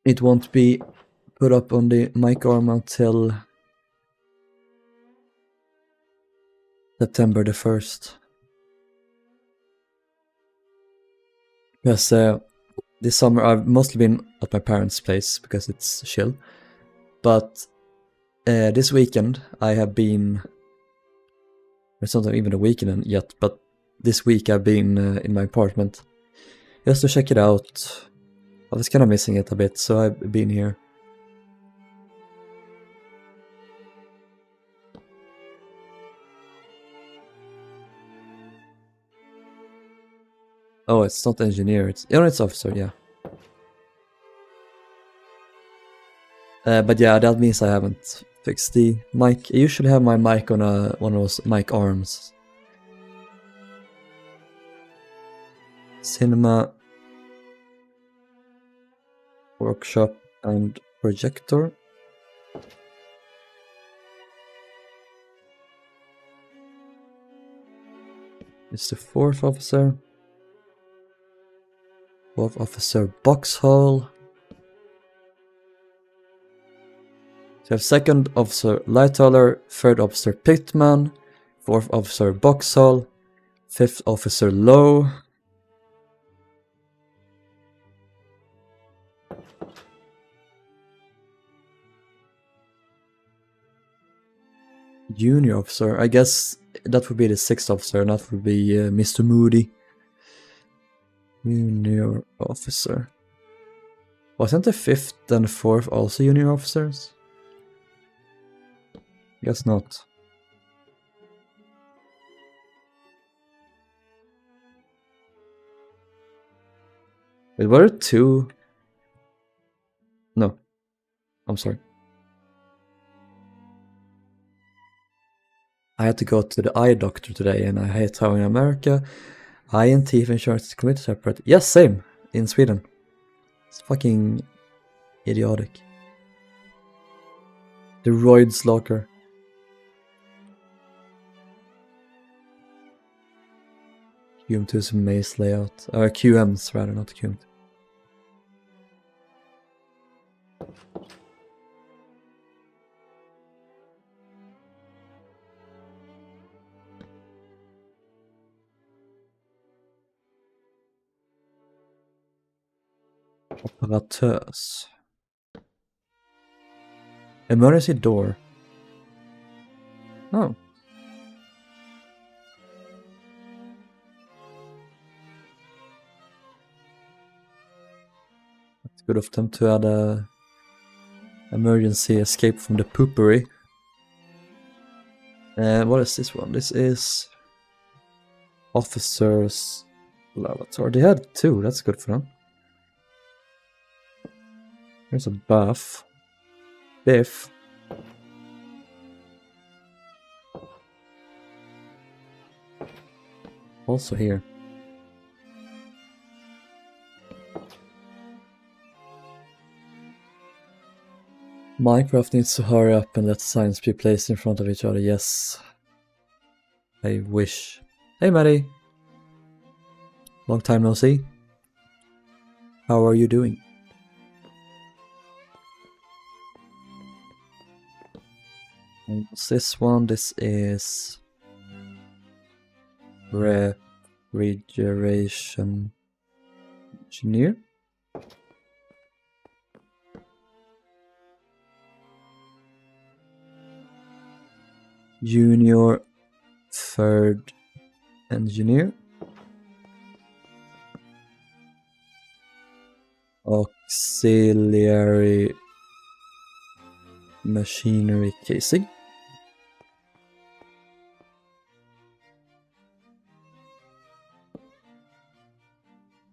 It won't be put up on the mic arm until September the 1st. Because this summer I've mostly been at my parents' place because it's chill. But this weekend I have been... It's not even a weekend yet, but this week I've been in my apartment. Just to check it out. I was kind of missing it a bit, so I've been here. Oh, it's not engineer, it's officer, yeah. But yeah, that means I haven't fixed the mic. I usually have my mic on one of those mic arms. Cinema, workshop, and projector. It's the 4th officer. 4th officer box hall. So you have 2nd officer lighthouler, 3rd officer pitman, 4th officer box hall, 5th officer low. Junior officer, I guess that would be the 6th officer, and that would be Mr. Moody. Junior officer. Wasn't the 5th and 4th also junior officers? Guess not. Wait, were there 2? No. I'm sorry. I had to go to the eye doctor today, and I hate how in America eye and teeth insurance is completely separate. Yes, same in Sweden. It's fucking idiotic. The roids locker. QM2 is a maze layout. Or QMs rather, not QM2. Operatörs. Emergency door. Oh. It's good of them to add a emergency escape from the poopery. What is this one? This is officers lavatory. They had 2, that's good for them. There's a bath. Biff. Also here. Minecraft needs to hurry up and let signs be placed in front of each other. Yes. I wish. Hey Maddie. Long time no see. How are you doing? And what's this one? This is refrigeration engineer. Junior 3rd engineer. Auxiliary machinery casing.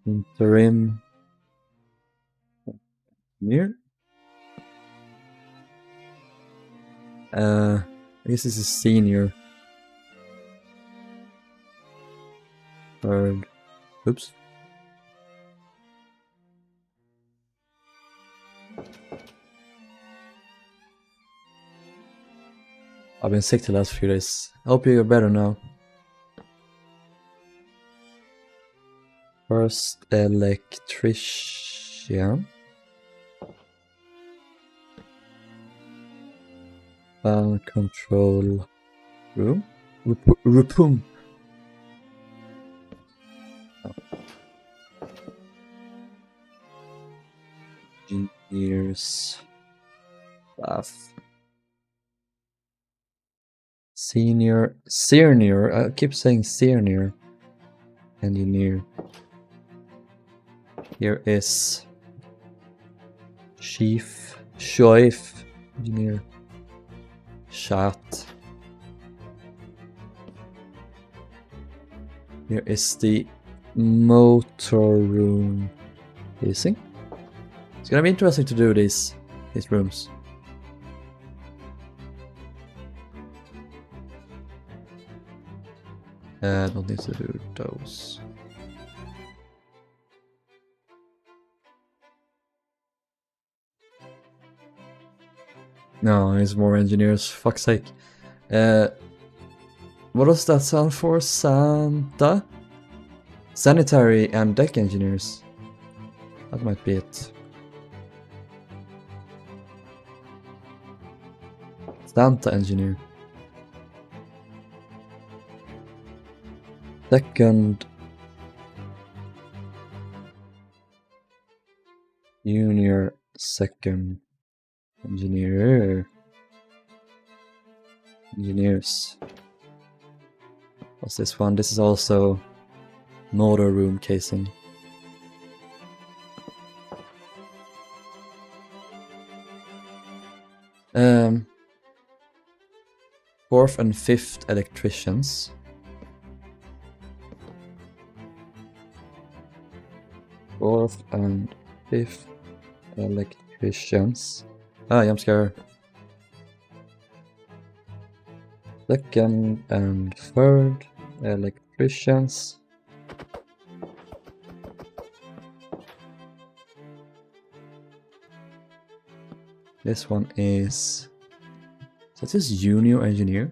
Interim engineer. I guess this is senior. 3rd. Oops. I've been sick the last few days. I hope you're better now. First electrician. Fan control room. Rupum. Engineers. Staff. Senior. I keep saying senior. Engineer. Here is Chief. Engineer. Chat. Here is the motor room. Casing. It's gonna be interesting to do these rooms. Don't need to do those. No, there's more engineers. Fuck's sake. What does that sound for? Santa? Sanitary and deck engineers. That might be it. Santa engineer. Second. Junior second. Engineer. Engineers. What's this one? This is also motor room casing. Fourth and fifth electricians. Fourth and fifth electricians. Ah, jump scare. Second and third electricians. This one is... So this is junior engineer.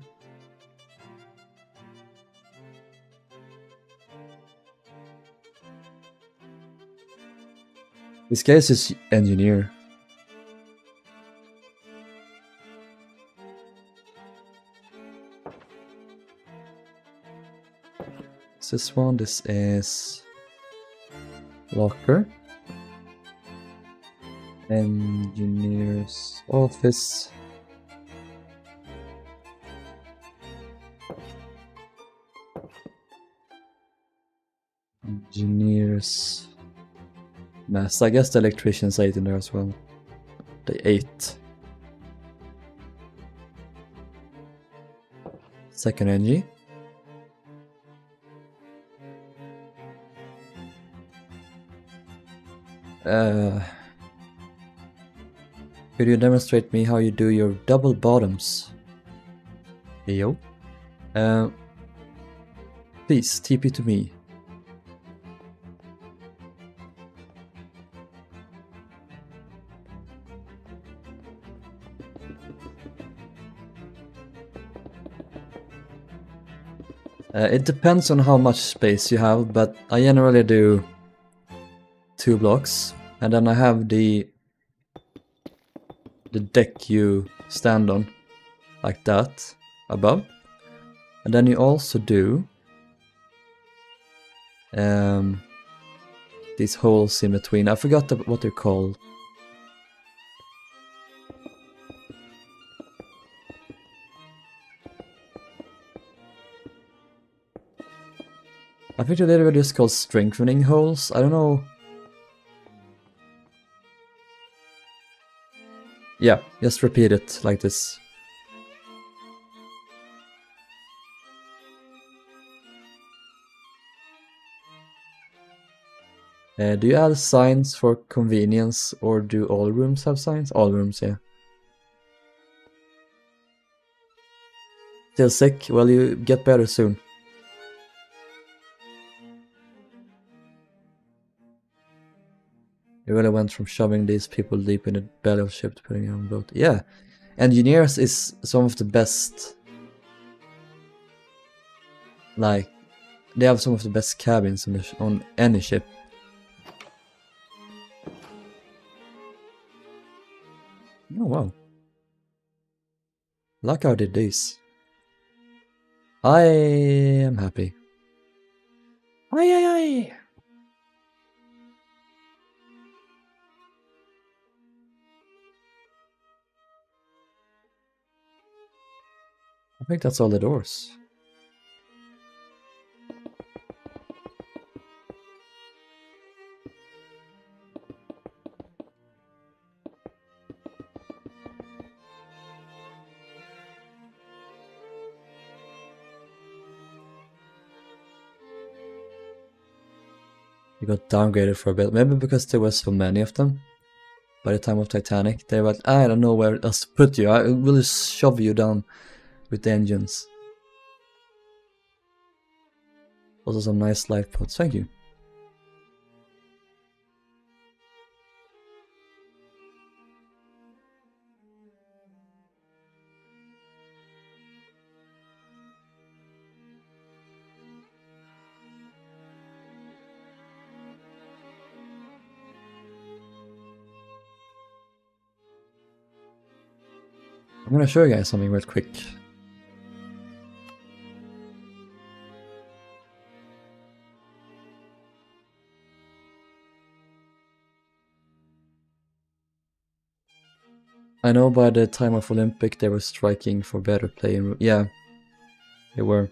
This guy is engineer. This one, this is locker. Engineer's office. Engineers mess. I guess the electricians ate in there as well. They ate. Second engie. Could you demonstrate me how you do your double bottoms? Yo. Please, TP to me. It depends on how much space you have, but I generally do 2 blocks, and then I have the deck you stand on, like that, above. And then you also do these holes in between. I forgot what they're called. I think they're literally just called strengthening holes. I don't know. Yeah, just repeat it like this. Do you add signs for convenience, or do all rooms have signs? All rooms, yeah. Still sick? Well, you get better soon. You really went from shoving these people deep in the belly of ship to putting them on boat. Yeah, engineers is some of the best. Like, they have some of the best cabins on any ship. Oh wow. Look how I did this. I am happy. Aye, aye, aye. I think that's all the doors. You got downgraded for a bit, maybe because there were so many of them. By the time of Titanic, they were like, I don't know where else to put you. I will just shove you down with the engines. Also some nice life pods, thank you. I'm gonna show you guys something real quick. I know by the time of Olympic they were striking for better play. Yeah, they were.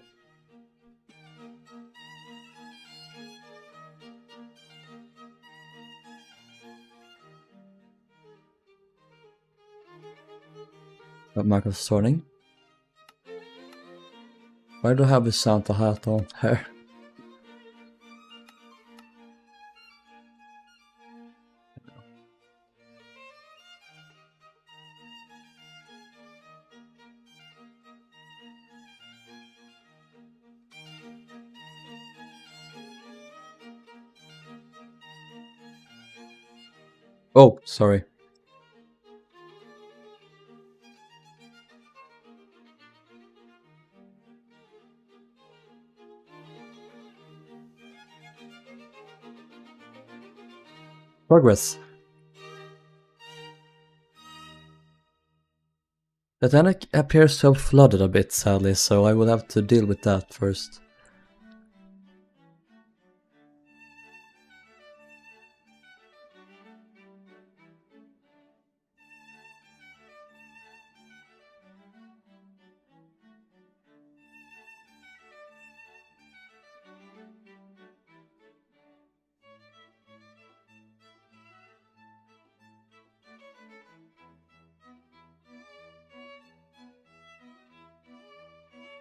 But Michael's starting. Why do I have a Santa hat on here? Oh, sorry. Progress. Britannic appears to have flooded a bit, sadly, so I will have to deal with that first.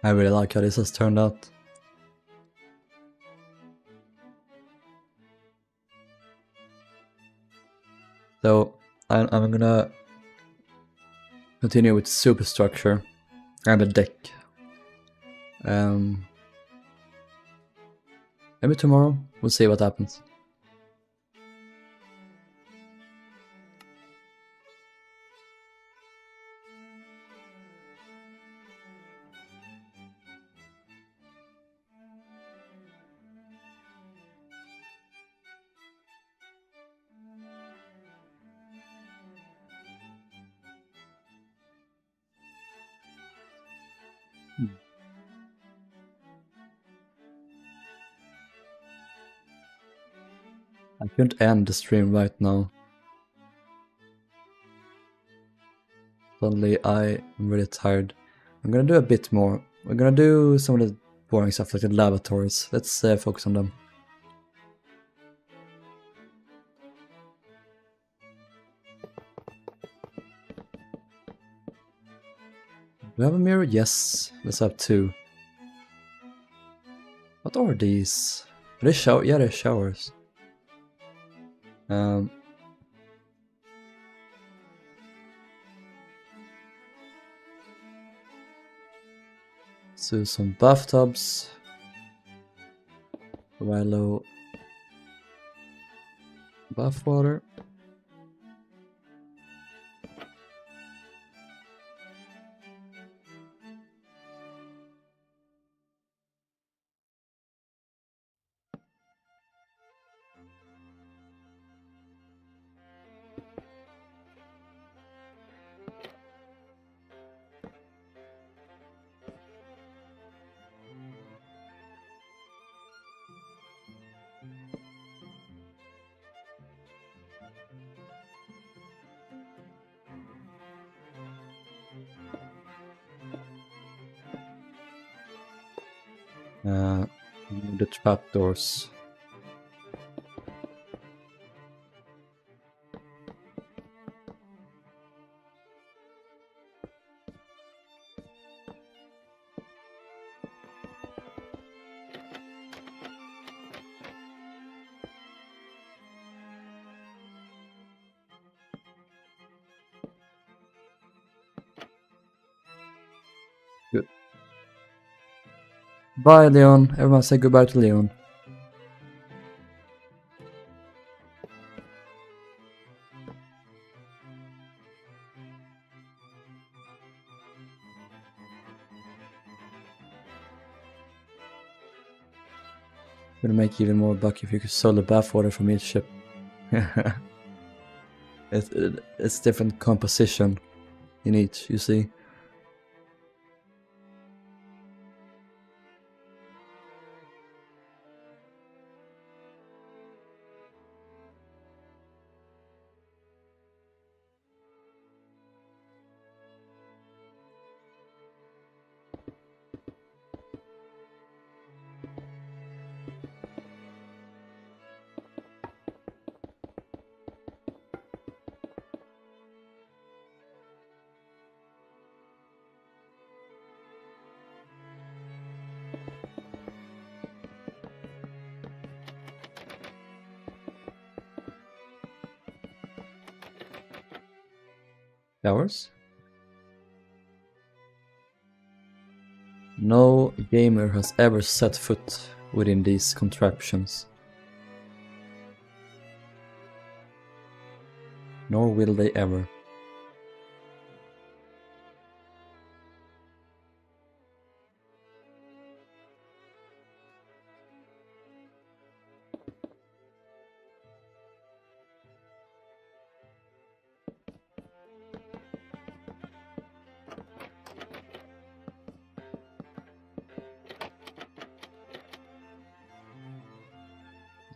I really like how this has turned out. So, I'm gonna continue with superstructure and a deck. Maybe tomorrow, we'll see what happens. I couldn't end the stream right now. Suddenly I am really tired. I'm gonna do a bit more. We're gonna do some of the boring stuff like the lavatories. Let's focus on them. Do we have a mirror? Yes. Let's have two. What are these? Are they shower? Yeah, they're showers. So some bathtubs. Rilo bath water. The trapdoors. Good. Bye, Leon. Everyone say goodbye to Leon. Gonna make even more buck if you could sell the bathwater from each ship. It's different composition in each, you see. Hours? No gamer has ever set foot within these contraptions. Nor will they ever.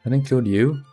That include you?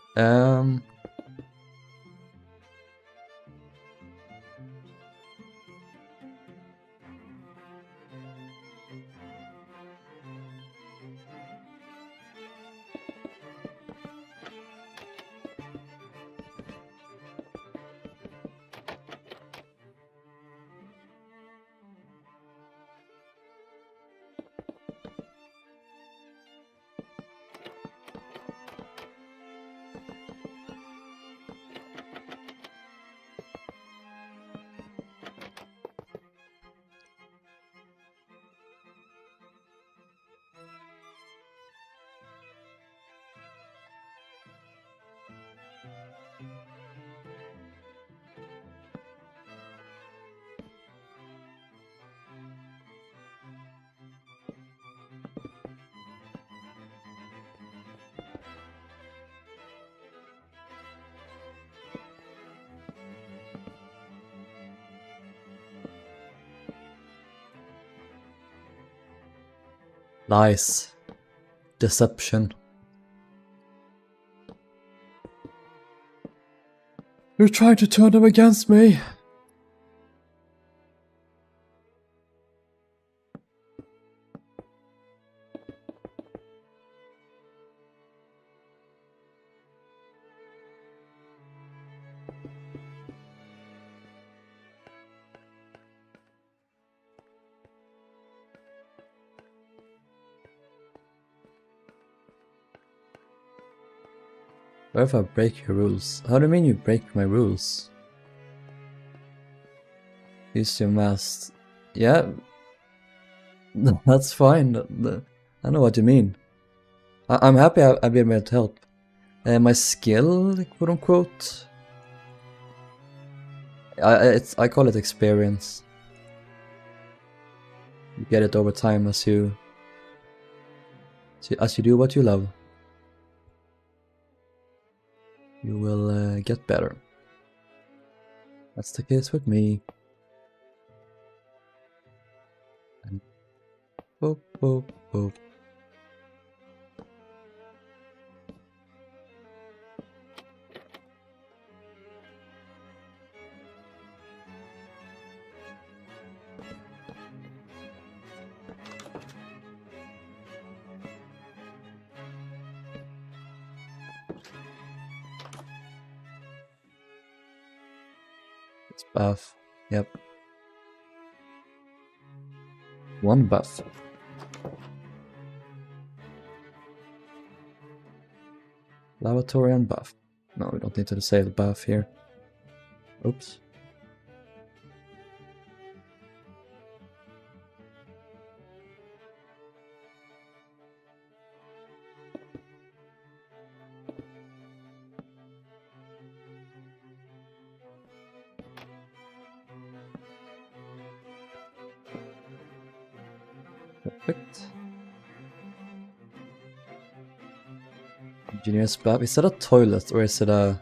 Lies. Deception. You're trying to turn them against me. What if I break your rules? How do you mean you break my rules? Use your mast. Yeah. That's fine. I know what you mean. I'm happy I've been able to help. My skill, quote unquote. I call it experience. You get it over time as you do what you love. You will get better. That's the case with me. And boop, boop, boop. It's buff. Yep. 1 buff. Lavatory and buff. No, we don't need to save the buff here. Oops. Perfect. Engineer's bath. Is that a toilet or is it a...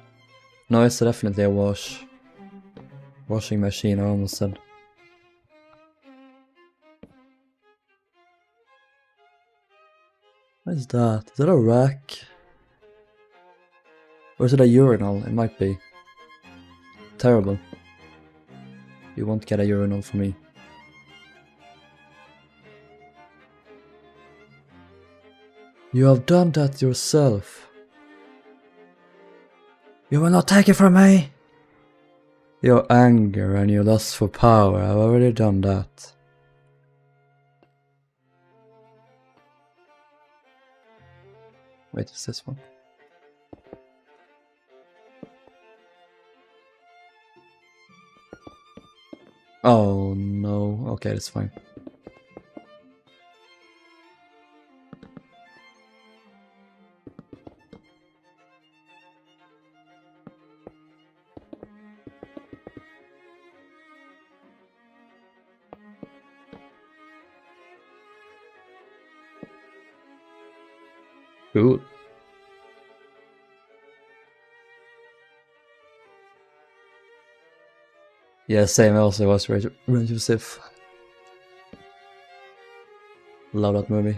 No, it's definitely a washing machine, I almost said. What is that? Is that a rack? Or is it a urinal? It might be. Terrible. You won't get a urinal for me. You have done that yourself. You will not take it from me! Your anger and your lust for power, I've already done that. Wait, is this one? Oh no, okay, that's fine. Cool. Yeah, same. I also watched Revenge of Sith. Love that movie.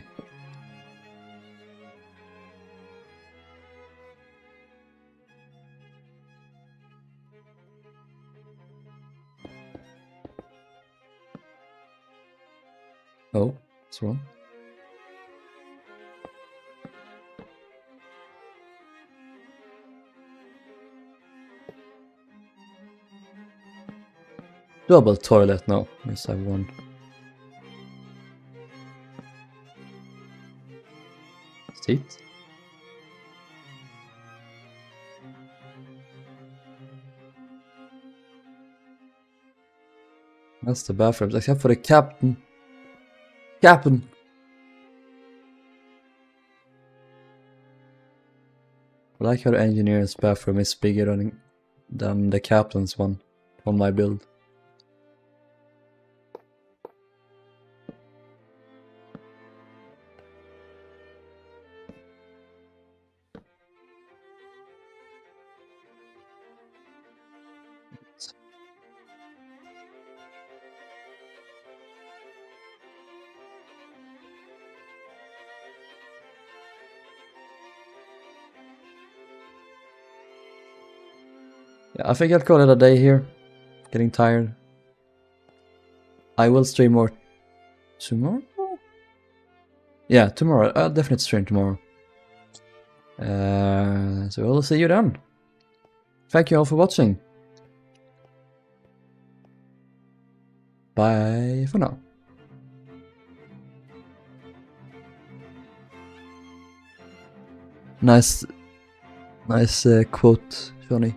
Oh, what's wrong? Double toilet, no. Let's have one. Seat. That's the bathrooms, except for the captain. Captain! I like how the engineer's bathroom is bigger than the captain's one on my build. Yeah, I think I'll call it a day here. Getting tired. I will stream more tomorrow? Yeah, tomorrow. I'll definitely stream tomorrow. So we'll see you then. Thank you all for watching. Bye for now. Nice quote, Johnny.